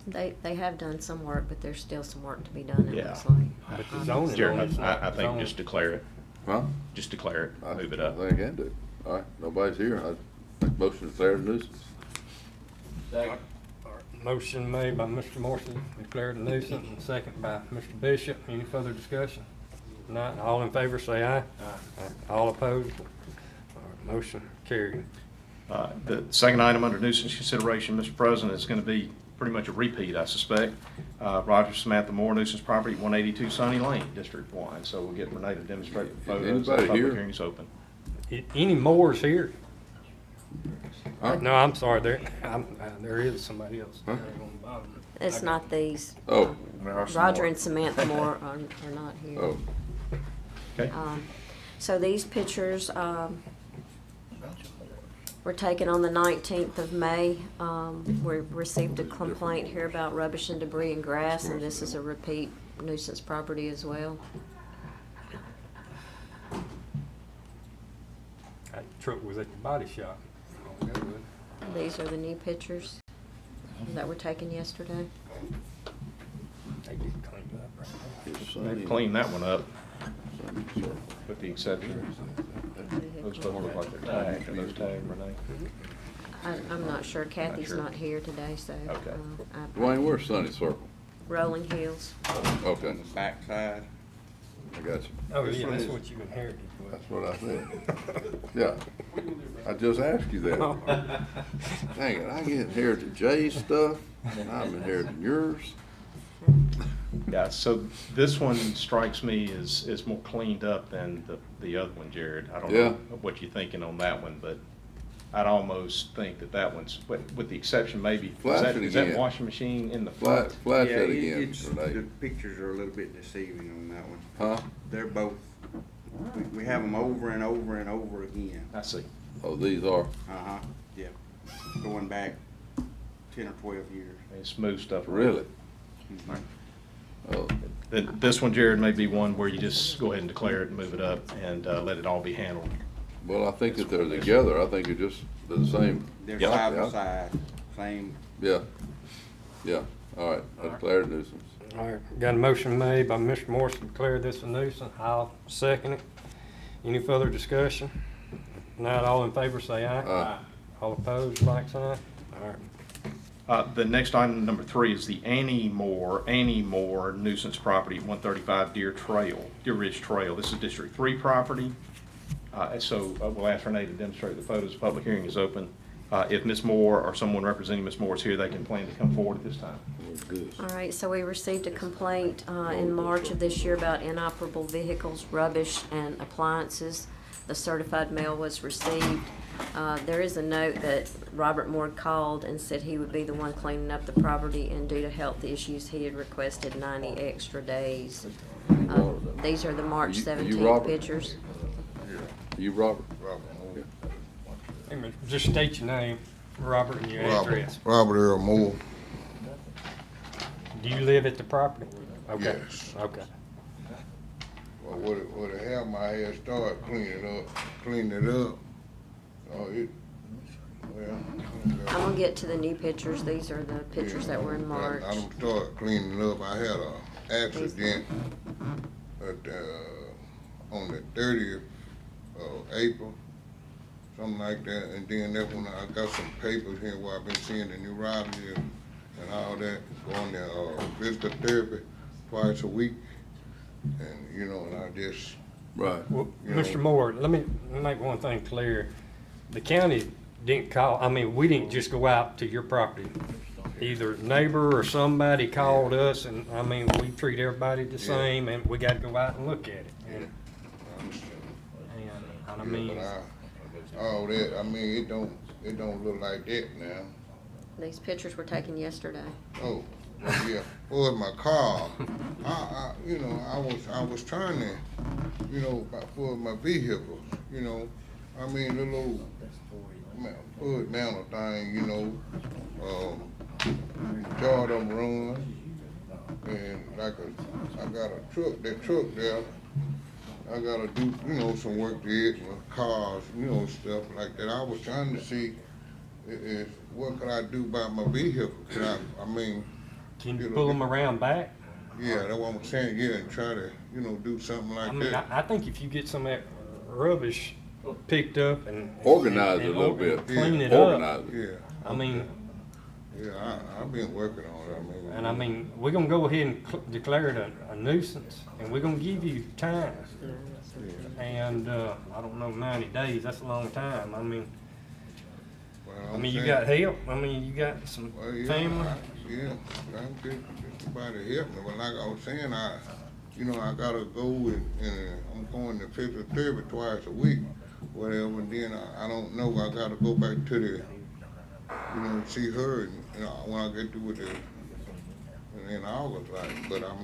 They have done some work, but there's still some work to be done, it Yeah. looks like. But the zoning Jared, ordinance- I think just declare it. huh? Just declare it. Move it up. I think I can do. All right, nobody's here. I make motion to declare the nuisance. Second. Motion made by Mr. Morrison, declared a nuisance, and second by Mr. Bishop. Any further discussion? Not, all in favor say aye. Aye. All opposed? All right, motion carried. The second item under nuisance consideration, Mr. President, is going to be pretty much a repeat, I suspect. Roger Samantha Moore nuisance property, 182 Sunny Lane, District 1. So we'll get Renee to demonstrate the photos. Anybody The public here? hearing is open. Any Moores here? Huh? No, I'm sorry, there is somebody else. Huh? It's not these. Oh. Roger and Samantha Moore are not here. Oh, Okay. So these pictures were taken on the 19th of May. We received a complaint here about rubbish and debris and grass, and this is a repeat nuisance property as well. That truck was at the body shop. These are the new pictures that were taken yesterday. They get cleaned up right here's They've Sonny. cleaned that one up, Sonny Circle. with the exception. Those both look like they're tagged. Are those tagged, Renee? I'm not sure. Kathy's sure. not here today, so. Okay. Dwayne, where's Sonny Circle? Rolling Hills. Okay, Backside. I got you. Oh, yeah, that's what you inherited. That's what I said. Yeah. I just asked you that. Dang it, I get inherited Jay's stuff, and I'm inheriting yours. Yeah, so this one strikes me as more cleaned up than the other one, Jared. I don't Yeah. know what you're thinking on that one, but I'd almost think that one's, with the exception maybe, Flash it is that again. washing machine in the Flash front? that again, Renee. The pictures are a little bit deceiving on that one. Huh? They're both We have them over and over and over again. I see. Oh, these are, Uh-huh, yeah, going back 10 or 12 years. They smooth stuff. around. really? Mhm. Oh, This one, Jared, may be one where you just go ahead and declare it, move it up, and let it all be handled. well, I think if they're together, I think they're the same. They're Yep. side by side, same. Yeah, yeah, all right, I declare it a nuisance. All right, got a motion made by Mr. Morris to declare this a nuisance. I'll second it. Any further discussion? Not all in favor, say aye. Aye. All opposed, like sign. All right. The next item, number 3, is the Annie Moore nuisance property, 135 Deer Ridge Trail. This is District 3 property. So we'll ask Renee to demonstrate the photos. The public hearing is open. If Ms. Moore or someone representing Ms. Moore is here, they can plan to come forward at this time. All right, so we received a complaint in March of this year about inoperable vehicles, rubbish, and appliances. The certified mail was received. There is a note that Robert Moore called and said he would be the one cleaning up the property, and due to health issues, he had requested 90 extra days. These are the March You 17th Robert? pictures. You, Robert? Hey, man, just state your name, Robert, and your address. Robert Earl Moore. Do you live at the property? Okay. Yes. Okay. Well, what it happened, I had started cleaning it up. I'm gonna get to the new pictures. These are the pictures that were in March. I done started cleaning up. I had a accident on the 30th of April, something like that. And then that's when I got some papers here where I've been seeing the neurologist and all that, going to physical therapy twice a week. And, and I just... Right. Well, Mr. Moore, let me make one thing clear. The county didn't call, we didn't just go out to your property. Either neighbor or somebody called us, and, we treat everybody the same, and we gotta go out and look at it. And all that, it don't look like that now. These pictures were taken yesterday. Oh, well, yeah. For my car, I was trying to, for my vehicles, the little foot down thing, jar them run, and I got a truck, that truck there. I gotta do, some work to it, with cars, stuff like that. I was trying to see what could I do about my vehicle? Can you pull them around back? Yeah, that's what I'm saying, yeah, and try to, do something like that. I think if you get some of that rubbish picked up and Organize it a little bit. clean it Organize up. it. Yeah. Yeah, I've been working on it, And we're gonna go ahead and declare it a nuisance, and we're gonna give you time. And, I don't know, 90 days, that's a long time. You got help, you got some family. I'm good, somebody help me, but like I was saying, I gotta go and I'm going to physical therapy twice a week, whatever, and then I don't know, I gotta go back to the, see her, and, when I get through with it in August, but I'll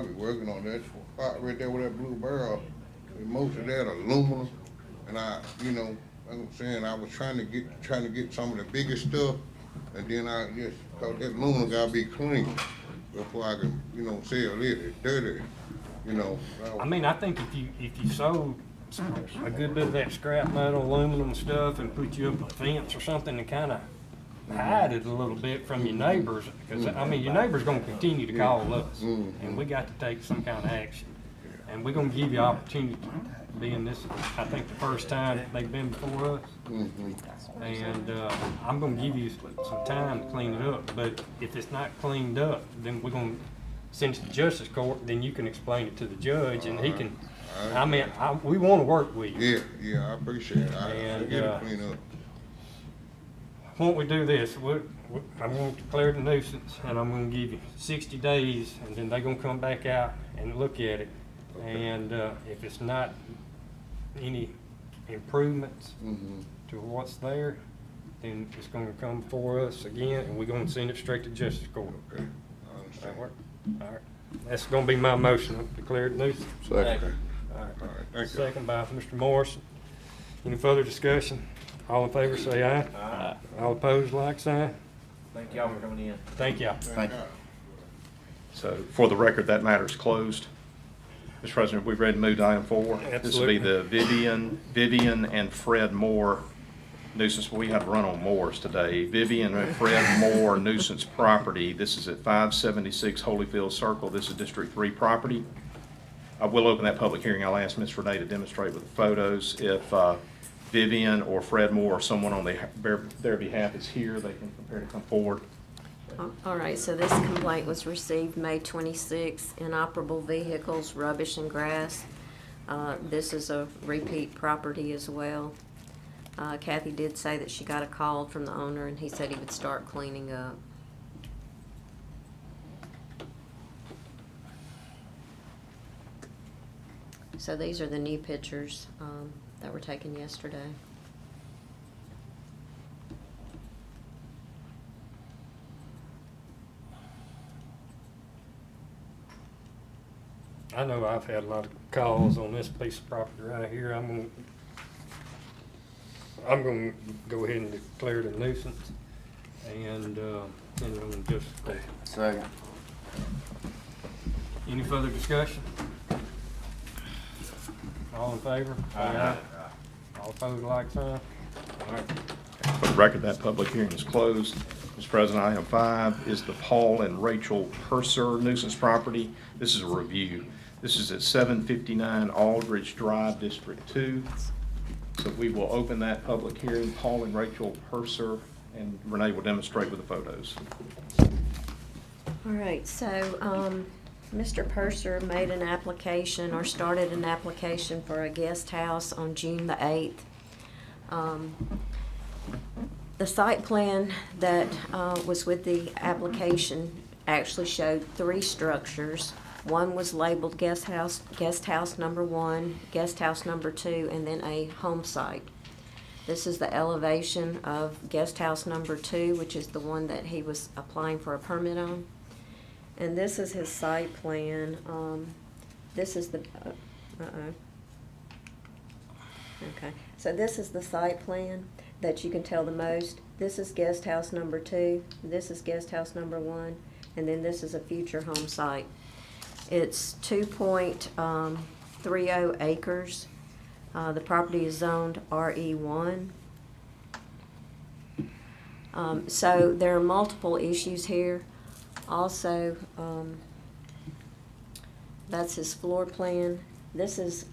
be working on that spot right there with that blue barrel, and most of that aluminum, and like I'm saying, I was trying to get some of the biggest stuff, and then I just thought that aluminum gotta be clean before I can, sell it. It's dirty, I think if you sold a good bit of that scrap metal, aluminum stuff, and put you up a fence or something to kind of hide it a little bit from your neighbors, because your neighbors gonna continue to call us, and we got to take some kind of action, and we're gonna give you opportunity. Being this, I think the first time they've been before us, and I'm gonna give you some time to clean it up. But if it's not cleaned up, then we're gonna send it to justice court. Then you can explain it to the judge, and he can. We want to work with you. Yeah, I appreciate it. I get it cleaned up. Won't we do this? I'm going to declare it a nuisance, and I'm going to give you 60 days, and then they're going to come back out and look at it. Okay. And if it's not any improvements to what's there, then it's going to come for us again, and we're going to send it straight to justice court. Okay, I understand. That work? All right. That's gonna be my motion, declare it nuisance. Second. All right. All right, thank you. Second by Mr. Morrison. Any further discussion? All in favor, say aye. Aye. All opposed, like sign. Thank y'all for coming in. Thank y'all. Thank you. So for the record, that matter is closed. Mr. President, we've ready to move to item 4. This will be the Vivian and Fred Moore nuisance. We had to run on Moore's today. Vivian and Fred Moore nuisance property. This is at 576 Holyfield Circle. This is District 3 property. I will open that public hearing. I'll ask Ms. Renee to demonstrate with the photos. If Vivian or Fred Moore or someone on their behalf is here, they can prepare to come forward. All right, so this complaint was received May 26th, inoperable vehicles, rubbish and grass. This is a repeat property as well. Kathy did say that she got a call from the owner and he said he would start cleaning up. So these are the new pictures that were taken yesterday. I know I've had a lot of calls on this piece of property right here. I'm gonna go ahead and declare it a nuisance and just. Second. Any further discussion? All in favor? Aye. All opposed, like sign? All right. For the record, that public hearing is closed. Mr. President, item 5 is the Paul and Rachel Purser nuisance property. This is a review. This is at 759 Aldridge Drive, District 2. So we will open that public hearing. Paul and Rachel Purser, and Renee will demonstrate with the photos. All right, so Mr. Purser made an application or started an application for a guest house on June the 8th. The site plan that was with the application actually showed 3 structures. One was labeled guest house number 1, guest house number 2, and then a home site. This is the elevation of guest house number 2, which is the one that he was applying for a permit on. And this is his site plan. This is the, okay. So this is the site plan that you can tell the most. This is guest house number 2, this is guest house number 1, and then this is a future home site. It's 2.30 acres. The property is zoned RE1. So there are multiple issues here. Also, that's his floor plan. This is,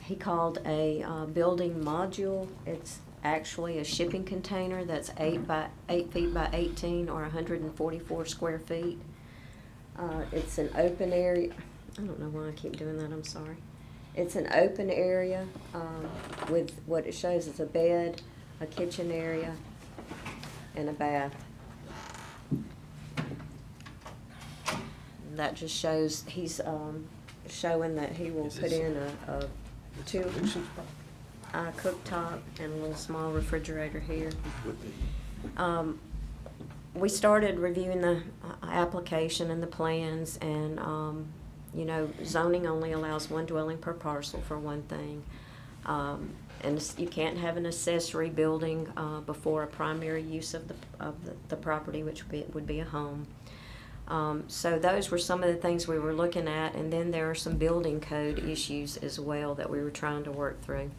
he called a building module. It's actually a shipping container that's 8 feet by 18 or 144 square feet. It's an open area. I don't know why I keep doing that, I'm sorry. It's an open area with what it shows is a bed, a kitchen area, and a bath. That just shows, he's showing that he will put in a cooktop and a little small refrigerator here. We started reviewing the application and the plans, and you know, zoning only allows 1 dwelling per parcel for one thing. And you can't have an accessory building before a primary use of the property, which would be a home. So those were some of the things we were looking at, and then there are some building code issues as well that we were trying to work through.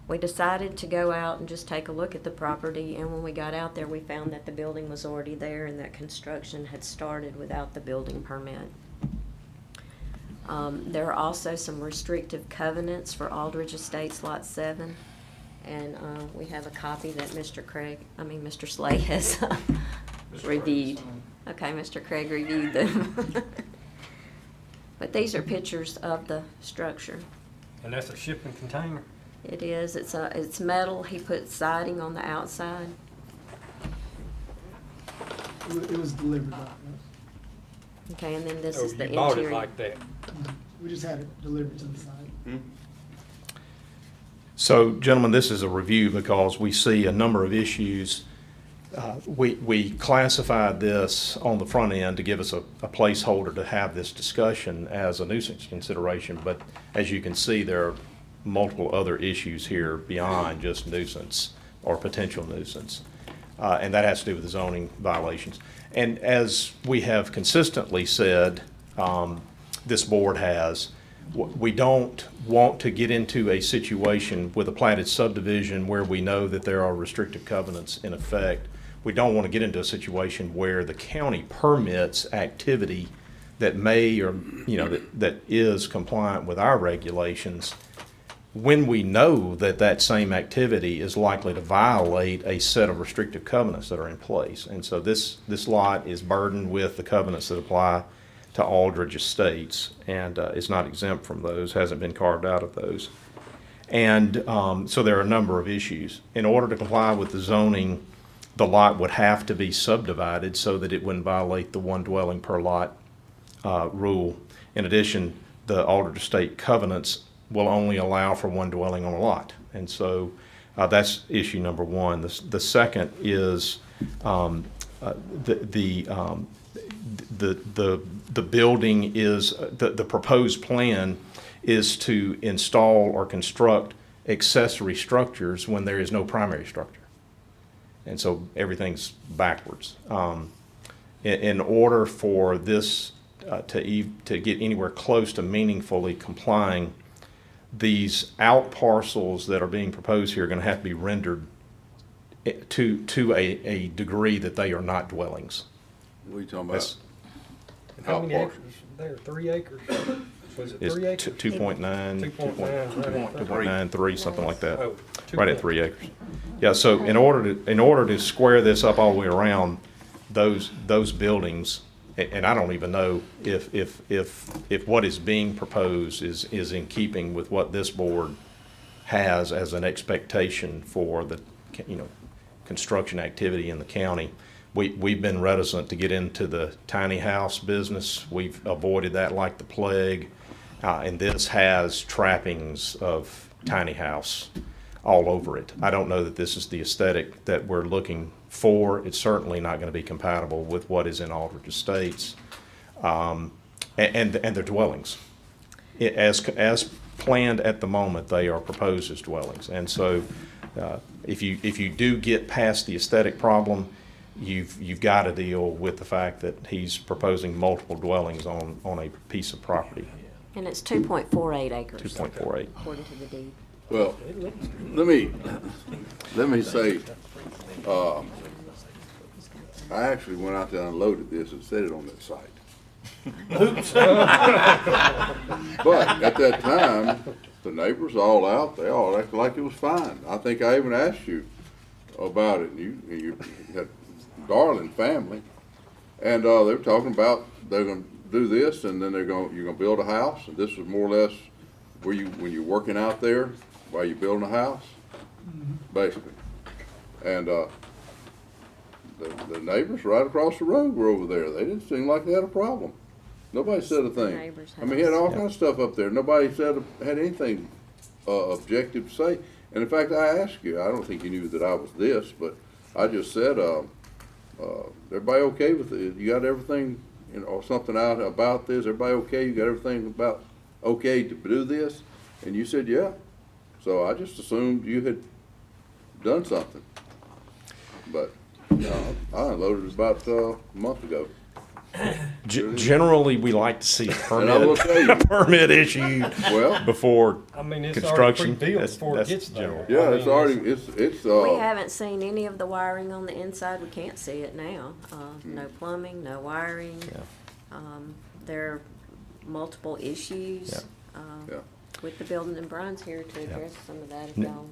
We decided to go out and just take a look at the property, and when we got out there, we found that the building was already there and that construction had started without the building permit. There are also some restrictive covenants for Aldridge Estates Lot 7, and we have a copy that Mr. Slay has reviewed. Okay, Mr. Craig reviewed them. But these are pictures of the structure. And that's a shipping container? It is. It's metal. He put siding on the outside. It was delivered like that. Okay, and then this is the you bought interior. it like that? We just had it delivered to the site. So, gentlemen, this is a review because we see a number of issues We classified this on the front end to give us a placeholder to have this discussion as a nuisance consideration, but as you can see, there are multiple other issues here beyond just nuisance or potential nuisance, and that has to do with the zoning violations. And as we have consistently said, this board has, we don't want to get into a situation with a platted subdivision where we know that there are restrictive covenants in effect. We don't want to get into a situation where the county permits activity that may or, that is compliant with our regulations when we know that that same activity is likely to violate a set of restrictive covenants that are in place. And so this lot is burdened with the covenants that apply to Aldridge Estates, and is not exempt from those, hasn't been carved out of those. And so there are a number of issues. In order to comply with the zoning, the lot would have to be subdivided so that it wouldn't violate the one dwelling per lot rule. In addition, the Aldridge Estate covenants will only allow for one dwelling on a lot. And so that's issue number one. The second is the building is, the proposed plan is to install or construct accessory structures when there is no primary structure. And so everything's backwards. In order for this to get anywhere close to meaningfully complying, these out parcels that are being proposed here are going to have to be rendered to a degree that they are not dwellings. What are you talking about? How many acres there? 3 acres? Was it 3 acres? 2.9, 2.9, 2.93, something like that. Oh, Right at 3 acres. Yeah, so in order to square this up all the way around, those buildings, and I don't even know if what is being proposed is in keeping with what this board has as an expectation for the, construction activity in the county. We've been reticent to get into the tiny house business. We've avoided that like the plague. And this has trappings of tiny house all over it. I don't know that this is the aesthetic that we're looking for. It's certainly not going to be compatible with what is in Aldridge Estates and their dwellings. As planned at the moment, they are proposed as dwellings. And so if you do get past the aesthetic problem, you've got to deal with the fact that he's proposing multiple dwellings on a piece of property. And it's 2.48 acres. 2.48. According to the deed. Well, let me say, I actually went out there and unloaded this and set it on that site. Oops. But at that time, the neighbors all out, they all acted like it was fine. I think I even asked you about it, and you had darling family, and they were talking about they're going to do this, and then you're going to build a house, and this was more or less when you're working out there while you're building a house, basically. And the neighbors right across the road were over there. They didn't seem like they had a problem. Nobody said a thing. I mean, he had all kinds of stuff up there. Nobody had anything objective to say. And in fact, I asked you, I don't think you knew that I was this, but I just said, everybody okay with it? You got everything, or something out about this? Everybody okay? You got everything about okay to do this? And you said, yeah. So I just assumed you had done something. But I unloaded it about a month ago. Generally, we like to see a And I will tell you, permit issued before it's construction. already pre-built before it gets there. Yeah, it's already, it's We haven't seen any of the wiring on the inside. We can't see it now. No plumbing, no wiring. There are multiple issues with the building, and Brian's here to address some of that if y'all.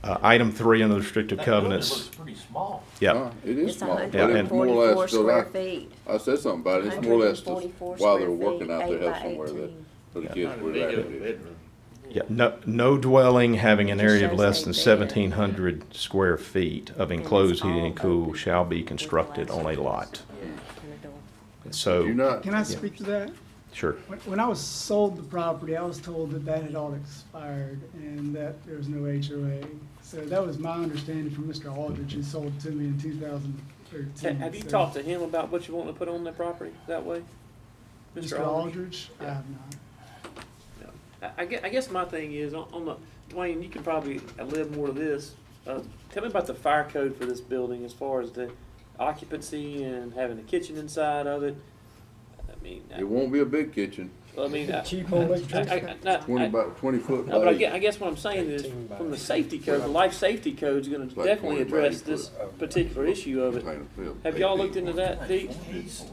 Item 3 under the restrictive covenants. That looks pretty small. Yeah. It is It's small. But 144 it's more or square less, feet. I said something about it. It's more or less just 144 while they're square working feet, out 8 there, by have somewhere that 18. for the kids where they're at. Yeah, no dwelling having an It just area of shows less than 8 bed. 1,700 square feet of enclosed heating and cool shall be constructed on a lot. Did you So, not? Can I speak to that? Sure. When I was sold the property, I was told that that had all expired and that there was no HOA. So that was my understanding from Mr. Aldridge, who sold it to me in 2013. Have you So- talked to him about what you want to put on that property that way? Mr. Aldridge? I have not. I guess my thing is, on the, Dwayne, you can probably live more to this. Tell me about the fire code for this building as far as the occupancy and having a kitchen inside of it. I mean, It won't be a big kitchen, I mean, Cheap electric. 20 foot No, but by 8. I guess what I'm saying is, from the safety code, the life safety code is gonna like definitely 20 by address 8 this foot. particular issue of it. Have y'all looked into that, Dee?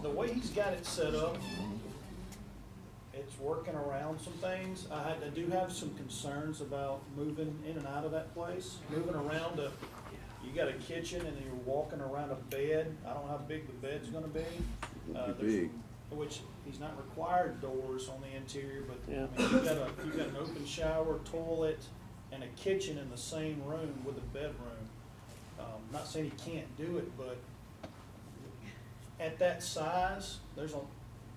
The way he's got it set up, it's working around some things. I do have some concerns about moving in and out of that place, moving around you got a kitchen and you're walking around a bed. I don't know how big the bed's gonna be. It'll be There's- big. Which, he's not required doors on the interior, but Yeah. I mean, you've got an open shower, toilet, and a kitchen in the same room with a bedroom. Not saying he can't do it, but at that size, there's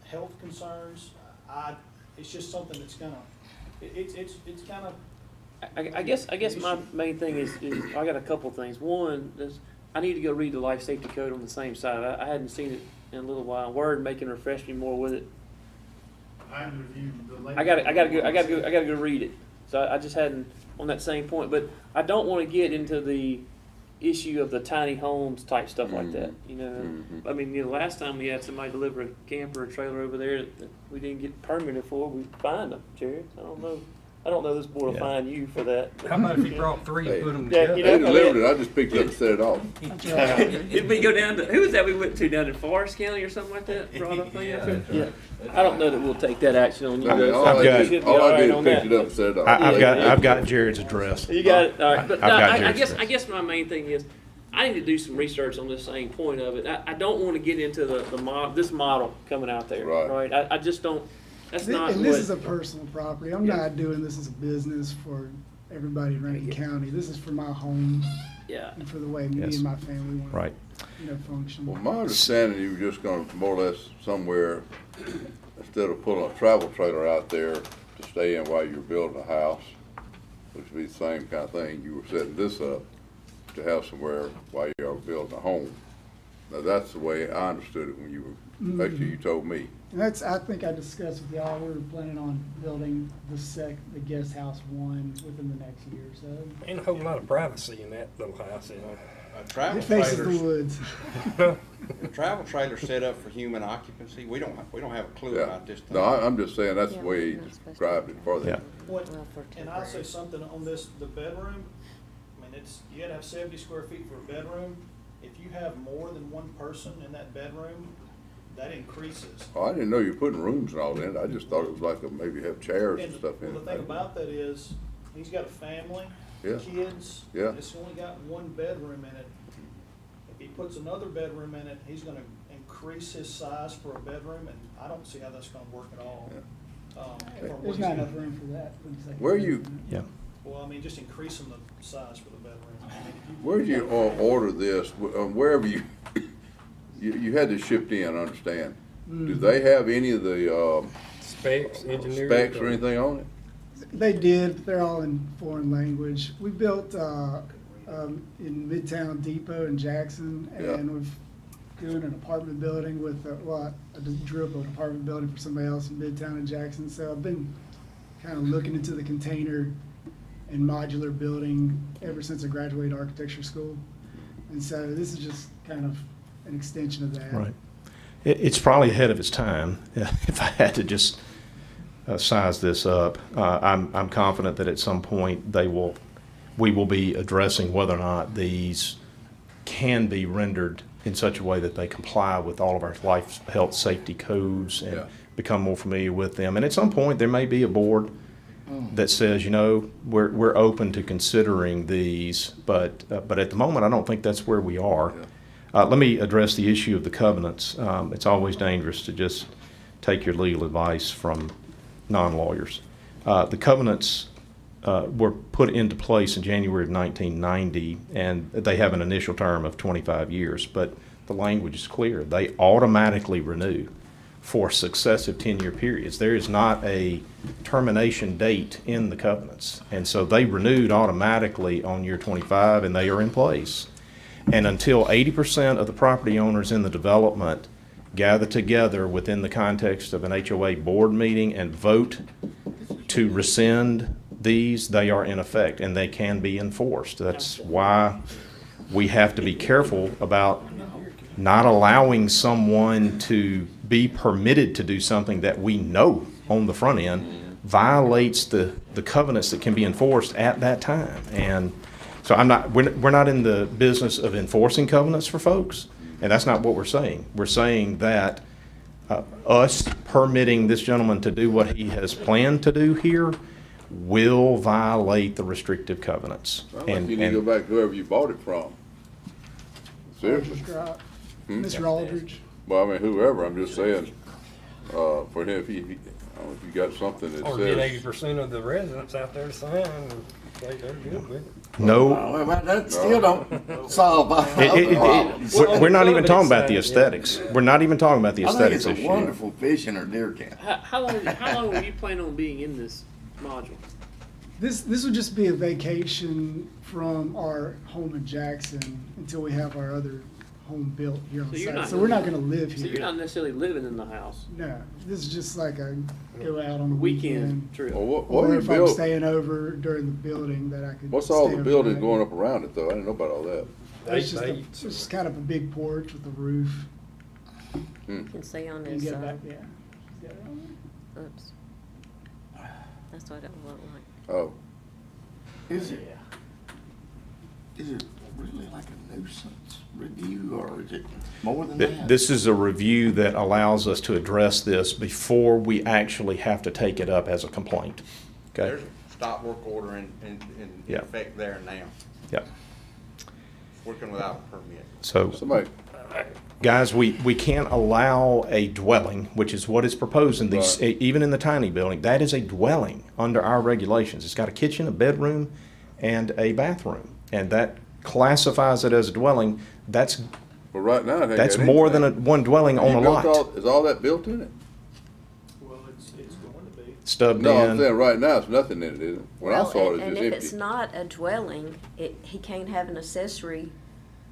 health concerns. It's just something that's gonna, it's kind of. I guess my main thing is I got a couple things. One is I need to go read the life safety code on the same side. I hadn't seen it in a little while. Word making refresh me more with it. I reviewed the. I gotta go read it. So I just hadn't on that same point. But I don't want to get into the issue of the tiny homes type stuff like that. You know, I mean, last time we had somebody deliver a camper or trailer over there that we didn't get permitted for, we fined them, Jared. I don't know this board will fine you for that. How about if you brought 3 and put them Yeah, together? you They know, delivered it, I just picked it up and set it off. Did we go down to, who was that we went to, down in Forest County or something like that? Brought up there? Yeah. I don't know that we'll take that action on you. I mean, though, all so I you did, should be all I right did on is pick that. it up and set it off. I've got Jared's address. You got it, all right. But I've got I Jared's guess address. my main thing is, I need to do some research on this same point of it. I don't want to get into this model coming out there, Right. right? I just don't, that's not And this what- is a personal property. I'm not doing this as a business for everybody in Rankin County. This is for my home Yeah. and for the way me Yes. and my family want Right. to, function. Well, my understanding, you were just gonna more or less somewhere, instead of pulling a travel trailer out there to stay in while you're building a house, which would be the same kind of thing, you were setting this up to have somewhere while you are building a home. Now, that's the way I understood it when you were, actually, you told me. And that's, I think I discussed with y'all, we were planning on building the guest house one within the next year or so. Ain't a whole lot of privacy in that little house, you know. Travel It faces the trailers, woods. the travel trailer's set up for human occupancy. We don't have a clue Yeah. about this thing. No, I'm just saying, that's the way he described it for Yeah. them. And I'll say something on the bedroom, I mean, you gotta have 70 square feet for a bedroom. If you have more than one person in that bedroom, that increases. Oh, I didn't know you were putting rooms and all in it, I just thought it was like maybe have chairs and stuff in The it. thing about that is, he's got a family, Yeah. kids. Yeah. It's only got one bedroom in it. If he puts another bedroom in it, he's gonna increase his size for a bedroom, and I don't see how that's gonna work at all. From what There's he's not got. enough room for that. Where you, Yeah. Well, I mean, just increasing the size for the bedroom. I mean, if you- where'd you order this, wherever you had this shipped in, I understand. Do they have any of the, Specs, engineering. specs or anything on it? They did, but they're all in foreign language. We built in Midtown Depot in Jackson, Yeah. and we've doing an apartment building with, I just drew up an apartment building for somebody else in Midtown in Jackson. So I've been kind of looking into the container and modular building ever since I graduated architecture school. And so this is just kind of an extension of that. Right. It's probably ahead of its time. If I had to just size this up, I'm confident that at some point we will be addressing whether or not these can be rendered in such a way that they comply with all of our life, health, safety codes and become more familiar with them. And at some point, there may be a board that says, we're open to considering these, but at the moment, I don't think that's where we are. Let me address the issue of the covenants. It's always dangerous to just take your legal advice from non-lawyers. The covenants were put into place in January of 1990, and they have an initial term of 25 years, but the language is clear. They automatically renew for successive 10-year periods. There is not a termination date in the covenants. And so they renewed automatically on year 25, and they are in place. And until 80% of the property owners in the development gather together within the context of an HOA board meeting and vote to rescind these, they are in effect, and they can be enforced. That's why we have to be careful about not allowing someone to be permitted to do something that we know on the front end violates the covenants that can be enforced at that time. And so we're not in the business of enforcing covenants for folks, and that's not what we're saying. We're saying that us permitting this gentleman to do what he has planned to do here will violate the restrictive covenants. Sounds like you need to go back to whoever you bought it from. Seriously. Mr. Aldridge. Well, I mean, whoever, I'm just saying, for him, if I don't know if you got something that Or get says. 80% of the residents out there to sign and say they're good with it. No. Well, that still don't solve our problems. We're not even talking about the aesthetics. We're not even talking about the aesthetics I think it's issue. a wonderful fishing or deer camp. How long were you planning on being in this module? This would just be a vacation from our home in Jackson until we have our other home built here on So you're site. not So we're not gonna- gonna live So here. you're not necessarily living in the house. No, this is just like a go out on the Weekend weekend. trip. Well, what are Or you if I'm built? staying over during the building that I could. What's all stay the buildings overnight. going up around it though? I didn't know about all that. It's just kind of a big porch with a roof. You can see on You this get side. back, yeah. Oops. That's what it looked like. Oh. Is it really like a nuisance review, or is it more than that? This is a review that allows us to address this before we actually have to take it up as a complaint. Okay? There's a stop work order in Yeah. effect there now, Yep. working without a permit. So, Somebody, guys, we can't allow a dwelling, which is what is proposed in these, even in the tiny building, that is a dwelling under our regulations. It's got a kitchen, a bedroom, and a bathroom. And that classifies it as a dwelling. That's but right now, it ain't that's got more anything. than one dwelling on You a built lot. Is all that built in it? Well, it's going to be. Stubbed No, I'm in. saying right now, it's nothing in it, is it? When I Well, saw it, and it if was it's empty. not a dwelling, he can't have an accessory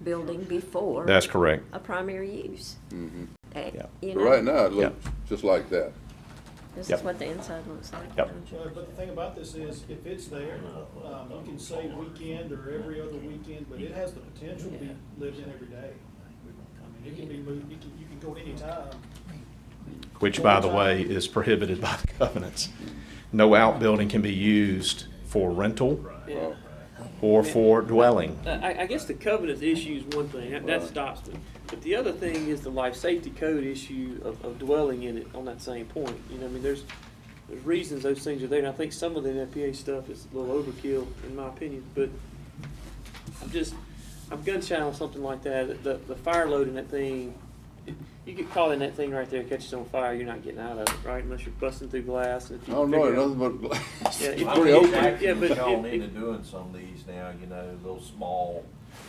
building before. That's correct. A primary use. Mhm. You But know, right now, it looks just like that. this Yep. is what the inside looks like. Yep. But the thing about this is, if it's there, you can say weekend or every other weekend, but it has the potential to be lived in every day. I mean, it can be moved, you can go anytime. Which, by the way, is prohibited by the covenants. No outbuilding can be used for rental Yeah. or for dwelling. I guess the covenant issue is one thing, that stops it. But the other thing is the life safety code issue of dwelling in it on that same point. You know, I mean, there's reasons those things are there, and I think some of the NFPA stuff is a little overkill, in my opinion, but I'm gun shy on something like that. The fire load in that thing, you get caught in that thing right there, catches on fire, you're not getting out of it, right? Unless you're busting through glass. And if I you don't know, figure out- nothing but glass. Yeah, It's if- pretty if- open. yeah, but Gone if- into doing some of these now, you know, little small.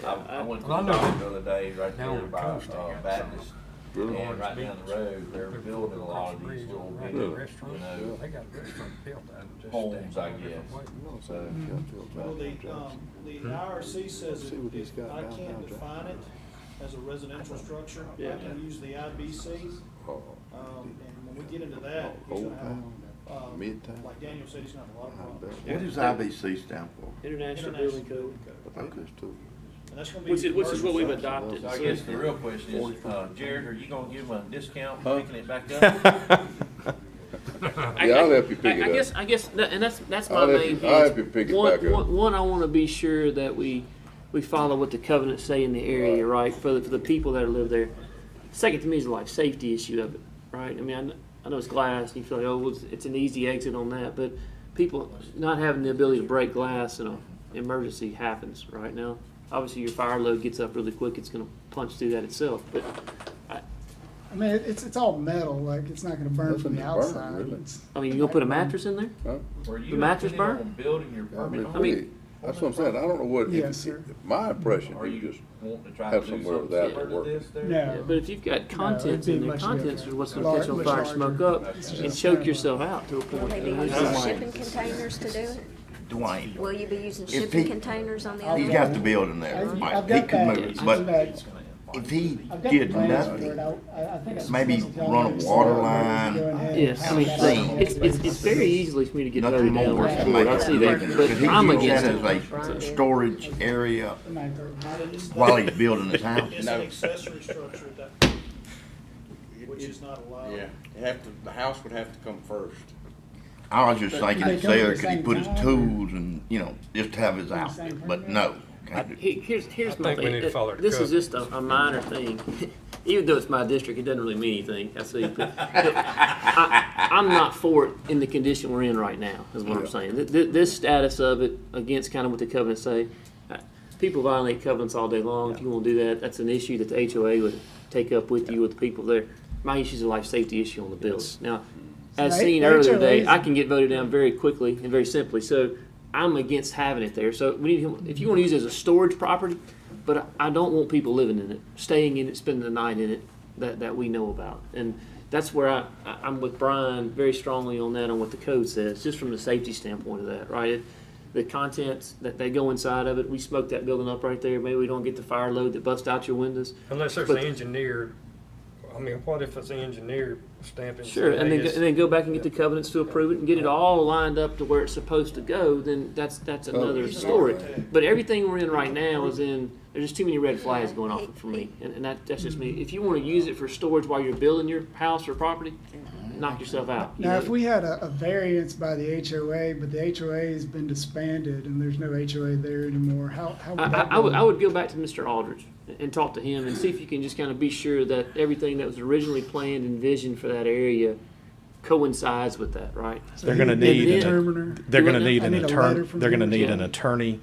I went to Well, I the know doctor the other day right down there the by coast, they got Baptist. Really? And right down the road, they're building a lot of these little, They you got know, restaurants, they got restaurants built out of just homes, I different guess. ways. So, Well, the IRC says if I can't define it as a residential structure, I Yeah. can use the IBC. Oh, And when we get into that, he's gonna have, Midtown. like Daniel said, he's gonna have a lot of problems. What does IBC stand for? International Building Code. Okay, too. And that's gonna be. Which is what we've commercial. adopted. So I guess the real question is, Jared, are you gonna give them a discount for picking it back up? Yeah, I'll help you pick it up. I guess, and that's my I'll help main you- I'll help piece. you pick it back up. One, I wanna be sure that we follow what the covenants say in the area, right, for the people that live there. Second to me is the life safety issue of it, right? I mean, I know it's glass, and you feel like, oh, well, it's an easy exit on that, but people not having the ability to break glass in an emergency happens right now. Obviously, your fire load gets up really quick, it's gonna punch through that itself, but I mean, it's all metal, like, it's not gonna burn from the Doesn't burn, outside. really. It's- I mean, you gonna put a mattress in there? Huh? Were you The mattress intending burn? on building your permit I home? mean, That's what I'm saying, I don't know what, Yes, sir. my impression, Are you you just wanting to try have to do somewhere something without similar it to working. this there? No. Yeah, but if you've got contents it'd in be there, much contents different. are what's gonna Large- catch on much fire, larger. smoke up, It's and just choke that yourself out to a Will point. they be You know, using it's- shipping containers to do it? Dwayne, Will you be using If shipping he- containers on the other he's end? got the building there, I've Mike, got he could that. move it, I've but got- if he I've got did the plans for nothing, it. I think I maybe should tell run a them to water go line. ahead Yeah, and I mean, have that. it's very easy for me to get nothing voted more down than on make board, I it see that, legal. but Could he I'm use against that it. as a storage area 9:30. while he's building his house? It's No. an accessory structure at that, which is not allowed. Yeah, the house would have to come first. I was just thinking, They it's come at there, the could he same put his time, or- tools and, just have his the outfit, same but permit? no. can't do- Here's I my think we need to thing, follow the this is code. just a minor thing, even though it's my district, it doesn't really mean anything, I see, but I'm not for it in the condition we're in right now, is what I'm saying. This status of it, against kind of what the covenants say, people violate covenants all day long, if you wanna do that, that's an issue that the HOA would take up with you, with the people there. My issue is a life safety issue on the bill. Now, as So seen earlier today, HOAs I can get voted down very quickly and very simply, so I'm against having it there. So we need, if you wanna use it as a storage property, but I don't want people living in it, staying in it, spending the night in it, that we know about. And that's where I'm with Brian very strongly on that, on what the code says, just from the safety standpoint of that, right? The contents that they go inside of it, we smoke that building up right there, maybe we don't get the fire load that busts out your windows. Unless there's But- an engineer, I mean, what if it's an engineer stamping? Sure, and saying, then go back and get the covenants to approve it and get it all lined up to where it's supposed to go, then that's another story. But everything we're in right now is in, there's just too many red flags going off for me, and that's just me. If you wanna use it for storage while you're building your house or property, knock yourself out. you Now, know? if we had a variance by the HOA, but the HOA has been disbanded and there's no HOA there anymore, how would that I go? would go back to Mr. Aldridge and talk to him and see if you can just kind of be sure that everything that was originally planned and envisioned for that area coincides with that, right? They're gonna he- need, the an- determiner. they're gonna I need an need a letter attorney, from they're gonna him. need Yeah. an attorney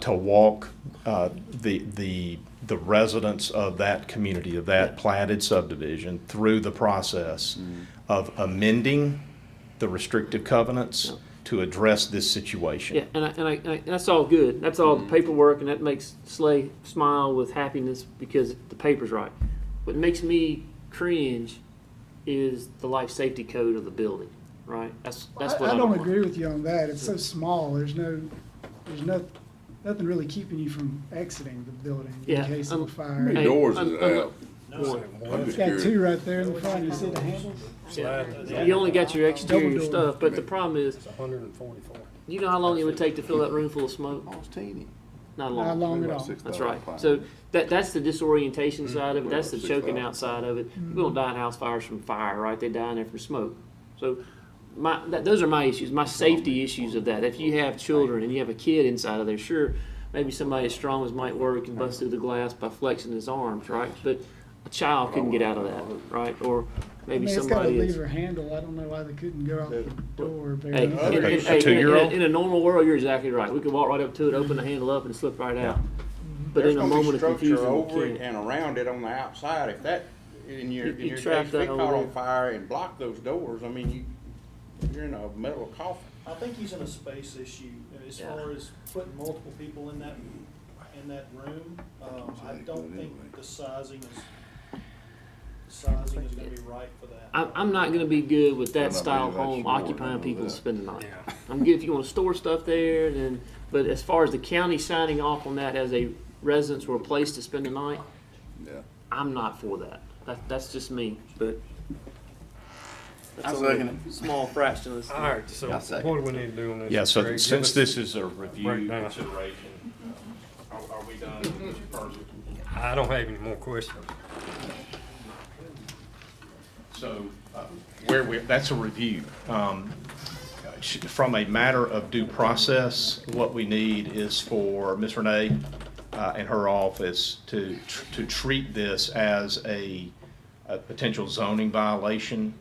to walk the residents of that community, of that platted subdivision, through the process of amending the restrictive covenants to address this situation. Yeah, and that's all good. That's all the paperwork, and that makes Slay smile with happiness because the paper's right. What makes me cringe is the life safety code of the building, right? That's what I I don't want. agree with you on that. It's so small. There's nothing really keeping you from exiting the building Yeah, in case of a fire. How many Hey, doors does I'm- it I'm- have? One. I'm It's just got curious. two right there in the front. You see the handles? You only got your exterior Double door. stuff, but the problem is, 144. you know how long it would take to fill that room full of smoke? Oh, it's teeny. Not Not long. long at About all. 6,000 That's right. pounds. So that's the disorientation side of it. That's the Well, choking 6,000. outside of it. People don't die in house fires from fire, right? They die in there from smoke. So those are my issues, my safety issues of that. If you have children and you have a kid inside of there, sure, maybe somebody as strong as might work and bust through the glass by flexing his arms, right? But a child couldn't get out of that, right? Or maybe it's got a somebody is. lever handle. I don't know why they couldn't go out the door. Hey, Very in a normal world, you're exactly right. We could walk right up to it, open the handle up, and slip right out. But There's in a gonna be moment of structure confusion, you over it can't. and around it on the outside, if that, in your, You in your trap case, that if it whole caught area. on fire and blocked those doors, I mean, you're in a metal coffin. I think he's in a space issue as far as putting multiple people in that room. I don't think the sizing is gonna be right for that. I'm not gonna be good with I'm that not style really that home sure, occupying I know people to that. spend the night. I'm good if you wanna store stuff there, then, but as far as the county signing off on that as a residence or a place to spend the night, Yeah. I'm not for that. That's just me, but. I That's second only a small fraction of this. All right, so I second. what do we need to do on this? Yeah, so Craig? Give since us- this is a review breakdown. consideration, are we done with Mr. Percy? I don't have any more questions. So, that's a review. From a matter of due process, what we need is for Ms. Renee and her office to treat this as a potential zoning violation.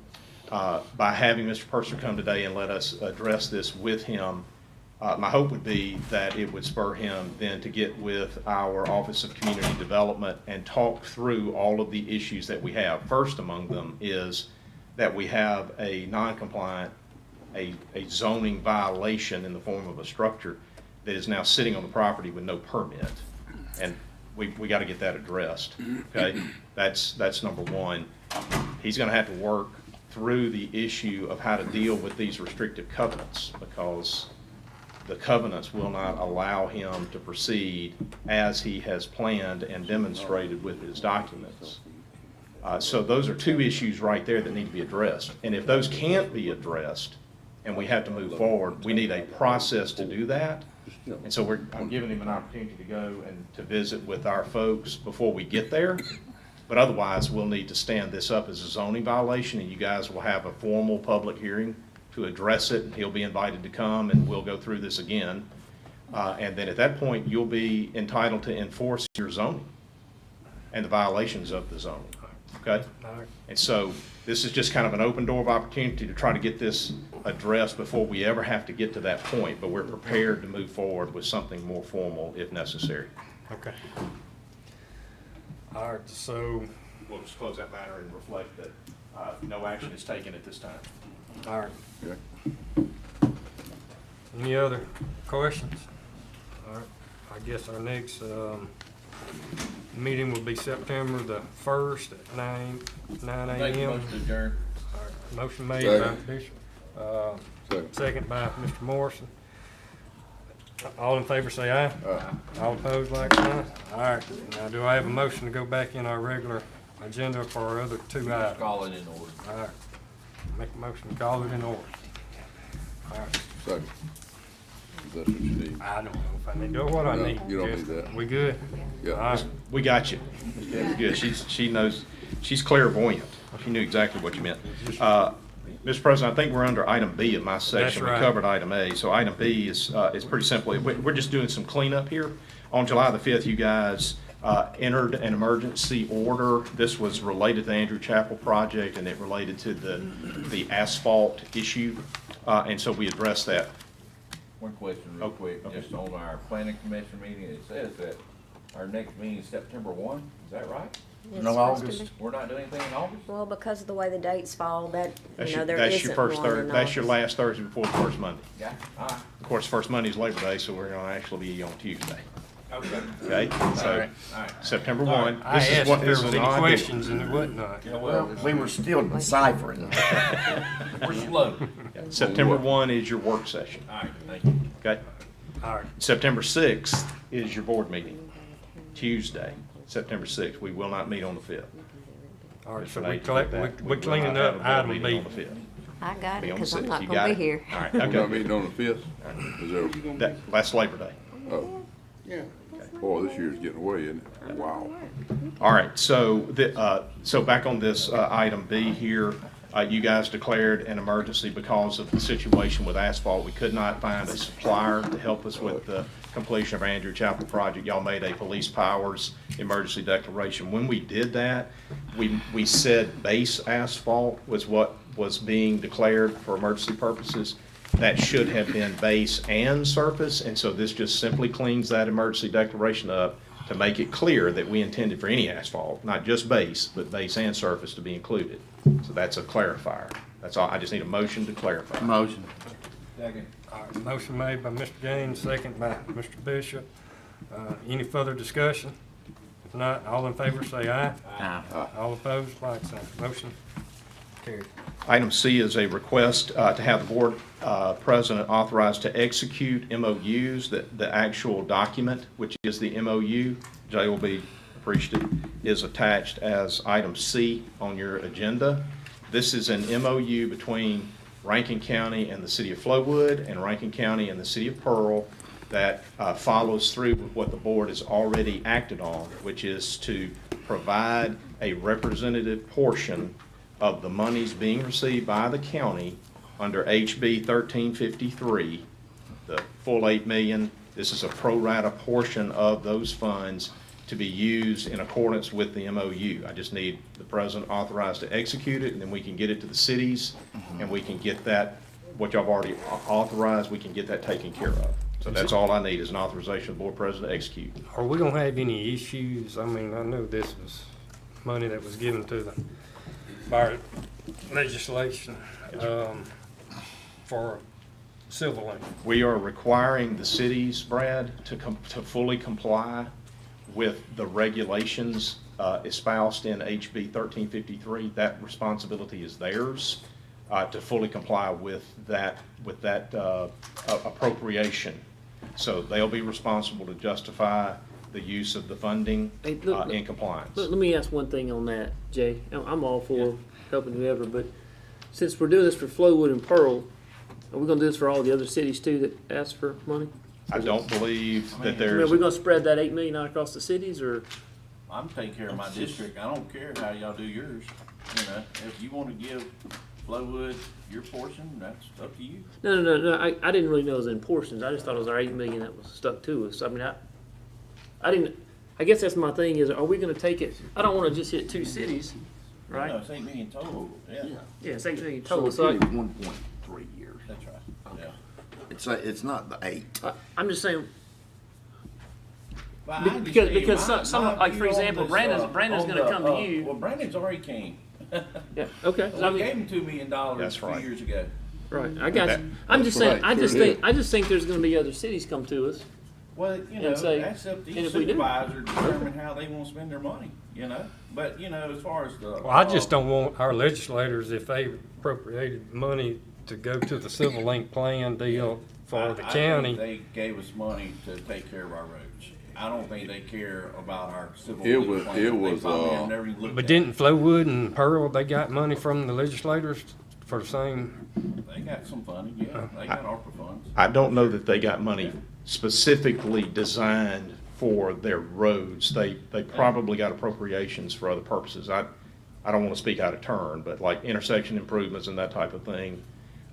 By having Mr. Purser come today and let us address this with him, my hope would be that it would spur him then to get with our Office of Community Development and talk through all of the issues that we have. First among them is that we have a non-compliant, a zoning violation in the form of a structure that is now sitting on the property with no permit. And we got to get that addressed, okay? That's number one. He's going to have to work through the issue of how to deal with these restrictive covenants, because the covenants will not allow him to proceed as he has planned and demonstrated with his documents. So those are two issues right there that need to be addressed. And if those can't be addressed and we have to move forward, we need a process to do that. And so I'm giving him an opportunity to go and to visit with our folks before we get there. But otherwise, we'll need to stand this up as a zoning violation, and you guys will have a formal public hearing to address it. He'll be invited to come, and we'll go through this again. And then at that point, you'll be entitled to enforce your zoning and the violations of the zoning, okay? And so this is just kind of an open door of opportunity to try to get this addressed before we ever have to get to that point, but we're prepared to move forward with something more formal if necessary. Okay. All right, so, We'll just close that matter and reflect that no action is taken at this time. all right. Okay. Any other questions? All right, I guess our next meeting will be September the 1st at 9 Make a a.m. motion to adjourn. All right, motion made Second. by Bishop, Second. second by Mr. Morrison. All in favor say aye. Aye. All opposed, like sign. All right, now do I have a motion to go back in our regular agenda for our other two Let's items? call it in order. All right, make a motion to call it in order. All right, Second. That's what you need. I don't know if I need to do what I No, need. you don't Jeff. need that. We good? Yeah. All right. We got you. That's good. She knows, she's clairvoyant. She knew exactly what you meant. Mr. President, I think we're under item B of my section. That's right. We covered item A, so item B is pretty simple. We're just doing some cleanup here. On July the 5th, you guys entered an emergency order. This was related to the Andrew Chapel project, and it related to the asphalt issue, and so we addressed that. One question real quick, just on our planning commission meeting, it says that our next meeting is September 1, is that right? It's No, supposed to August. be. We're not doing anything in August? Well, because of the way the dates fall, that, That's you know, your, there that's your isn't first one Thursday. in That's your August. last Thursday before the first Monday. Yeah, all right. Of course, first Monday is Labor Day, so we're gonna actually be on Tuesday. Okay. Okay? So, All right. September All right. 1. I This is asked what if there this was is any an idea. questions and there wasn't none. Yeah, Well, we were still deciphering. We're slow. September 1 is your work session. All right, thank you. Okay? All right, September 6th is your board meeting. Tuesday, September 6th. We will not meet on the 5th. all right, so Tonight, we you collect, get that. we will cleaning not have up a board item meeting B. on the 5th. I got Be it, on the because I'm 6th. not You gonna got be it? here. All right, We're not okay. meeting on the 5th? Is there, That's Labor Day. oh, Yeah. boy, this year's getting away, isn't it? Wow. All right, so so back on this item B here, you guys declared an emergency because of the situation with asphalt. We could not find a supplier to help us with the completion of Andrew Chapel project. Y'all made a police powers emergency declaration. When we did that, we said base asphalt was what was being declared for emergency purposes. That should have been base and surface, and so this just simply cleans that emergency declaration up to make it clear that we intended for any asphalt, not just base, but base and surface to be included. So that's a clarifier. That's all. I just need a motion to clarify. Motion. Second. all right, motion made by Mr. Gaines, second by Mr. Bishop. Any further discussion? If not, all in favor say aye. Aye. All opposed, like sign. Motion carried. Item C is a request to have the board president authorized to execute MOUs. The actual document, which is the MOU, Jay will be appreciative, is attached as item C on your agenda. This is an MOU between Rankin County and the city of Flowood and Rankin County and the city of Pearl that follows through with what the board has already acted on, which is to provide a representative portion of the monies being received by the county under HB 1353, the full $8 million. This is a pro rata portion of those funds to be used in accordance with the MOU. I just need the president authorized to execute it, and then we can get it to the cities, and we can get that, what y'all have already authorized, we can get that taken care of. So that's all I need is an authorization of the board president to execute. Are we gonna have any issues? I mean, I know this was money that was given to the fire legislation, for civil link? We are requiring the cities, Brad, to fully comply with the regulations espoused in HB 1353. That responsibility is theirs to fully comply with that appropriation. So they'll be responsible to justify the use of the funding Hey, look, in compliance. Let me ask one thing on that, Jay. I'm all for helping whoever, but since we're doing this for Flowwood and Pearl, are we gonna do this for all the other cities too that ask for money? I don't believe that I mean, there's. are we gonna spread that $8 million out across the cities, or? I'm taking care of my district. I don't care how y'all do yours. You know, if you wanna give Flowwood your portion, that's up to you. No. I didn't really know it was in portions. I just thought it was our $8 million that was stuck to us. I mean, I didn't. I guess that's my thing. Is, are we going to take it? I don't want to just hit 2 cities, right? No, it's 8 million total. Yeah. Yeah, it's 8 million total. So So it's 1.3 years. That's right. Yeah. It's not the 8. I'm just saying. Well, I just tell you, Because some my like view for on example, this, Brandon's on going to the, come to you. Well, Brandon's already came. Yeah. Okay. So, I We mean, gave him $2 million That's a few right. years ago. right. I got you. I'm just saying. I just think there's going to be other cities come to us. Well, you know, And say, that's up to and each if we do- supervisor to determine how they want to spend their money, you know? But, you know, as far as the. Well, I just don't want our legislators, if they appropriated money to go to the civil link plan deal for the I county. think they gave us money to take care of our roads. I don't think they care about our civil. It link was- plan. it They was, probably have never even looked But at didn't Flowwood and Pearl, they got money from the legislators for the same? it. They got some funding, yeah. They got ARPA funds. I don't know that they got money specifically designed for their roads. They probably got appropriations for other purposes. I don't want to speak out of turn, but like intersection improvements and that type of thing.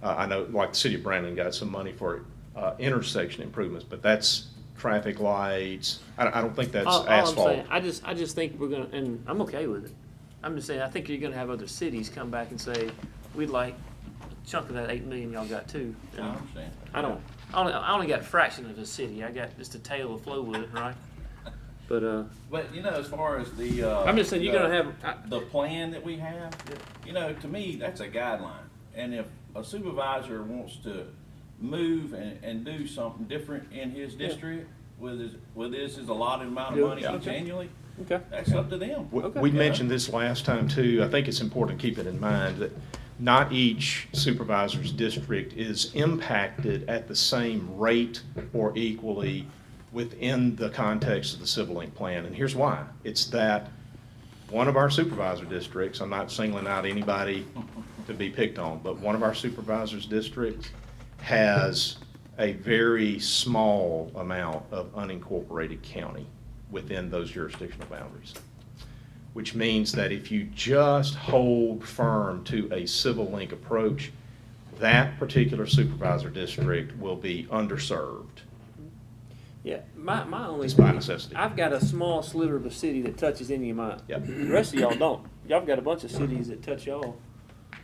I know like the city of Brandon got some money for intersection improvements, but that's traffic lights. I don't think that's All asphalt. I'm saying, I just think we're gonna, and I'm okay with it. I'm just saying, I think you're gonna have other cities come back and say, we'd like a chunk of that 8 million y'all got too. I understand. I only got a fraction of the city. I got just a tail of Flowwood, right? But But, you know, as far as the. I'm just saying, you're gonna have. The plan that we have, you know, to me, that's a guideline. And if a supervisor wants to move and do something different in his district with his allotted amount of Yeah. money Yeah. each annually, Okay. that's up to them. We mentioned this last time too. I think it's important to keep it in mind that not each supervisor's district is impacted at the same rate or equally within the context of the civil link plan. And here's why. It's that one of our supervisor districts, I'm not singling out anybody to be picked on, but one of our supervisors' districts has a very small amount of unincorporated county within those jurisdictional boundaries. Which means that if you just hold firm to a civil link approach, that particular supervisor district will be underserved. Yeah, my only. It's by necessity. I've got a small sliver of a city that touches any of mine. Yep. The rest of y'all don't. Y'all got a bunch of cities that touch y'all.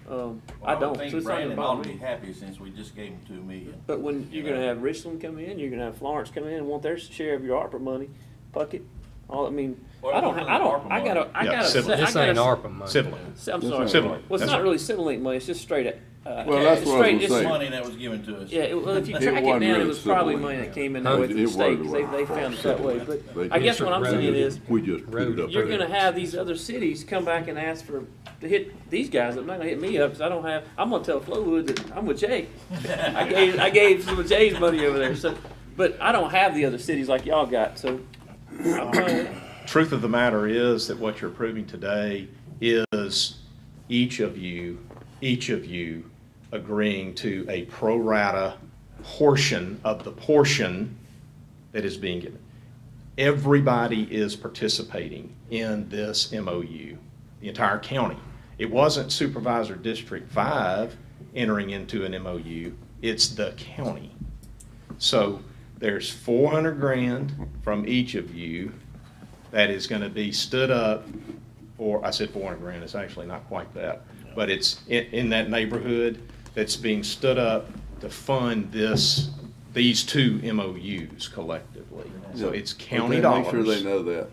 I don't. I think So it's not gonna Brandon ought bother to be me. happy since we just gave him $2 million. But when you're gonna have Richland come in, you're gonna have Florence come in and want their share of your ARPA money, Puckett. All I mean, Well, I don't. it's I don't. ARPA I gotta. money. I Yeah, gotta. civil- I This gotta- ain't ARPA money. Civil link. I'm sorry. Civil link. Well, it's That's not right. really civil link money. It's just straight. Well, that's what I was it's gonna say. Money that was given to us. Yeah, well, if you It track it wasn't down, really it was probably civil money link. that came in that way from the It state, was because they found it that way. But I guess what I'm saying is, We just put it up. you're gonna have these other cities come back and ask to hit these guys. I'm not gonna hit me up, because I don't have, I'm gonna tell Flowwood that I'm with Jay. I gave some of Jay's money over there, so, but I don't have the other cities like y'all got, so. I'm fine with it. Truth of the matter is that what you're approving today is each of you agreeing to a pro rata portion of the portion that is being given. Everybody is participating in this MOU, the entire county. It wasn't Supervisor District 5 entering into an MOU, it's the county. So there's 400 grand from each of you that is going to be stood up for, I said 400 grand, it's actually not quite that, but it's in that neighborhood that's being stood up to fund these 2 MOUs collectively. So it's county dollars. Make sure they know that.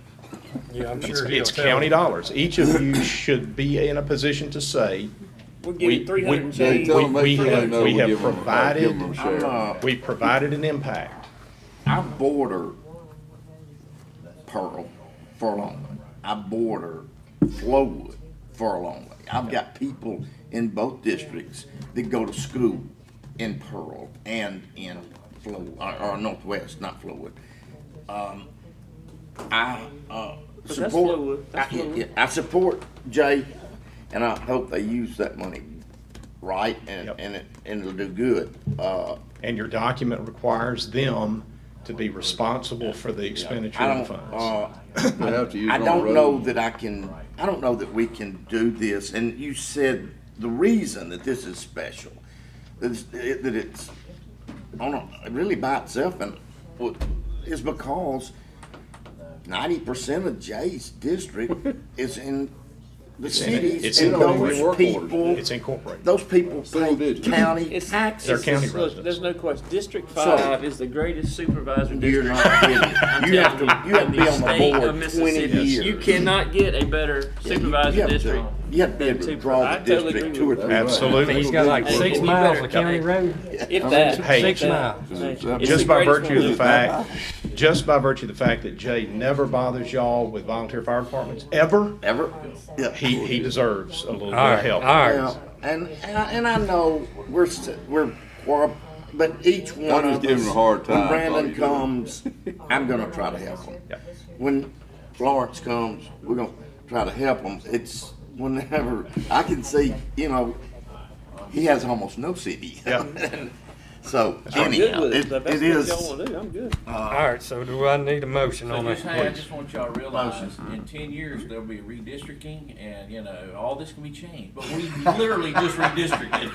Yeah, I'm It's sure he'll tell county them. dollars. Each of you should be in a position to say, We're getting 300 and Jay, change. tell them, make We sure they have, know we we have give them, provided, give them a share. we've provided an impact. I border Pearl for a long way. I border Flowood for a long way. I've got people in both districts that go to school in Pearl and in or Northwest, not Flowood. I that's support. Flowood. That's Flowood. I support Jay, and I hope they use that money right and Yep. and it'll do good. And your document requires them to be responsible for the expenditure I of the don't. funds. They have to use I it on don't the know road. that I can. I don't know that we can do this. And you said the reason that this is special, that it's on really by itself, and is because 90% of Jay's district is in the cities, It's and incorporated. those people. It's incorporated. Those people Single pay digit. county It's, taxes. They're county look, residents. there's no question. District 5 is the greatest supervisor You're district. not kidding. I'm You have telling to. You have to in be on the state board of 20 Mississippi. years. You cannot get a better supervisor district. You have to be able to than draw I the totally district agree 2 or with 3 you. Absolutely. He's got like And 6 you miles better- of county road. If that. Hey, if 6 that. miles. It's Just the by greatest virtue of the one. fact, just by virtue of the fact that Jay never bothers y'all with volunteer fire departments, ever, Yeah. he deserves a little bit All of right, help. all right. Well, and I know we're but each one I'm just of giving us, him a hard when time. Brandon comes, I'm gonna try to help him. Yeah. When Florence comes, we're gonna try to help him. It's whenever I can see, he has almost no city. Yeah. So I'm good anyhow, with it. If that's it what is. y'all wanna do, I'm good. All right, so do I need a motion So on that, just, hey, I please? just want y'all to realize, in 10 years, there'll be redistricting, and, all this can be changed, but we literally just redistricted,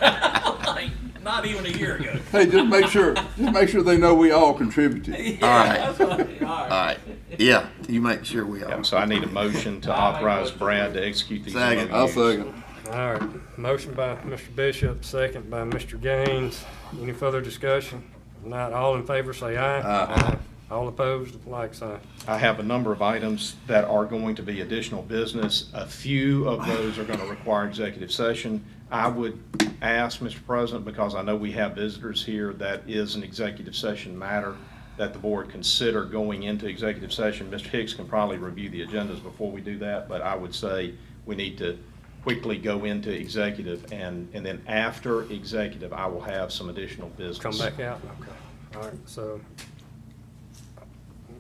like, not even a year ago. Hey, just make sure they know we all contributed. Yeah, All right. that's what I- All right. Yeah, you make sure we Yeah, are. so I need a motion to authorize Brad to execute these. Second. I'll MOUs. second. All right, motion by Mr. Bishop, second by Mr. Gaines. Any further discussion? If not, all in favor say aye. Aye. All opposed, like sign. I have a number of items that are going to be additional business. A few of those are going to require executive session. I would ask, Mr. President, because I know we have visitors here, that is an executive session matter, that the board consider going into executive session. Mr. Hicks can probably review the agendas before we do that, but I would say we need to quickly go into executive, and then after executive, I will have some additional business. Come back out? Okay. All right, so,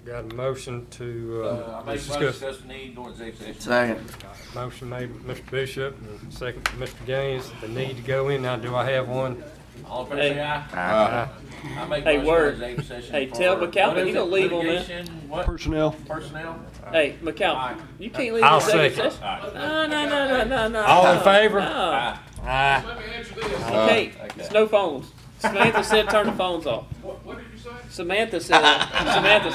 got a motion to, I make discuss. motion discuss the need for executive session. Second. Motion made by Mr. Bishop, and second by Mr. Gaines. The need to go in. Now, do I have one? All in favor, say aye. Aye. I make Hey, motion word. for executive session. Hey, for- tell McAlpin what is he don't it? leave on that. Litigation, what? Personnel. Personnel? Hey, McAlpin, you can't leave I'll executive second. session. No. All in favor? No. Aye. Aye. Okay, Okay. it's no phones. Samantha said turn the phones off. What did you say? Samantha said